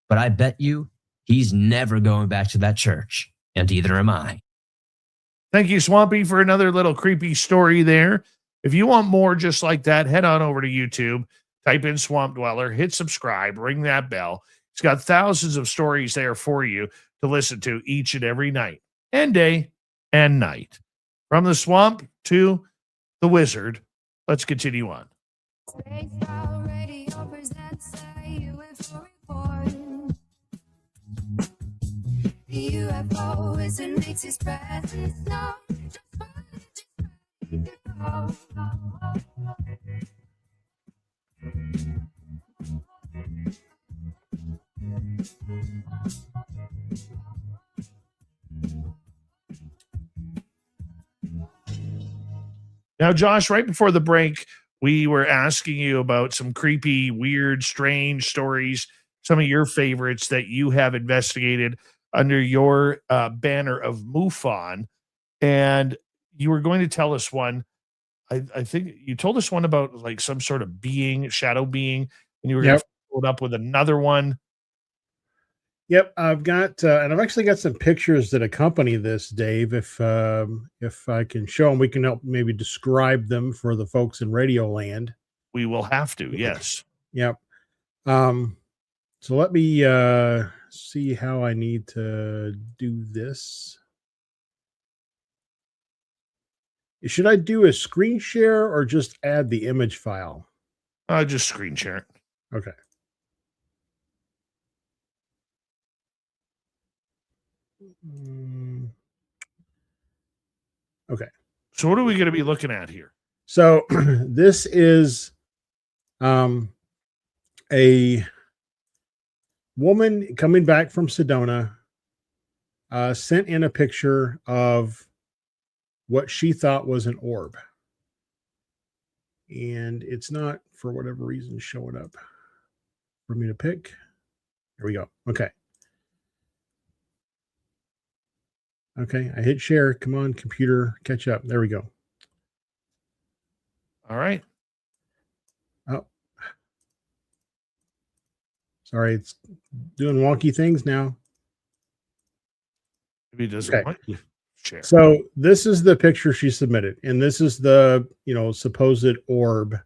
But I bet you he's never going back to that church, and either am I. Thank you, Swampy, for another little creepy story there. If you want more just like that, head on over to YouTube, type in Swamp Dweller, hit subscribe, ring that bell. It's got thousands of stories there for you to listen to each and every night and day and night. From the swamp to the wizard, let's continue on. The UFO Wizard makes his presence known. Now, Josh, right before the break, we were asking you about some creepy, weird, strange stories, some of your favorites that you have investigated under your banner of MUFON. And you were going to tell us one. I think you told us one about like some sort of being, shadow being, and you were going to follow it up with another one. Yep, I've got, and I've actually got some pictures that accompany this, Dave. If I can show them, we can help maybe describe them for the folks in Radio Land. We will have to, yes. Yep. So let me see how I need to do this. Should I do a screen share or just add the image file? Just screen share it. Okay. Okay. So what are we going to be looking at here? So this is a woman coming back from Sedona sent in a picture of what she thought was an orb. And it's not, for whatever reason, showing up for me to pick. Here we go. Okay. Okay, I hit share. Come on, computer, catch up. There we go. All right. Oh. Sorry, it's doing wonky things now. Maybe it doesn't want you to share. So this is the picture she submitted, and this is the, supposed orb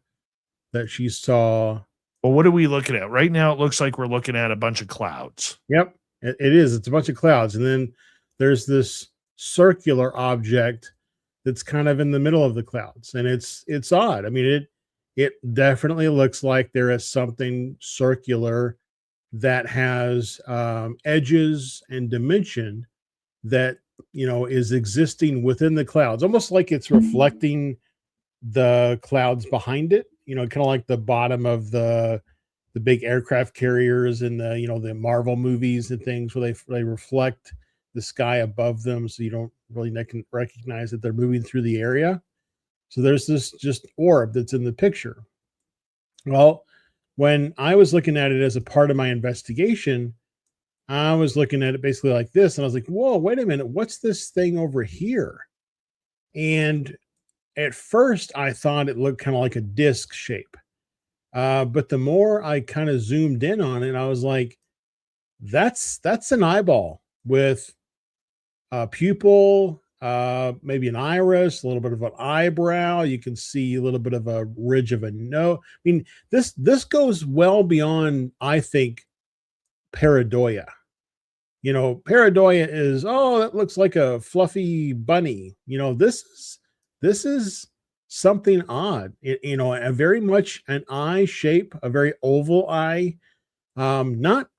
that she saw. Well, what are we looking at? Right now, it looks like we're looking at a bunch of clouds. Yep, it is. It's a bunch of clouds, and then there's this circular object that's kind of in the middle of the clouds, and it's odd. I mean, it definitely looks like there is something circular that has edges and dimension that is existing within the clouds, almost like it's reflecting the clouds behind it. Kind of like the bottom of the big aircraft carriers in the the Marvel movies and things, where they reflect the sky above them, so you don't really recognize that they're moving through the area. So there's this just orb that's in the picture. Well, when I was looking at it as a part of my investigation, I was looking at it basically like this, and I was like, whoa, wait a minute, what's this thing over here? And at first I thought it looked kind of like a disc shape. But the more I kind of zoomed in on it, I was like, that's an eyeball with a pupil, maybe an iris, a little bit of an eyebrow. You can see a little bit of a ridge of a nose. I mean, this goes well beyond, I think, pareidoia. You know, pareidoia is, oh, that looks like a fluffy bunny. You know, this is something odd. You know, a very much an eye shape, a very oval eye, not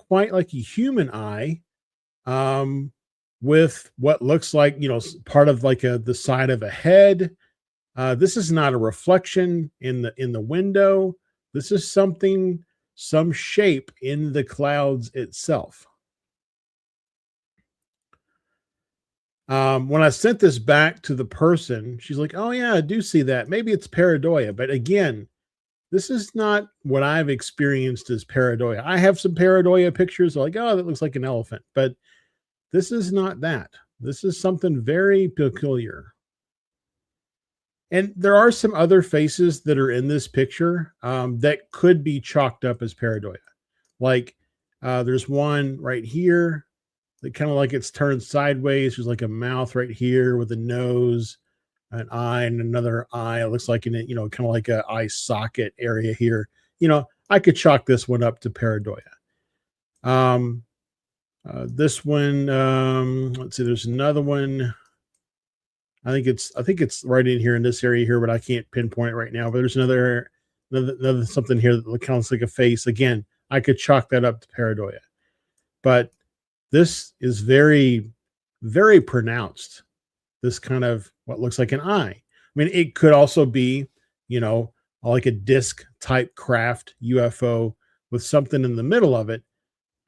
quite like a human eye, with what looks like, you know, part of like the side of a head. This is not a reflection in the window. This is some shape in the clouds itself. When I sent this back to the person, she's like, oh yeah, I do see that. Maybe it's pareidoia. But again, this is not what I've experienced as pareidoia. I have some pareidoia pictures like, oh, that looks like an elephant. But this is not that. This is something very peculiar. And there are some other faces that are in this picture that could be chalked up as pareidoia. Like there's one right here that kind of like it's turned sideways. There's like a mouth right here with a nose, an eye, and another eye. It looks like in it, you know, kind of like a eye socket area here. You know, I could chalk this one up to pareidoia. This one, let's see, there's another one. I think it's right in here in this area here, but I can't pinpoint it right now. But there's another something here that kind of looks like a face. Again, I could chalk that up to pareidoia. But this is very, very pronounced. This kind of what looks like an eye. I mean, it could also be, you know, like a disc type craft UFO with something in the middle of it.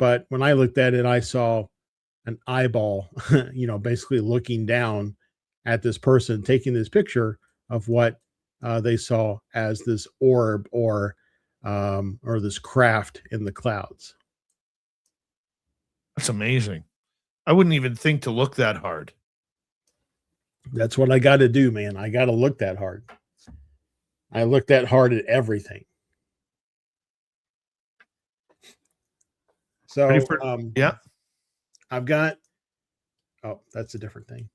But when I looked at it, I saw an eyeball, you know, basically looking down at this person taking this picture of what they saw as this orb or this craft in the clouds. That's amazing. I wouldn't even think to look that hard. That's what I got to do, man. I got to look that hard. I look that hard at everything. So, yeah, I've got, oh, that's a different thing.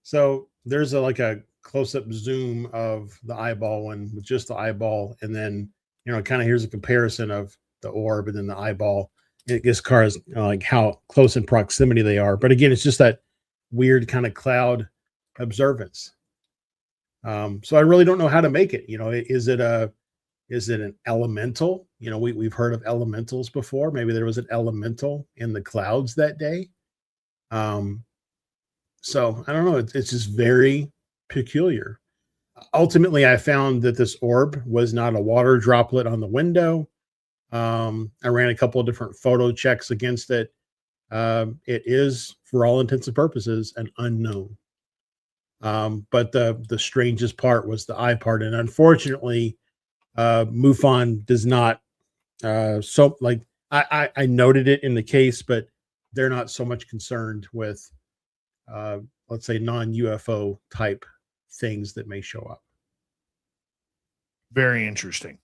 So there's like a close-up zoom of the eyeball one with just the eyeball. And then, you know, kind of here's a comparison of the orb and then the eyeball. It gets cars like how close in proximity they are. But again, it's just that weird kind of cloud observance. So I really don't know how to make it. You know, is it an elemental? You know, we've heard of elementals before. Maybe there was an elemental in the clouds that day. So I don't know. It's just very peculiar. Ultimately, I found that this orb was not a water droplet on the window. I ran a couple of different photo checks against it. It is, for all intents and purposes, an unknown. But the strangest part was the eye part. And unfortunately, MUFON does not, so like I noted it in the case, but they're not so much concerned with, let's say, non-UFO type things that may show up. Very interesting.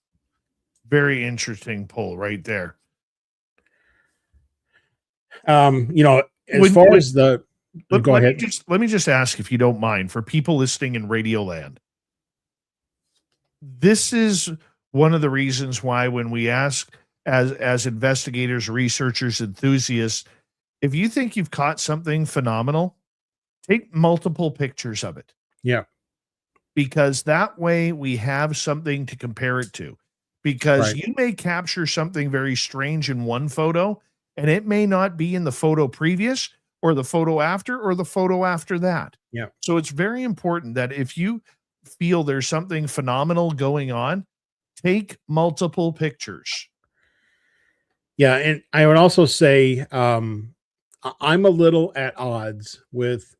Very interesting poll right there. You know, as far as the, go ahead. Let me just ask, if you don't mind, for people listening in Radio Land. This is one of the reasons why when we ask as investigators, researchers, enthusiasts, if you think you've caught something phenomenal, take multiple pictures of it. Yeah. Because that way we have something to compare it to. Because you may capture something very strange in one photo, and it may not be in the photo previous or the photo after or the photo after that. Yeah. So it's very important that if you feel there's something phenomenal going on, take multiple pictures. Yeah. And I would also say I'm a little at odds with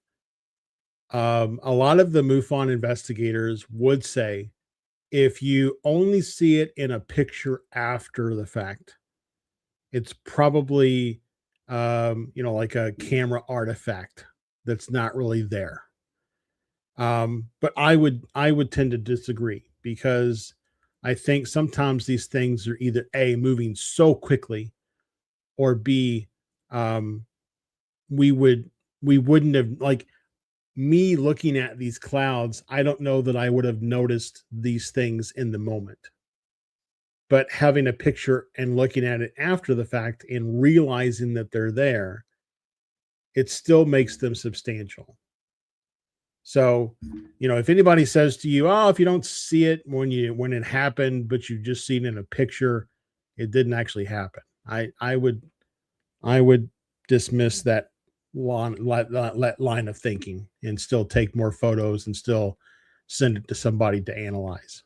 A lot of the MUFON investigators would say if you only see it in a picture after the fact, it's probably like a camera artifact that's not really there. But I would tend to disagree because I think sometimes these things are either A, moving so quickly, or B, um, we wouldn't have, like, me looking at these clouds, I don't know that I would have noticed these things in the moment. But having a picture and looking at it after the fact and realizing that they're there, it still makes them substantial. So, if anybody says to you, "Oh, if you don't see it when it happened, but you just seen it in a picture, it didn't actually happen." I would dismiss that line of thinking and still take more photos and still send it to somebody to analyze.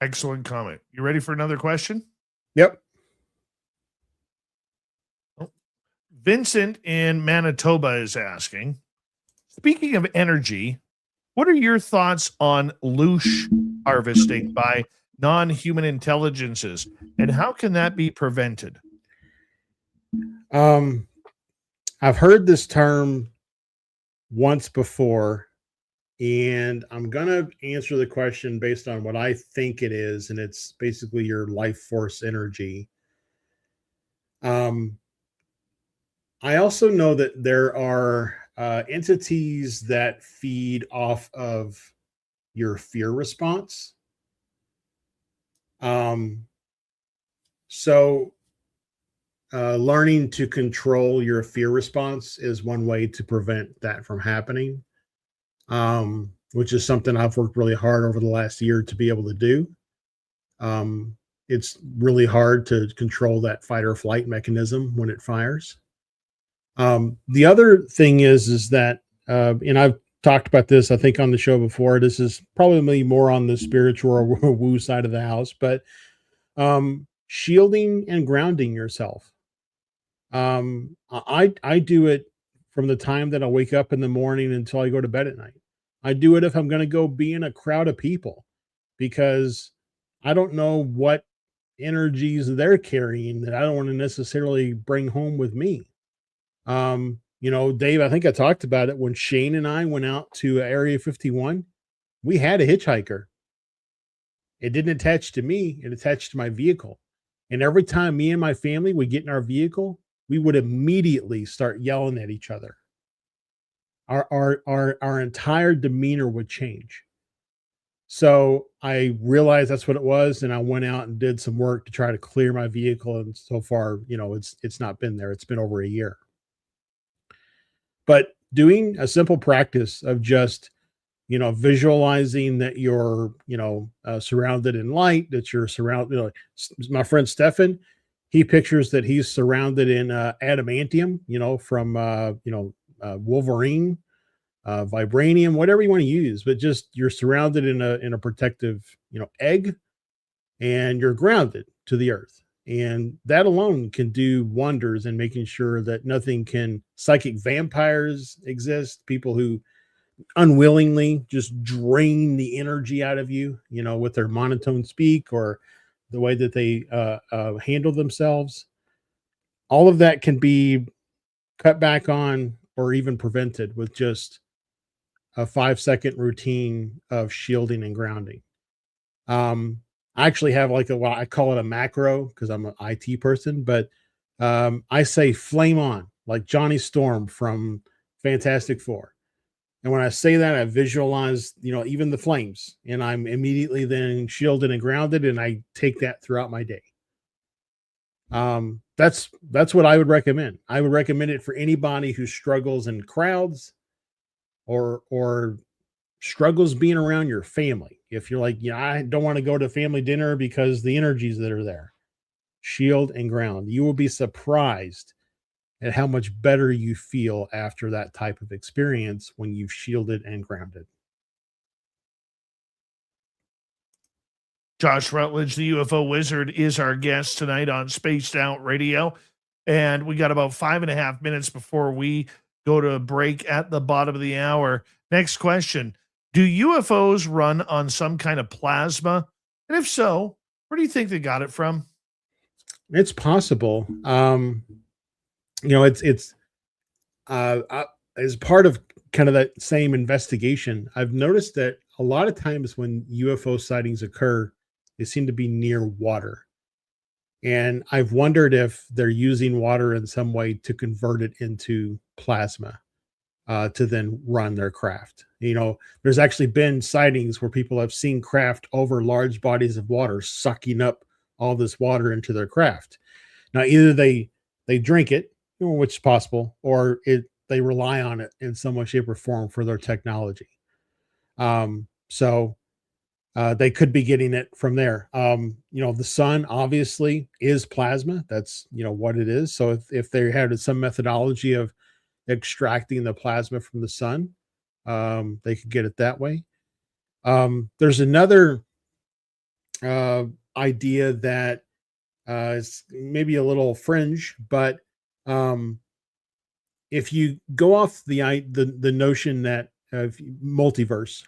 Excellent comment. You ready for another question? Yep. Vincent in Manitoba is asking, speaking of energy, what are your thoughts on loosh harvesting by non-human intelligences, and how can that be prevented? I've heard this term once before, and I'm going to answer the question based on what I think it is, and it's basically your life force energy. I also know that there are entities that feed off of your fear response. So learning to control your fear response is one way to prevent that from happening, which is something I've worked really hard over the last year to be able to do. It's really hard to control that fight or flight mechanism when it fires. The other thing is that, and I've talked about this, I think, on the show before. This is probably more on the spiritual or woo side of the house, but shielding and grounding yourself. I do it from the time that I wake up in the morning until I go to bed at night. I do it if I'm going to go be in a crowd of people, because I don't know what energies they're carrying that I don't want to necessarily bring home with me. Dave, I think I talked about it when Shane and I went out to Area 51. We had a hitchhiker. It didn't attach to me, it attached to my vehicle. And every time me and my family would get in our vehicle, we would immediately start yelling at each other. Our entire demeanor would change. So I realized that's what it was, and I went out and did some work to try to clear my vehicle. And so far, it's not been there. It's been over a year. But doing a simple practice of just, visualizing that you're, surrounded in light, that you're surrounded. My friend Stefan, he pictures that he's surrounded in adamantium, from Wolverine, vibranium, whatever you want to use, but just you're surrounded in a protective, egg, and you're grounded to the earth. And that alone can do wonders in making sure that nothing can, psychic vampires exist, people who unwillingly just drain the energy out of you, with their monotone speak or the way that they handle themselves. All of that can be cut back on or even prevented with just a 5-second routine of shielding and grounding. I actually have I call it a macro because I'm an IT person, but I say flame on, like Johnny Storm from Fantastic Four. And when I say that, I visualize, even the flames, and I'm immediately then shielded and grounded, and I take that throughout my day. That's what I would recommend. I would recommend it for anybody who struggles in crowds or struggles being around your family. If you're like, I don't want to go to family dinner because the energies that are there, shield and ground. You will be surprised at how much better you feel after that type of experience when you've shielded and grounded. Josh Rutledge, the UFO Wizard, is our guest tonight on Spaced Out Radio. And we got about 5.5 minutes before we go to a break at the bottom of the hour. Next question. Do UFOs run on some kind of plasma? And if so, where do you think they got it from? It's possible. It's as part of kind of that same investigation, I've noticed that a lot of times when UFO sightings occur, they seem to be near water. And I've wondered if they're using water in some way to convert it into plasma to then run their craft. There's actually been sightings where people have seen craft over large bodies of water sucking up all this water into their craft. Now, either they drink it, which is possible, or they rely on it in some way, shape, or form for their technology. So they could be getting it from there. The sun obviously is plasma. That's what it is. So if they had some methodology of extracting the plasma from the sun, they could get it that way. There's another idea that is maybe a little fringe, but if you go off the notion that of multiverse,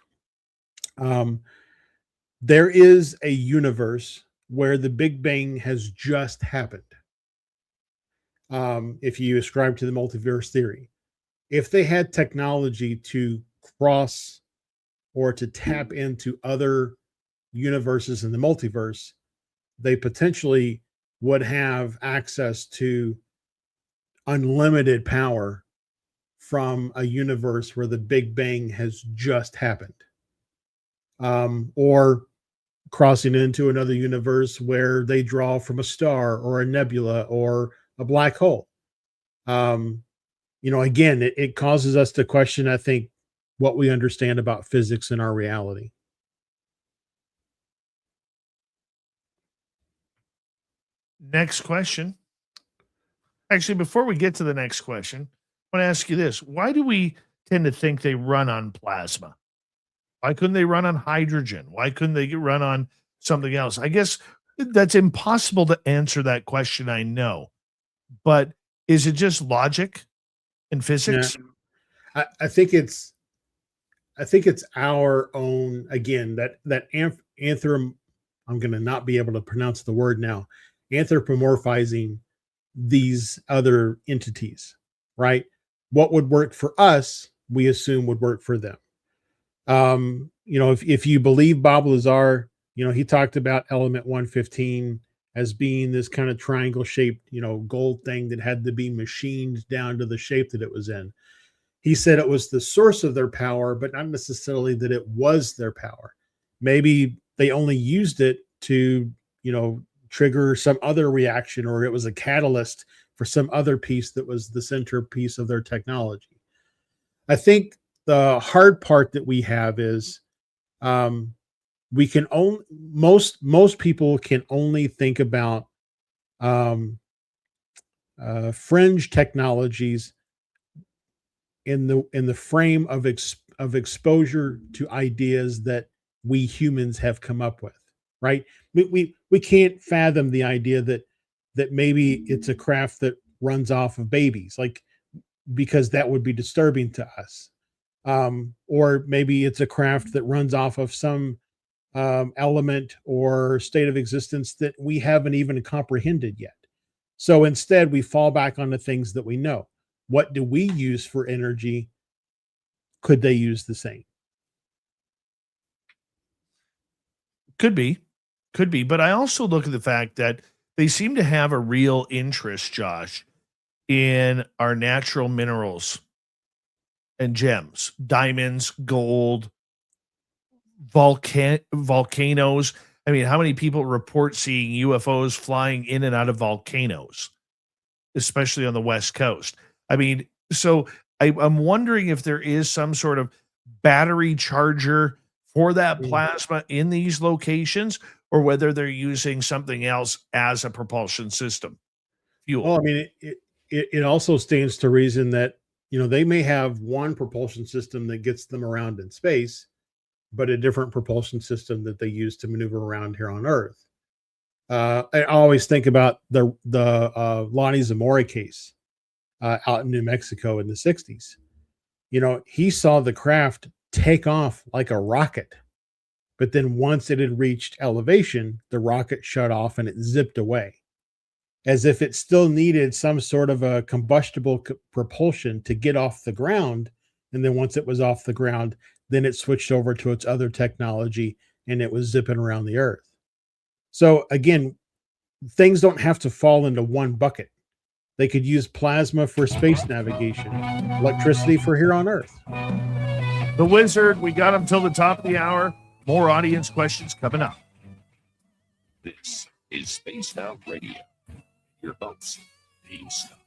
there is a universe where the Big Bang has just happened. If you ascribe to the multiverse theory, if they had technology to cross or to tap into other universes in the multiverse, they potentially would have access to unlimited power from a universe where the Big Bang has just happened. Or crossing into another universe where they draw from a star or a nebula or a black hole. Again, it causes us to question, I think, what we understand about physics and our reality. Next question. Actually, before we get to the next question, I want to ask you this. Why do we tend to think they run on plasma? Why couldn't they run on hydrogen? Why couldn't they run on something else? I guess that's impossible to answer that question, I know. But is it just logic and physics? Yeah. I think it's our own, again, that I'm going to not be able to pronounce the word now, anthropomorphizing these other entities, right? What would work for us, we assume would work for them. If you believe Bob Lazar, he talked about element 115 as being this kind of triangle shaped, gold thing that had to be machined down to the shape that it was in. He said it was the source of their power, but not necessarily that it was their power. Maybe they only used it to, trigger some other reaction, or it was a catalyst for some other piece that was the centerpiece of their technology. I think the hard part that we have is we can only most people can only think about fringe technologies in the frame of exposure to ideas that we humans have come up with, right? We can't fathom the idea that maybe it's a craft that runs off of babies, because that would be disturbing to us. Or maybe it's a craft that runs off of some element or state of existence that we haven't even comprehended yet. So instead, we fall back on the things that we know. What do we use for energy? Could they use the same? Could be. But I also look at the fact that they seem to have a real interest, Josh, in our natural minerals and gems, diamonds, gold, volcanoes. I mean, how many people report seeing UFOs flying in and out of volcanoes, especially on the West Coast? I mean, so I'm wondering if there is some sort of battery charger for that plasma in these locations, or whether they're using something else as a propulsion system. Fuel. Well, I mean, it also stands to reason that, they may have one propulsion system that gets them around in space, but a different propulsion system that they use to maneuver around here on Earth. I always think about the Lonnie Zamora case. out in New Mexico in the 60s. You know, he saw the craft take off like a rocket. But then once it had reached elevation, the rocket shut off and it zipped away, as if it still needed some sort of a combustible propulsion to get off the ground. And then once it was off the ground, then it switched over to its other technology and it was zipping around the earth. So again, things don't have to fall into one bucket. They could use plasma for space navigation, electricity for here on Earth. The Wizard, we got him till the top of the hour. More audience questions coming up. This is Spaced Out Radio. Your host, Dave Scott.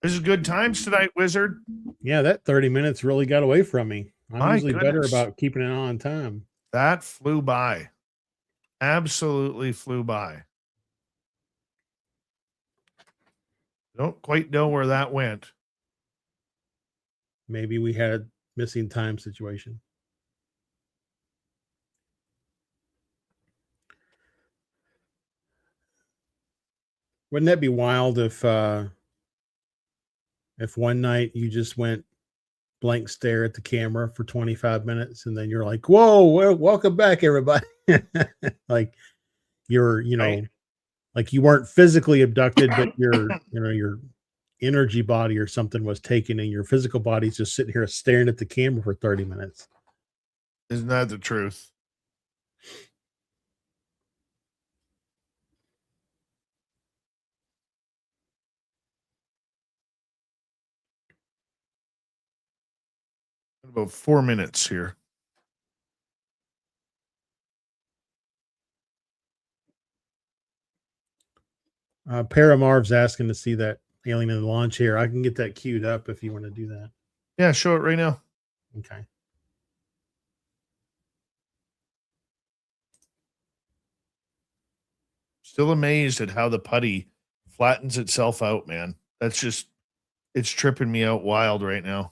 This is good times tonight, Wizard. Yeah, that 30 minutes really got away from me. I'm My usually better goodness. about keeping it on time. That flew by. Absolutely flew by. Don't quite know where that went. Maybe we had a missing time situation. Wouldn't that be wild if one night you just went blank stare at the camera for 25 minutes and then you're like, whoa, welcome back, everybody. Like you're, you know, Right. like you weren't physically abducted, but your, you know, your energy body or something was taken and your physical body's just sitting here staring at the camera for 30 minutes. Isn't that the truth? About 4 minutes here. Paramarv's asking to see that alien in the lawn chair. I can get that queued up if you want to do that. Yeah, show it right now. Okay. Still amazed at how the putty flattens itself out, man. That's just, it's tripping me out wild right now.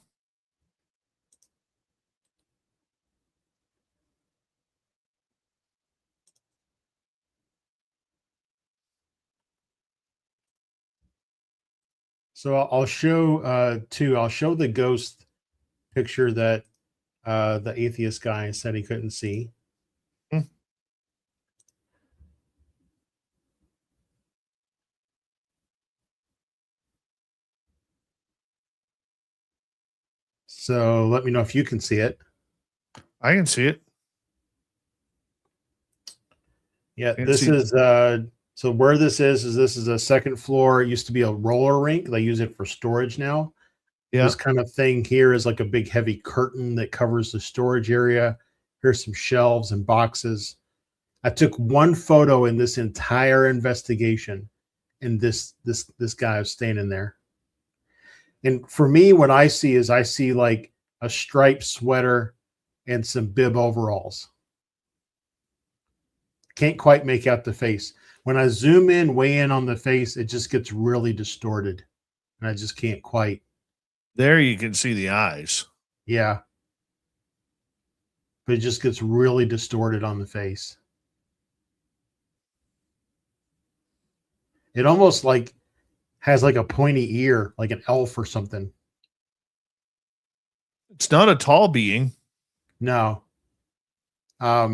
So I'll show I'll show the ghost picture that the atheist guy said he couldn't see. So let me know if you can see it. I can see it. Yeah, Can't this see is so where this is this is a second floor. It used to be a roller rink. They use it for storage now. Yeah. This kind of thing here is like a big heavy curtain that covers the storage area. Here's some shelves and boxes. I took one photo in this entire investigation, and this guy was standing there. And for me, what I see is I see like a striped sweater and some bib overalls. Can't quite make out the face. When I zoom in, way in on the face, it just gets really distorted. And I just can't quite. There you can see the eyes. Yeah. But it just gets really distorted on the face. It almost like has like a pointy ear, like an elf or something. It's not a tall being. No. A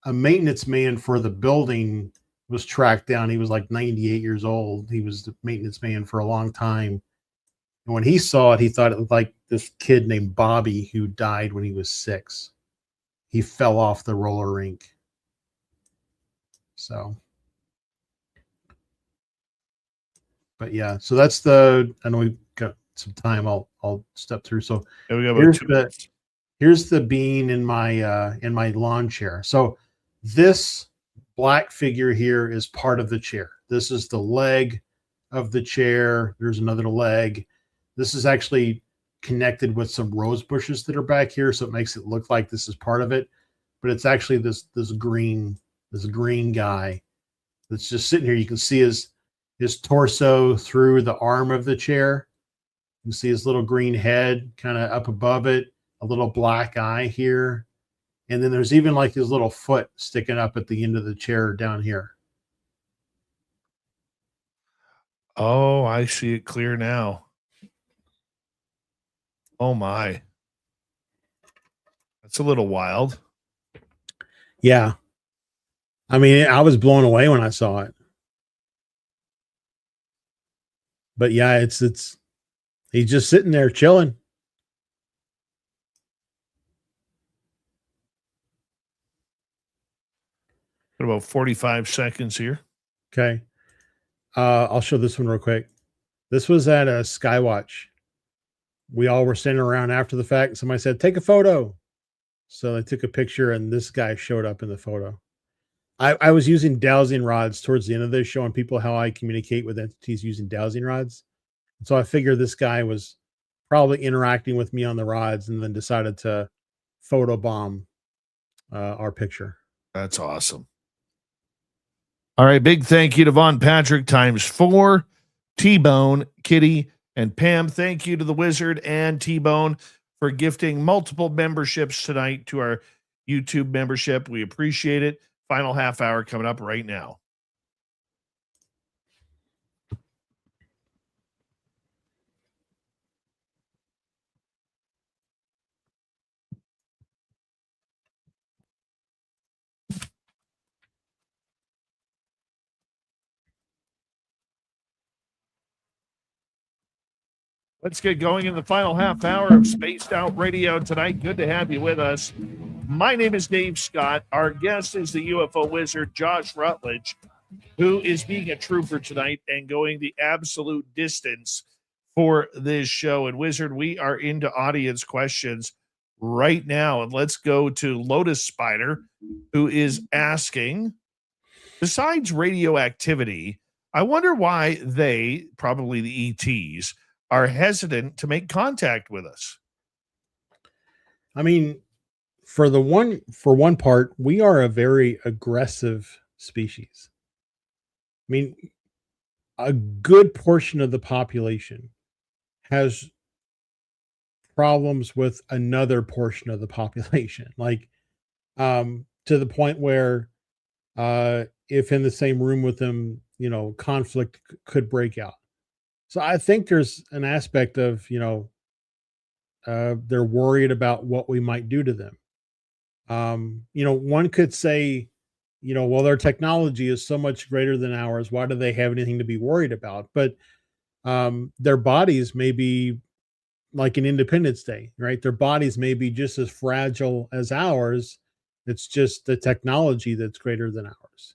maintenance man for the building was tracked down. He was like 98 years old. He was the maintenance man for a long time. And when he saw it, he thought it looked like this kid named Bobby who died when he was 6. He fell off the roller rink. So, but yeah, so that's the, I know we've got some time. I'll step through. So Yeah, we got about 2 minutes. here's the bean in my lawn chair. So this black figure here is part of the chair. This is the leg of the chair. There's another leg. This is actually connected with some rose bushes that are back here, so it makes it look like this is part of it. But it's actually this green guy that's just sitting here. You can see his his torso through the arm of the chair. You see his little green head kind of up above it, a little black eye here. And then there's even like his little foot sticking up at the end of the chair down here. Oh, I see it clear now. Oh my. That's a little wild. Yeah. I mean, I was blown away when I saw it. But yeah, it's he's just sitting there chilling. Got about 45 seconds here. Okay. I'll show this one real quick. This was at a Skywatch. We all were standing around after the fact. Somebody said, take a photo. So they took a picture and this guy showed up in the photo. I was using dowsing rods towards the end of this, showing people how I communicate with entities using dowsing rods. So I figured this guy was probably interacting with me on the rods and then decided to photobomb our picture. That's awesome. All right. Big thank you to Von Patrick ×4, T-Bone, Kitty, and Pam. Thank you to the Wizard and T-Bone for gifting multiple memberships tonight to our YouTube membership. We appreciate it. Final half hour coming up right now. Let's get going in the final half hour of Spaced Out Radio tonight. Good to have you with us. My name is Dave Scott. Our guest is the UFO Wizard, Josh Rutledge, who is being a trooper tonight and going the absolute distance for this show. And Wizard, we are into audience questions right now. And let's go to Lotus Spider, who is asking, besides radioactivity, I wonder why they, probably the ETs, are hesitant to make contact with us. I mean, for one part, we are a very aggressive species. I mean, a good portion of the population has problems with another portion of the population, like to the point where if in the same room with them, conflict could break out. So I think there's an aspect of, they're worried about what we might do to them. One could say, well, their technology is so much greater than ours. Why do they have anything to be worried about? But their bodies may be like an Independence Day, right? Their bodies may be just as fragile as ours. It's just the technology that's greater than ours.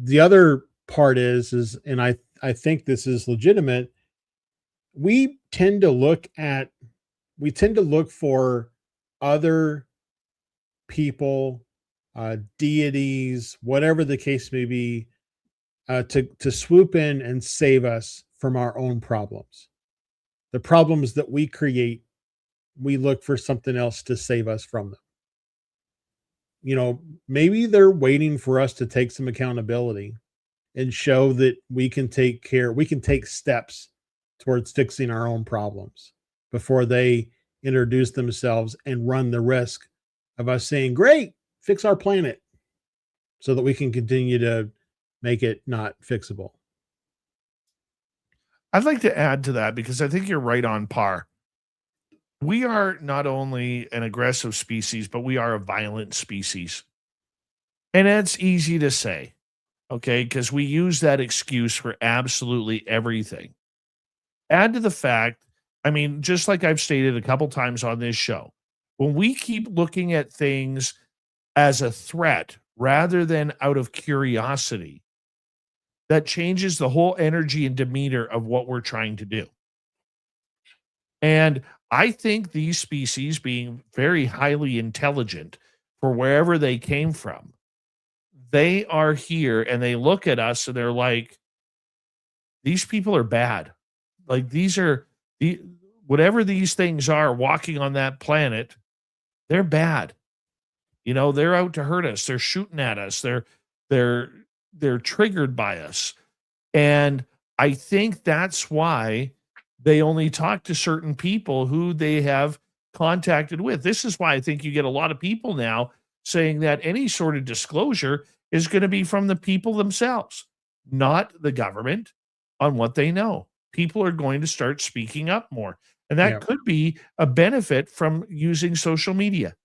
The other part is, and I think this is legitimate. We tend to look for other people, deities, whatever the case may be, to swoop in and save us from our own problems. The problems that we create, we look for something else to save us from them. Maybe they're waiting for us to take some accountability and show that we can take steps towards fixing our own problems before they introduce themselves and run the risk of us saying, great, fix our planet, so that we can continue to make it not fixable. I'd like to add to that because I think you're right on par. We are not only an aggressive species, but we are a violent species. And that's easy to say. Okay, because we use that excuse for absolutely everything. Add to the fact, I mean, just like I've stated a couple times on this show, when we keep looking at things as a threat rather than out of curiosity, that changes the whole energy and demeanor of what we're trying to do. And I think these species, being very highly intelligent for wherever they came from, they are here and they look at us and they're like, these people are bad. Like whatever these things are walking on that planet, they're bad. They're out to hurt us. They're shooting at us. They're triggered by us. And I think that's why they only talk to certain people who they have contacted with. This is why I think you get a lot of people now saying that any sort of disclosure is going to be from the people themselves, not the government, on what they know. People are going to start speaking up more. And that could be a benefit from using social media.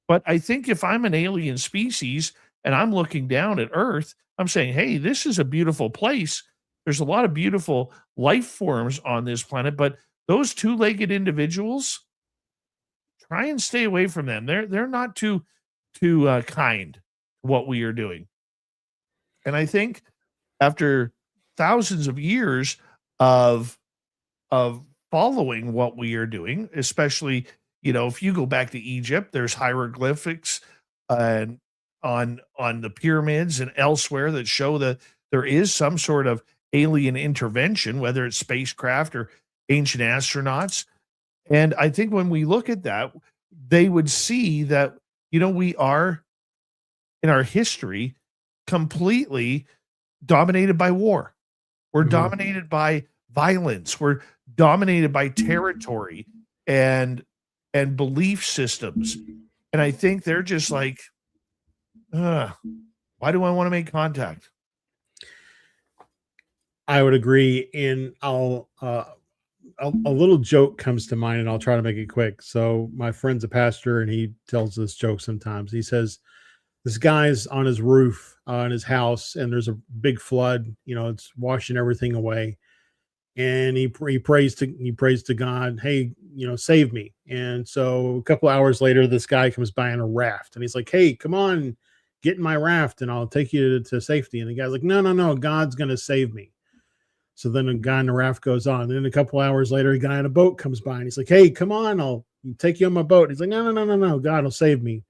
But I think if I'm an alien species and I'm looking down at Earth, I'm saying, hey, this is a beautiful place. There's a lot of beautiful life forms on this planet, but those two-legged individuals, try and stay away from them. They're not too kind to what we are doing. And I think after thousands of years of following what we are doing, especially, if you go back to Egypt, there's hieroglyphics on the pyramids and elsewhere that show that there is some sort of alien intervention, whether it's spacecraft or ancient astronauts. And I think when we look at that, they would see that, we are in our history completely dominated by war. We're dominated by violence. We're dominated by territory and belief systems. And I think they're just like, why do I want to make contact? I would agree. And a little joke comes to mind, and I'll try to make it quick. So my friend's a pastor, and he tells this joke sometimes. He says, this guy's on his roof in his house, and there's a big flood. It's washing everything away. And he prays to God, hey, save me. And so a couple hours later, this guy comes by in a raft, and he's like, hey, come on, get in my raft, and I'll take you to safety. And the guy's like, no, God's going to save me. So then the guy in the raft goes on. Then a couple hours later, a guy in a boat comes by, and he's like, hey, come on, I'll take you on my boat. He's like, no, God will save me.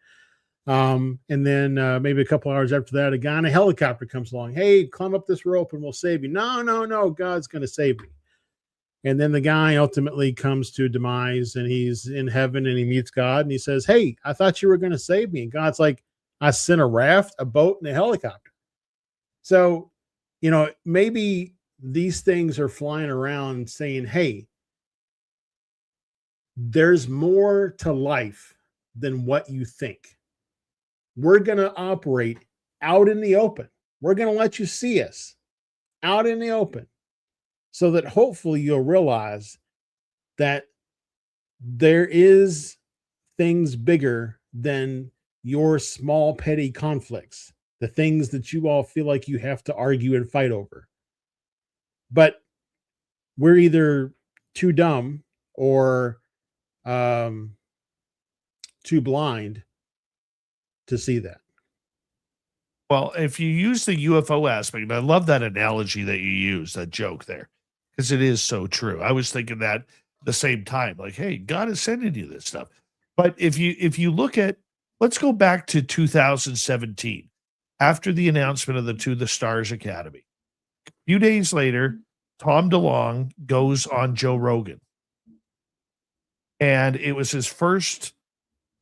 And then maybe a couple hours after that, a guy in a helicopter comes along. Hey, climb up this rope and we'll save you. No, God's going to save me. And then the guy ultimately comes to demise, and he's in heaven, and he meets God, and he says, hey, I thought you were going to save me. And God's like, I sent a raft, a boat, and a helicopter. So, maybe these things are flying around saying, hey, there's more to life than what you think. We're going to operate out in the open. We're going to let you see us out in the open, so that hopefully you'll realize that there is things bigger than your small petty conflicts, the things that you all feel like you have to argue and fight over. But we're either too dumb or too blind to see that. Well, if you use the UFO aspect, I love that analogy that you use, that joke there, because it is so true. I was thinking that at the same time, like, hey, God is sending you this stuff. But if you look at, let's go back to 2017, after the announcement of the To the Stars Academy. A few days later, Tom DeLonge goes on Joe Rogan. And it was his first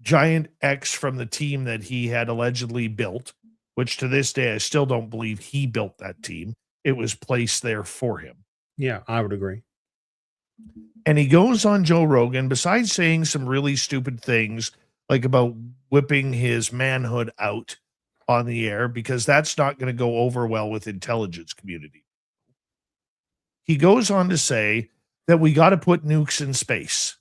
giant X from the team that he had allegedly built, which to this day, I still don't believe he built that team. It was placed there for him. Yeah, I would agree. And he goes on Joe Rogan, besides saying some really stupid things, like about whipping his manhood out on the air, because that's not going to go over well with intelligence community. He goes on to say that we got to put nukes in space.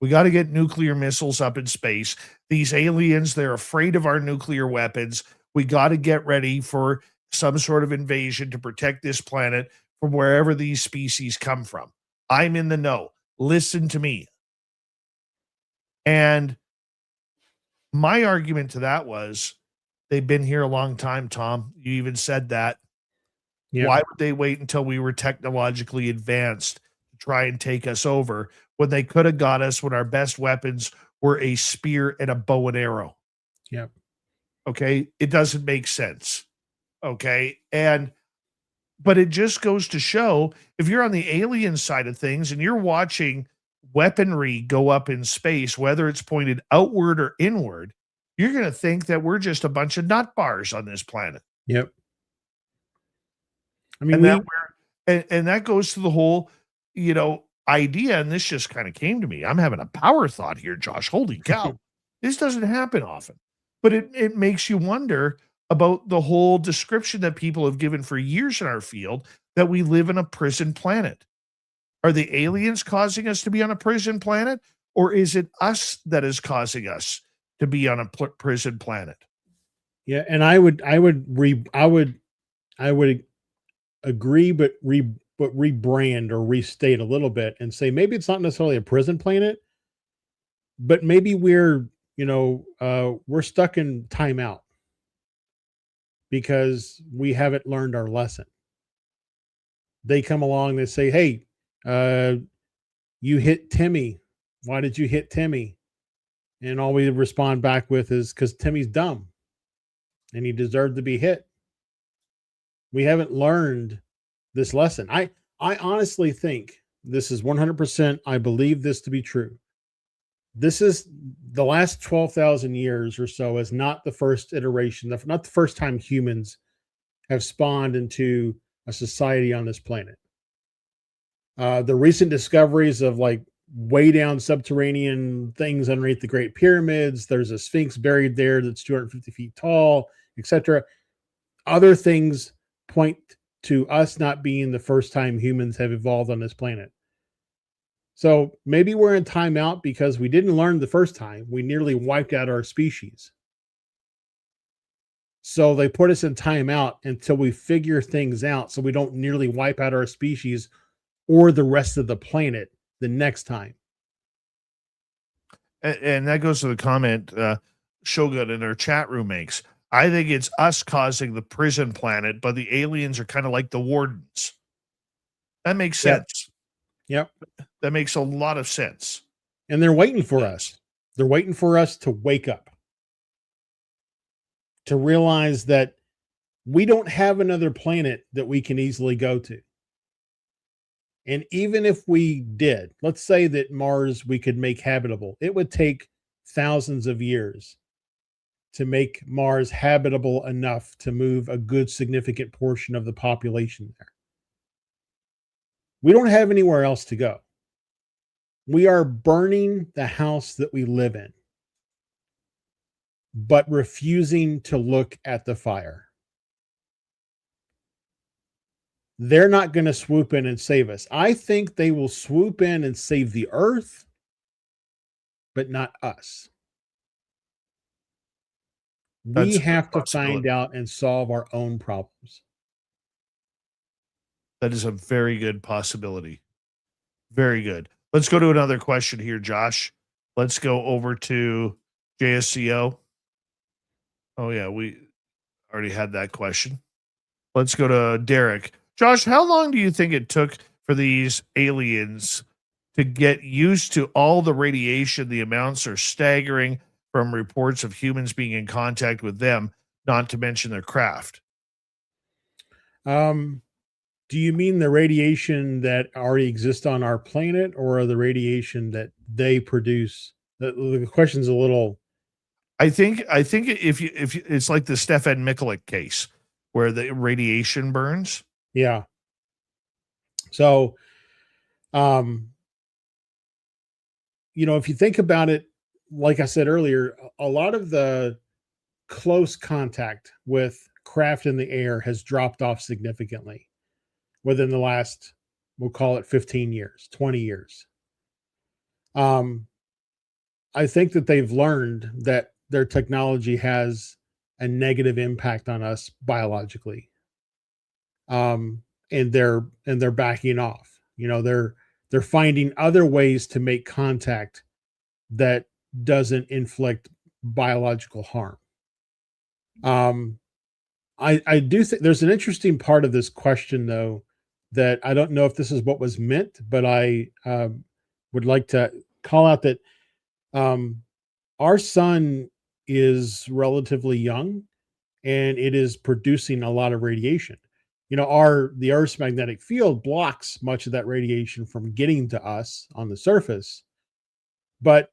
We got to get nuclear missiles up in space. These aliens, they're afraid of our nuclear weapons. We got to get ready for some sort of invasion to protect this planet from wherever these species come from. I'm in the know. Listen to me. And my argument to that was, they've been here a long time, Tom. You even said that. Yeah. Why would they wait until we were technologically advanced to try and take us over when they could have got us when our best weapons were a spear and a bow and arrow? Yeah. Okay. It doesn't make sense. Okay. But it just goes to show, if you're on the alien side of things and you're watching weaponry go up in space, whether it's pointed outward or inward, you're going to think that we're just a bunch of nut bars on this planet. Yep. I mean, and that goes to the whole, idea. And this just kind of came to me. I'm having a power thought here, Josh. Holy cow. This doesn't happen often, but it makes you wonder about the whole description that people have given for years in our field that we live in a prison planet. Are the aliens causing us to be on a prison planet, or is it us that is causing us to be on a prison planet? Yeah, and I would agree, but rebrand or restate a little bit and say maybe it's not necessarily a prison planet, but maybe we're stuck in timeout because we haven't learned our lesson. They come along, they say, "Hey, you hit Timmy. Why did you hit Timmy?" And all we respond back with is because Timmy's dumb and he deserved to be hit. We haven't learned this lesson. I honestly think this is 100%. I believe this to be true. This is the last 12,000 years or so is not the first iteration, not the first time humans have spawned into a society on this planet. The recent discoveries of like way down subterranean things underneath the Great Pyramids, there's a Sphinx buried there that's 250 feet tall, etc. Other things point to us not being the first time humans have evolved on this planet. So maybe we're in timeout because we didn't learn the first time. We nearly wiped out our species. So they put us in timeout until we figure things out so we don't nearly wipe out our species or the rest of the planet the next time. And that goes to the comment Shogun in our chat room makes. I think it's us causing the prison planet, but the aliens are kind of like the wardens. That makes sense. Yep. That makes a lot of sense. And they're waiting for us. They're waiting for us to wake up, to realize that we don't have another planet that we can easily go to. And even if we did, let's say that Mars we could make habitable, it would take thousands of years to make Mars habitable enough to move a good significant portion of the population there. We don't have anywhere else to go. We are burning the house that we live in, but refusing to look at the fire. They're not going to swoop in and save us. I think they will swoop in and save the earth, but not us. We have to find out and solve our own problems. That is a very good possibility. Very good. Let's go to another question here, Josh. Let's go over to JSCO. Oh, yeah, we already had that question. Let's go to Derek. Josh, how long do you think it took for these aliens to get used to all the radiation? The amounts are staggering from reports of humans being in contact with them, not to mention their craft. Do you mean the radiation that already exists on our planet, or the radiation that they produce? The question's a little. I think if you it's like the Stefan Mikulik case where the radiation burns. Yeah. So, if you think about it, like I said earlier, a lot of the close contact with craft in the air has dropped off significantly within the last, we'll call it 15 years, 20 years. I think that they've learned that their technology has a negative impact on us biologically. And they're backing off. They're finding other ways to make contact that doesn't inflict biological harm. I do think there's an interesting part of this question, though, that I don't know if this is what was meant, but I would like to call out that our sun is relatively young and it is producing a lot of radiation. The Earth's magnetic field blocks much of that radiation from getting to us on the surface. But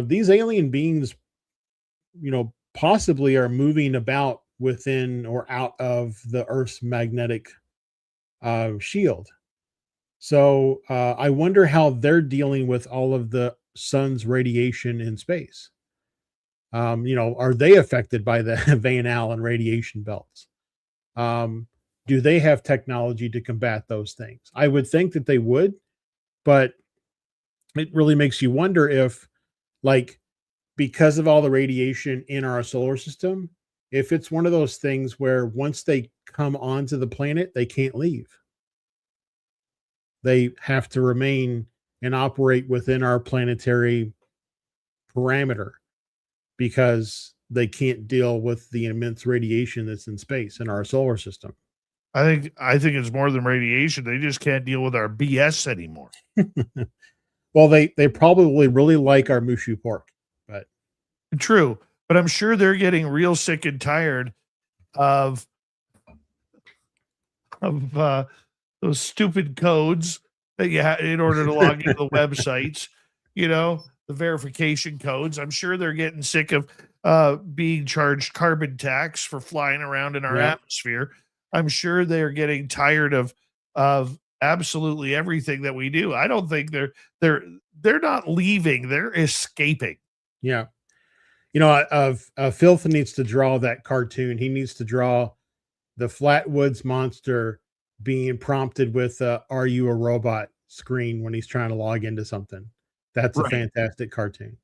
these alien beings, possibly are moving about within or out of the Earth's magnetic shield. So I wonder how they're dealing with all of the sun's radiation in space. Are they affected by the Van Allen radiation belts? Do they have technology to combat those things? I would think that they would, but it really makes you wonder if, like, because of all the radiation in our solar system, if it's one of those things where once they come onto the planet, they can't leave. They have to remain and operate within our planetary parameter because they can't deal with the immense radiation that's in space in our solar system. I think it's more than radiation. They just can't deal with our BS anymore. Well, they probably really like our mushu pork, but true. But I'm sure they're getting real sick and tired of those stupid codes that you have in order to log into the websites. The verification codes. I'm sure they're getting sick of being charged carbon tax for flying around in our atmosphere. I'm sure they're getting tired of absolutely everything that we do. I don't think they're not leaving, they're escaping. Yeah. Filth needs to draw that cartoon. He needs to draw the Flatwoods monster being prompted with "Are you a robot?" screen when he's trying to log into something. That's a fantastic cartoon.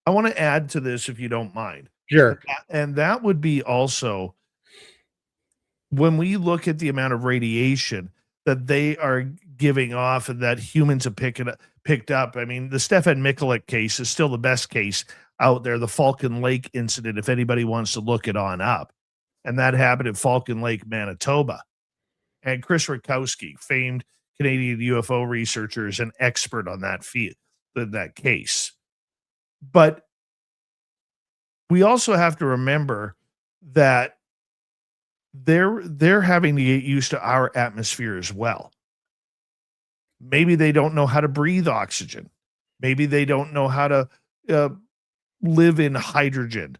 I want to add to this, if you don't mind. Sure. And that would be also when we look at the amount of radiation that they are giving off and that humans have picked up. I mean, the Stefan Mikulik case is still the best case out there. The Falcon Lake incident, if anybody wants to look it on up. And that happened at Falcon Lake, Manitoba. And Chris Rakowski, famed Canadian UFO researcher, is an expert on that field, that case. But we also have to remember that they're having to get used to our atmosphere as well. Maybe they don't know how to breathe oxygen. Maybe they don't know how to live in hydrogen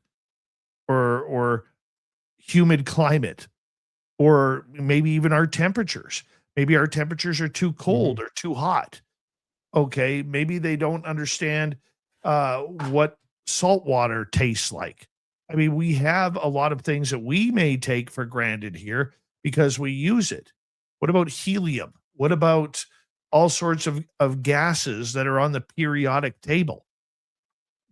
or humid climate, or maybe even our temperatures. Maybe our temperatures are too cold or too hot. Okay, maybe they don't understand what salt water tastes like. I mean, we have a lot of things that we may take for granted here because we use it. What about helium? What about all sorts of gases that are on the periodic table?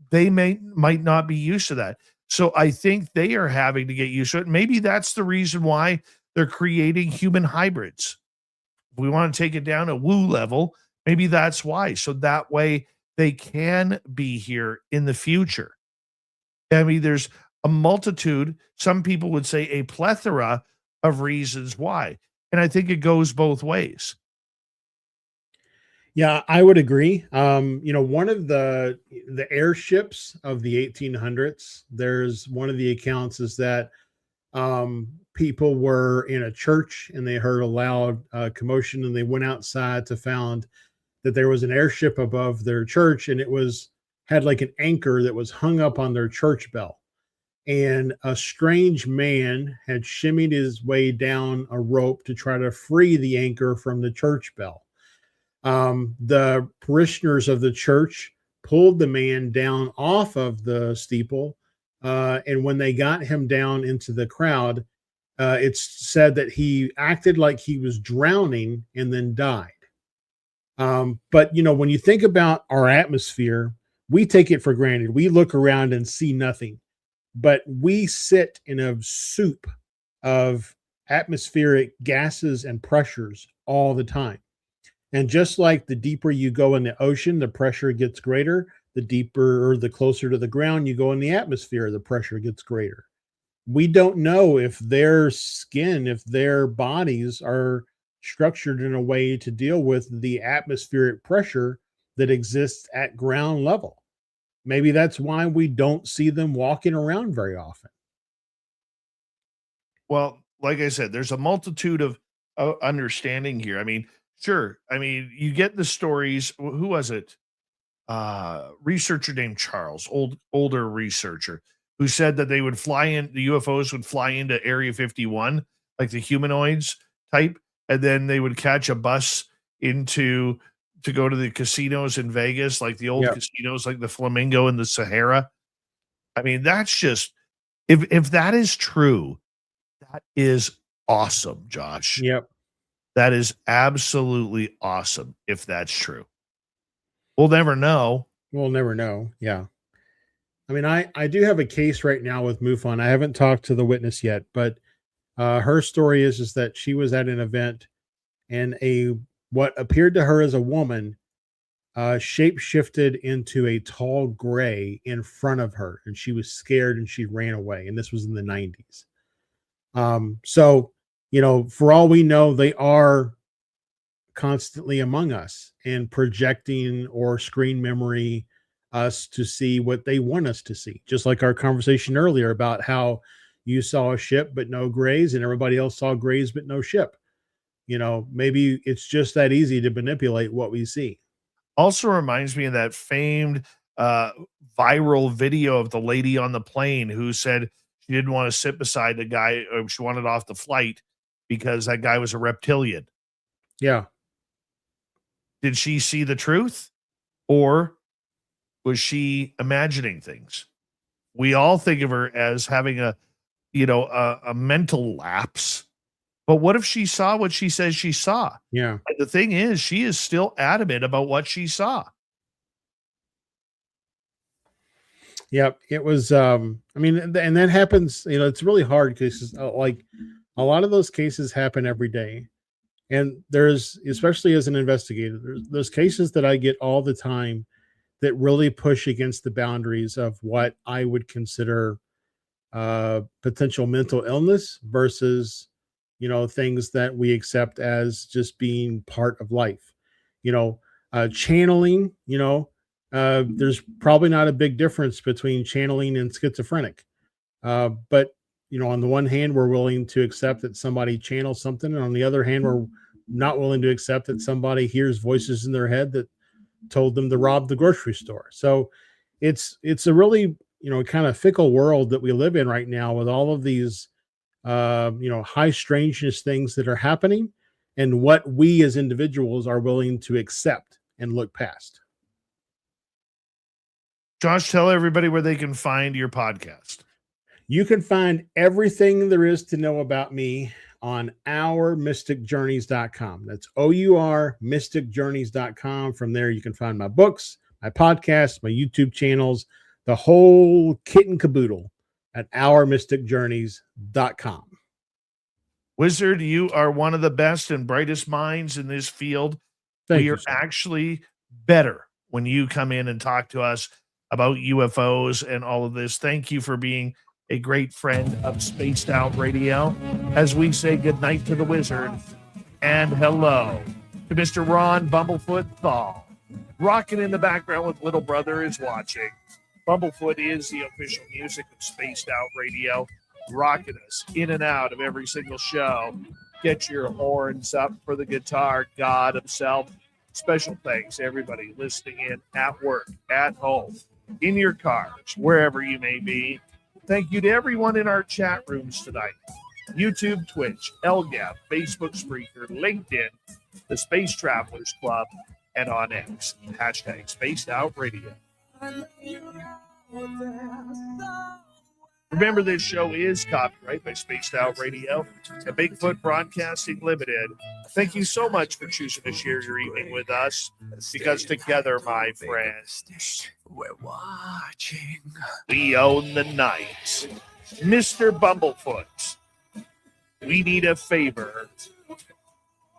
They might not be used to that. So I think they are having to get used to it. Maybe that's the reason why they're creating human hybrids. If we want to take it down a woo level, maybe that's why. So that way they can be here in the future. I mean, there's a multitude, some people would say a plethora of reasons why. And I think it goes both ways. Yeah, I would agree. One of the airships of the 1800s, there's one of the accounts is that people were in a church and they heard a loud commotion and they went outside to found that there was an airship above their church, and it had like an anchor that was hung up on their church bell. And a strange man had shimmied his way down a rope to try to free the anchor from the church bell. The parishioners of the church pulled the man down off of the steeple. And when they got him down into the crowd, it's said that he acted like he was drowning and then died. But, when you think about our atmosphere, we take it for granted. We look around and see nothing, but we sit in a soup of atmospheric gases and pressures all the time. And just like the deeper you go in the ocean, the pressure gets greater. The deeper or the closer to the ground you go in the atmosphere, the pressure gets greater. We don't know if their skin, if their bodies are structured in a way to deal with the atmospheric pressure that exists at ground level. Maybe that's why we don't see them walking around very often. Well, like I said, there's a multitude of understanding here. I mean, sure. I mean, you get the stories. Who was it? Researcher named Charles, older researcher, who said that they would fly in, the UFOs would fly into Area 51, like the humanoids type, and then they would catch a bus to go to the casinos in Vegas, like the old casinos, like the Flamingo and the Sahara. I mean, that's just, if that is true, that is awesome, Josh. Yep. That is absolutely awesome if that's true. We'll never know. We'll never know. Yeah. I mean, I do have a case right now with MUFON. I haven't talked to the witness yet, but her story is that she was at an event and what appeared to her as a woman shape shifted into a tall gray in front of her, and she was scared and she ran away. And this was in the 90s. So, for all we know, they are constantly among us and projecting or screen memory us to see what they want us to see. Just like our conversation earlier about how you saw a ship but no grays and everybody else saw grays but no ship. Maybe it's just that easy to manipulate what we see. Also reminds me of that famed viral video of the lady on the plane who said she didn't want to sit beside the guy, or she wanted off the flight because that guy was a reptilian. Yeah. Did she see the truth, or was she imagining things? We all think of her as having a mental lapse. But what if she saw what she says she saw? Yeah. And the thing is, she is still adamant about what she saw. Yep. It was, and that happens, it's really hard because like a lot of those cases happen every day. And there's, especially as an investigator, there's cases that I get all the time that really push against the boundaries of what I would consider potential mental illness versus, things that we accept as just being part of life. Channeling, there's probably not a big difference between channeling and schizophrenic. But, on the one hand, we're willing to accept that somebody channels something. And on the other hand, we're not willing to accept that somebody hears voices in their head that told them to rob the grocery store. So it's a really, kind of fickle world that we live in right now with all of these, high strangeness things that are happening and what we as individuals are willing to accept and look past. Josh, tell everybody where they can find your podcast. You can find everything there is to know about me on ourmysticjourneys.com. That's OUR mysticjourneys.com. From there, you can find my books, my podcasts, my YouTube channels, the whole kit and caboodle at ourmysticjourneys.com. Wizard, you are one of the best and brightest minds in this field. We are actually better when you come in and talk to us about UFOs and all of this. Thank you for being a great friend of Spaced Out Radio. As we say goodnight to the Wizard and hello to Mr. Ron Bumblefoot Thal. Rocking in the background with Little Brother is Watching. Bumblefoot is the official music of Spaced Out Radio, rocking us in and out of every single show. Get your horns up for the guitar god himself. Special thanks to everybody listening in at work, at home, in your cars, wherever you may be. Thank you to everyone in our chat rooms tonight. YouTube, Twitch, LGAP, Facebook, Spreaker, LinkedIn, the Space Travelers Club, and on X, hashtag Spaced Out Radio. Remember, this show is copyright by Spaced Out Radio and Bigfoot Broadcasting Limited. Thank you so much for choosing to share your evening with us, because together, my friends, we're watching. We own the night. Mr. Bumblefoot, we need a favor.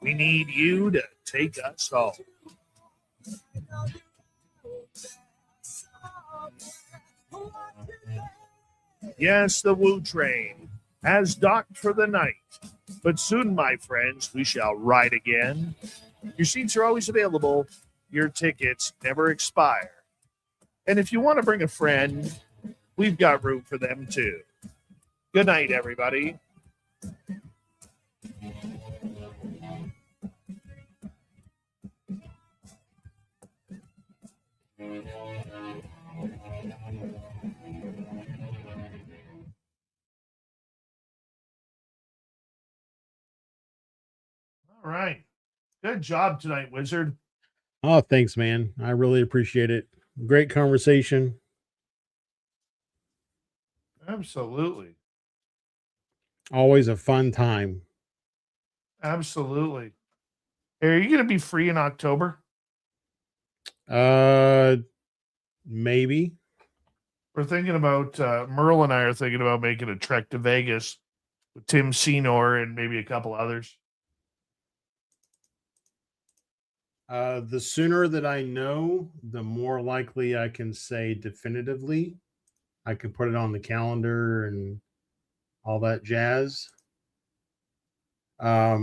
We need you to take us home. Yes, the Woo Train has docked for the night, but soon, my friends, we shall ride again. Your seats are always available. Your tickets never expire. And if you want to bring a friend, we've got room for them too. Good night, everybody. Good job tonight, Wizard. Oh, thanks, man. I really appreciate it. Great conversation. Absolutely. Always a fun time. Absolutely. Hey, are you going to be free in October? Maybe. We're thinking about, Merle and I are thinking about making a trek to Vegas with Tim Senor and maybe a couple others. The sooner that I know, the more likely I can say definitively. I can put it on the calendar and all that jazz. I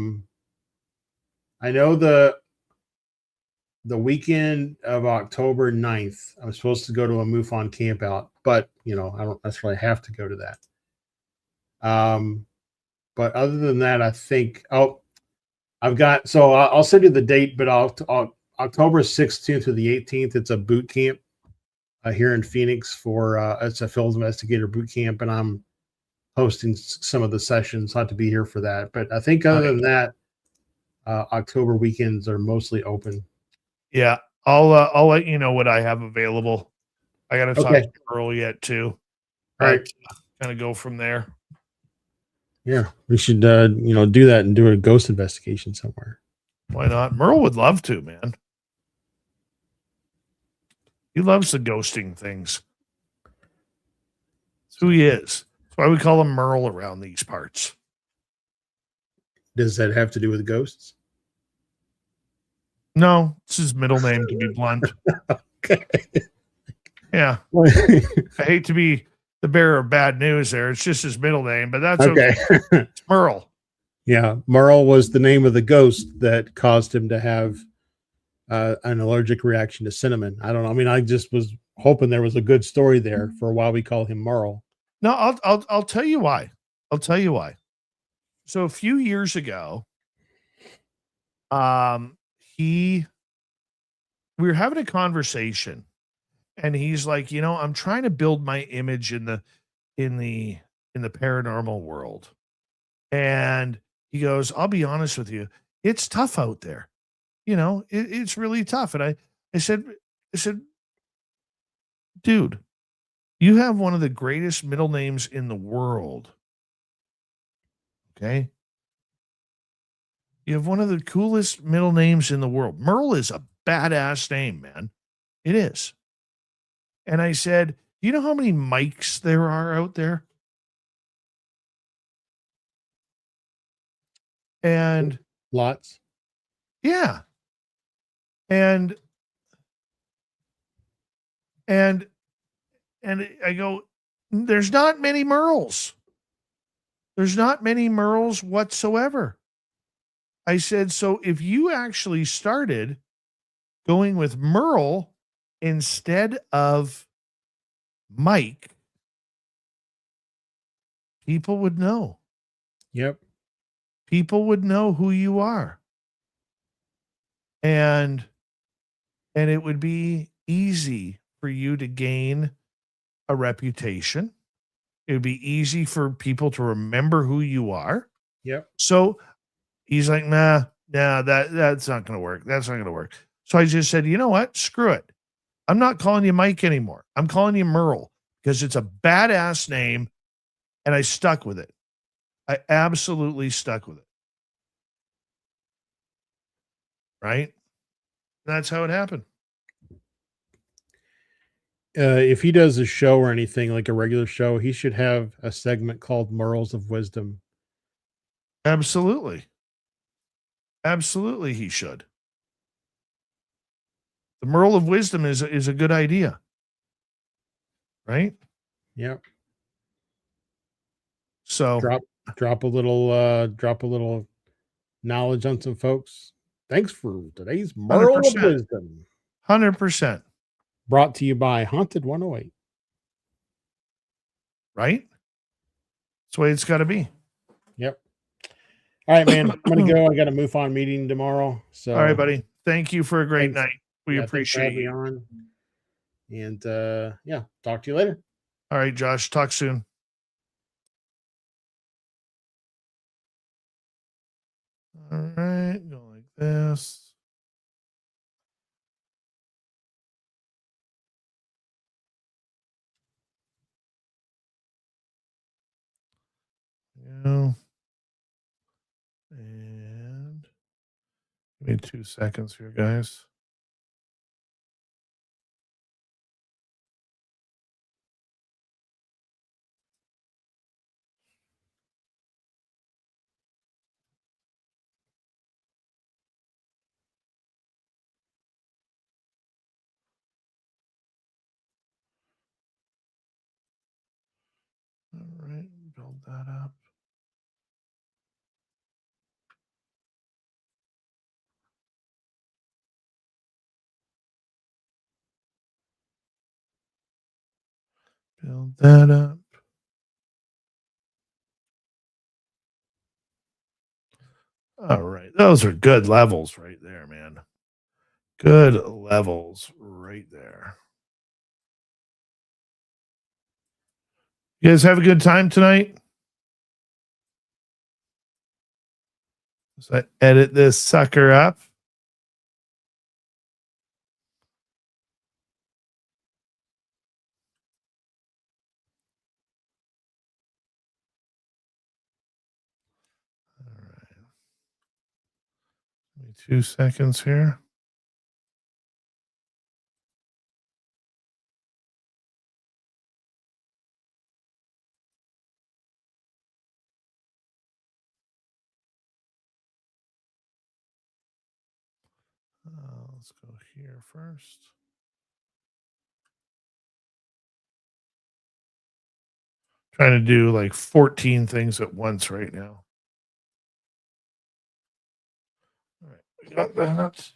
know the weekend of October 9th, I'm supposed to go to a MUFON camp out, but I don't necessarily have to go to that. But other than that, I think I'll send you the date, but October 16th to the 18th, it's a boot camp here in Phoenix it's a field investigator boot camp, and I'm hosting some of the sessions. I have to be here for that, but I think other than that, October weekends are mostly open. Yeah, I'll let you know what I have available. I got to talk to Earl yet too. All right, kind of go from there. Yeah, we should do that and do a ghost investigation somewhere. Why not? Merle would love to, man. He loves the ghosting things. That's who he is. That's why we call him Merle around these parts. Does that have to do with ghosts? No, it's his middle name, to be blunt. Okay. Yeah. I hate to be the bearer of bad news there. It's just his middle name, but that's okay. It's Merle. Yeah. Merle was the name of the ghost that caused him to have an allergic reaction to cinnamon. I don't know. I mean, I just was hoping there was a good story there. For a while, we called him Merle. No, I'll tell you why. I'll tell you why. So a few years ago, we were having a conversation, and he's like, I'm trying to build my image in the paranormal world. And he goes, I'll be honest with you, it's tough out there. It's really tough. And I said, dude, you have one of the greatest middle names in the world. Okay. You have one of the coolest middle names in the world. Merle is a badass name, man. It is. And I said, you know how many Mikes there are out there? And lots. Yeah. And I go, there's not many Merles. There's not many Merles whatsoever. I said, so if you actually started going with Merle instead of Mike, people would know. Yep. People would know who you are. And it would be easy for you to gain a reputation. It would be easy for people to remember who you are. Yep. So he's like, nah, that's not going to work. That's not going to work. So I just said, you know what? Screw it. I'm not calling you Mike anymore. I'm calling you Merle because it's a badass name, and I stuck with it. I absolutely stuck with it. Right? That's how it happened. If he does a show or anything like a regular show, he should have a segment called Morals of Wisdom. Absolutely. Absolutely, he should. The Moral of Wisdom is a good idea. Right? Yep. So drop a little knowledge on some folks. Thanks for today's Moral of Wisdom. 100%. Brought to you by Haunted 108. Right? That's the way it's got to be. Yep. All right, man. I'm going to go. I got a MUFON meeting tomorrow. So, all right, buddy. Thank you for a great night. We appreciate you. On. And talk to you later. All right, Josh. Talk soon. All right. Go like this. Yeah. And give me 2 seconds here, guys. All right, build that up. Build that up. All right. Those are good levels right there, man. Good levels right there. You guys have a good time tonight? As I edit this sucker up. All right. Give me 2 seconds here. Let's go here first. Trying to do like 14 things at once right now. All right, we got that.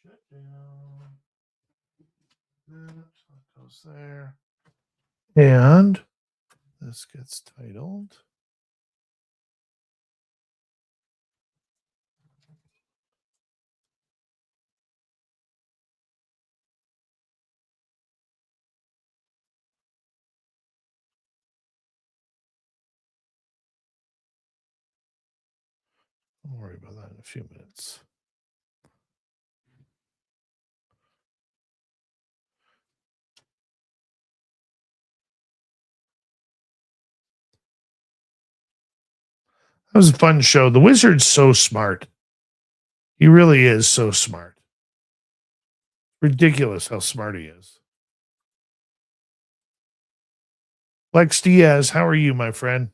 Shut down. That goes there. And this gets titled. Don't worry about that in a few minutes. That was a fun show. The Wizard's so smart. He really is so smart. Ridiculous how smart he is. Lex Diaz, how are you, my friend?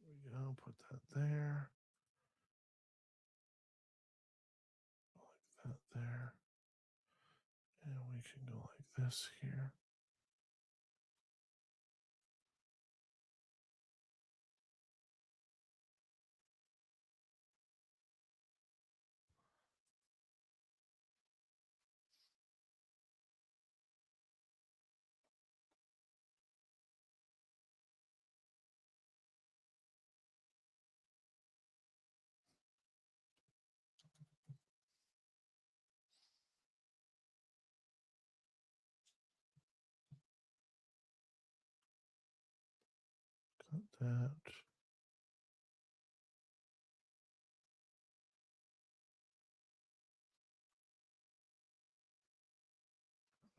There we go. Put that there. Like that there. And we can go like this here. Cut that.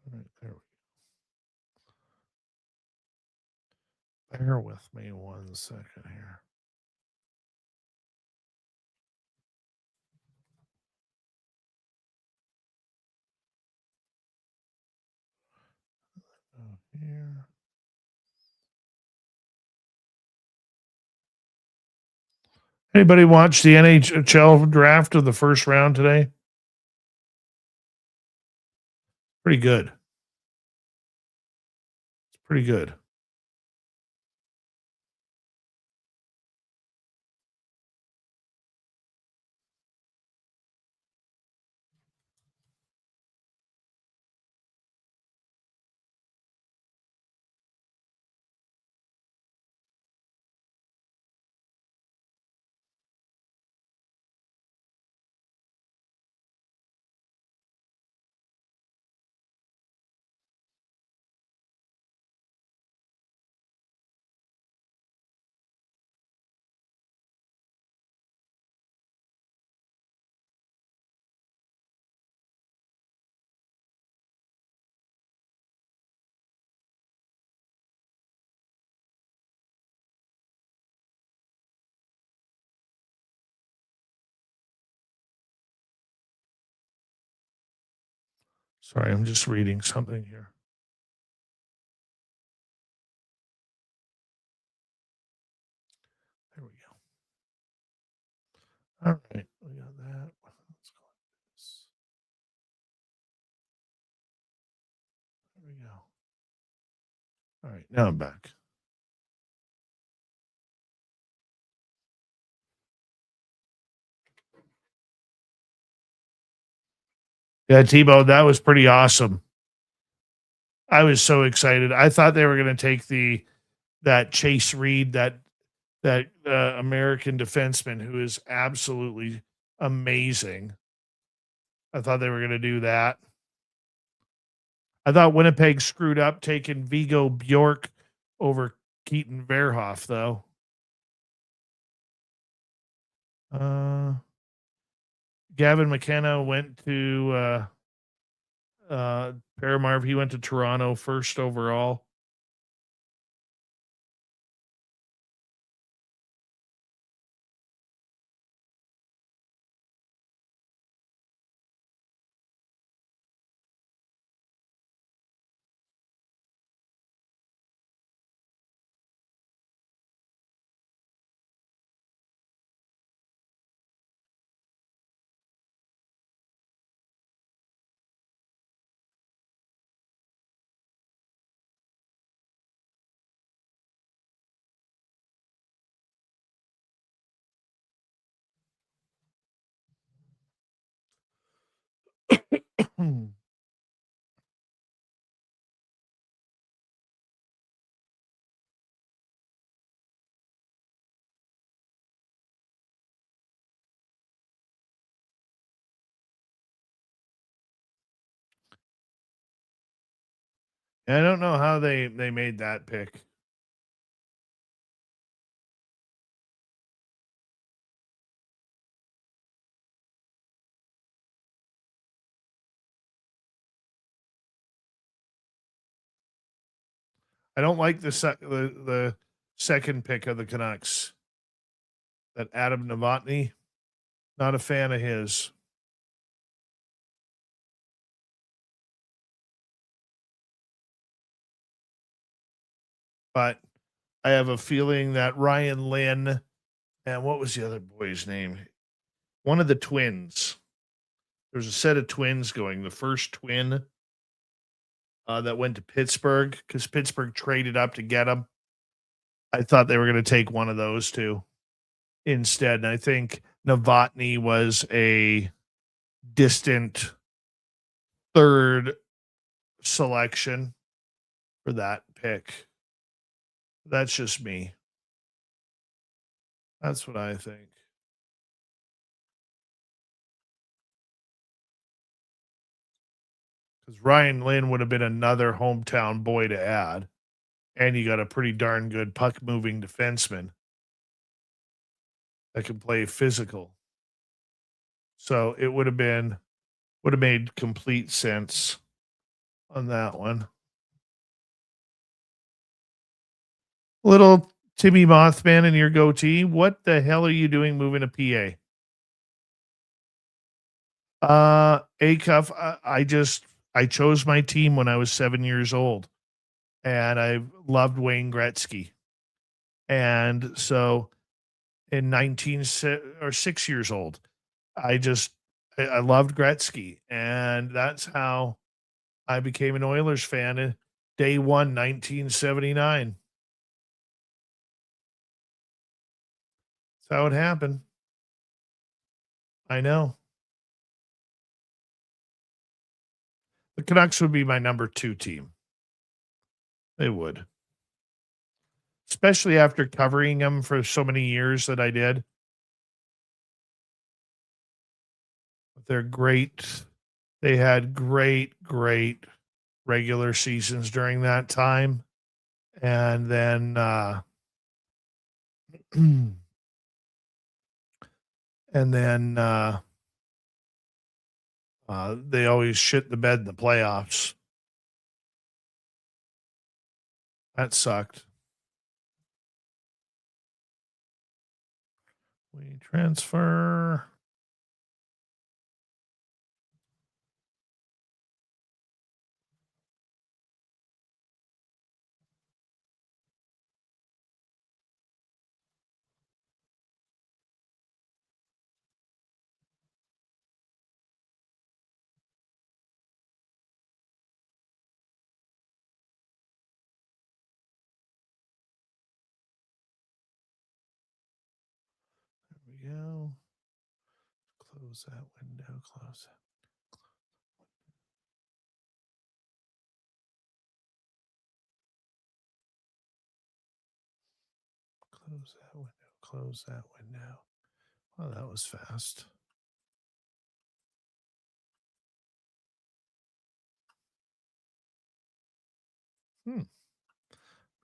All right, there we go. Bear with me 1 second here. Here. Anybody watch the NHL draft of the first round today? Pretty good. It's pretty good. Sorry, I'm just reading something here. There we go. All right, we got that. Let's go like this. There we go. All right, now I'm back. Yeah, Tebow, that was pretty awesome. I was so excited. I thought they were going to take that Chase Reed, that American defenseman who is absolutely amazing. I thought they were going to do that. I thought Winnipeg screwed up taking Vigo Bjork over Keaton Verhoff, though. Gavin McKenna went to Paramarv. He went to Toronto first overall. I don't know how they made that pick. I don't like the second pick of the Canucks. That Adam Novotny, not a fan of his. But I have a feeling that Ryan Lynn and what was the other boy's name? One of the twins. There's a set of twins going. The first twin that went to Pittsburgh because Pittsburgh traded up to get him. I thought they were going to take one of those two instead. And I think Novotny was a distant third selection for that pick. That's just me. That's what I think. Because Ryan Lynn would have been another hometown boy to add. And you got a pretty darn good puck moving defenseman that can play physical. So it would have made complete sense on that one. Little Timmy Mothman in your goatee. What the hell are you doing moving a PA? Acuff, I chose my team when I was 7 years old, and I loved Wayne Gretzky. And so in 6 years old, I loved Gretzky, and that's how I became an Oilers fan in day one, 1979. That's how it happened. I know. The Canucks would be my number 2 team. They would. Especially after covering them for so many years that I did. They're great. They had great regular seasons during that time. And then they always shit the bed in the playoffs. That sucked. We transfer. Close that window. Close it. Close that window. Close that window. Oh, that was fast.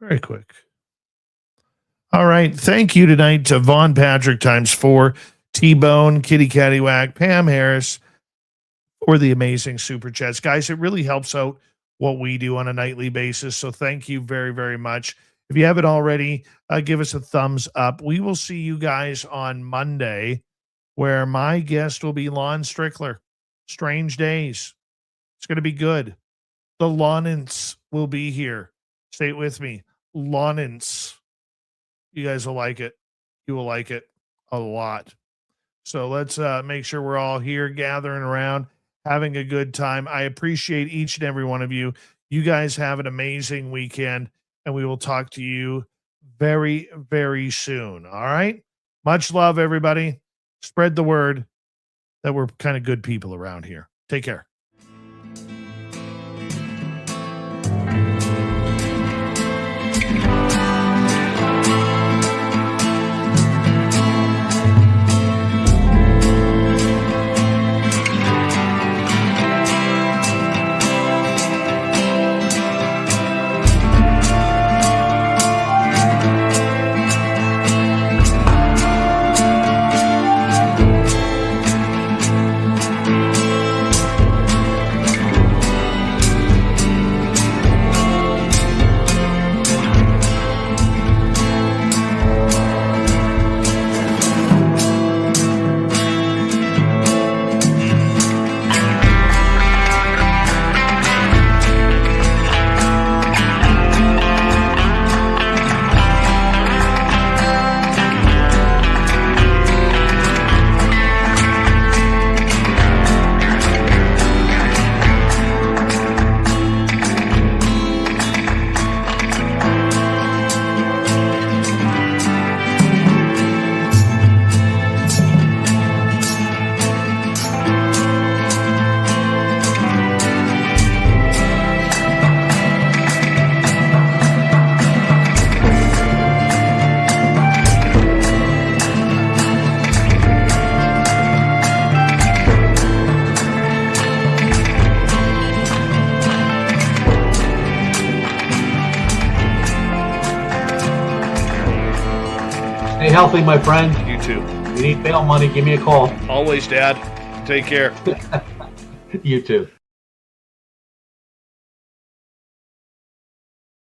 Very quick. All right. Thank you tonight to Vaughn Patrick ×4, T-Bone, Kitty Cattywhack, Pam Harris for the amazing super chats. Guys, it really helps out what we do on a nightly basis. So thank you very, very much. If you haven't already, give us a thumbs up. We will see you guys on Monday, where my guest will be Lon Strickler. Strange Days. It's going to be good. The Lonins will be here. Say it with me. Lonins. You guys will like it. You will like it a lot. So let's make sure we're all here gathering around, having a good time. I appreciate each and every one of you. You guys have an amazing weekend, and we will talk to you very, very soon. All right? Much love, everybody. Spread the word that we're kind of good people around here. Take care. Stay healthy, my friend. You too. If you need bail money, give me a call. Always, Dad. Take care. You too.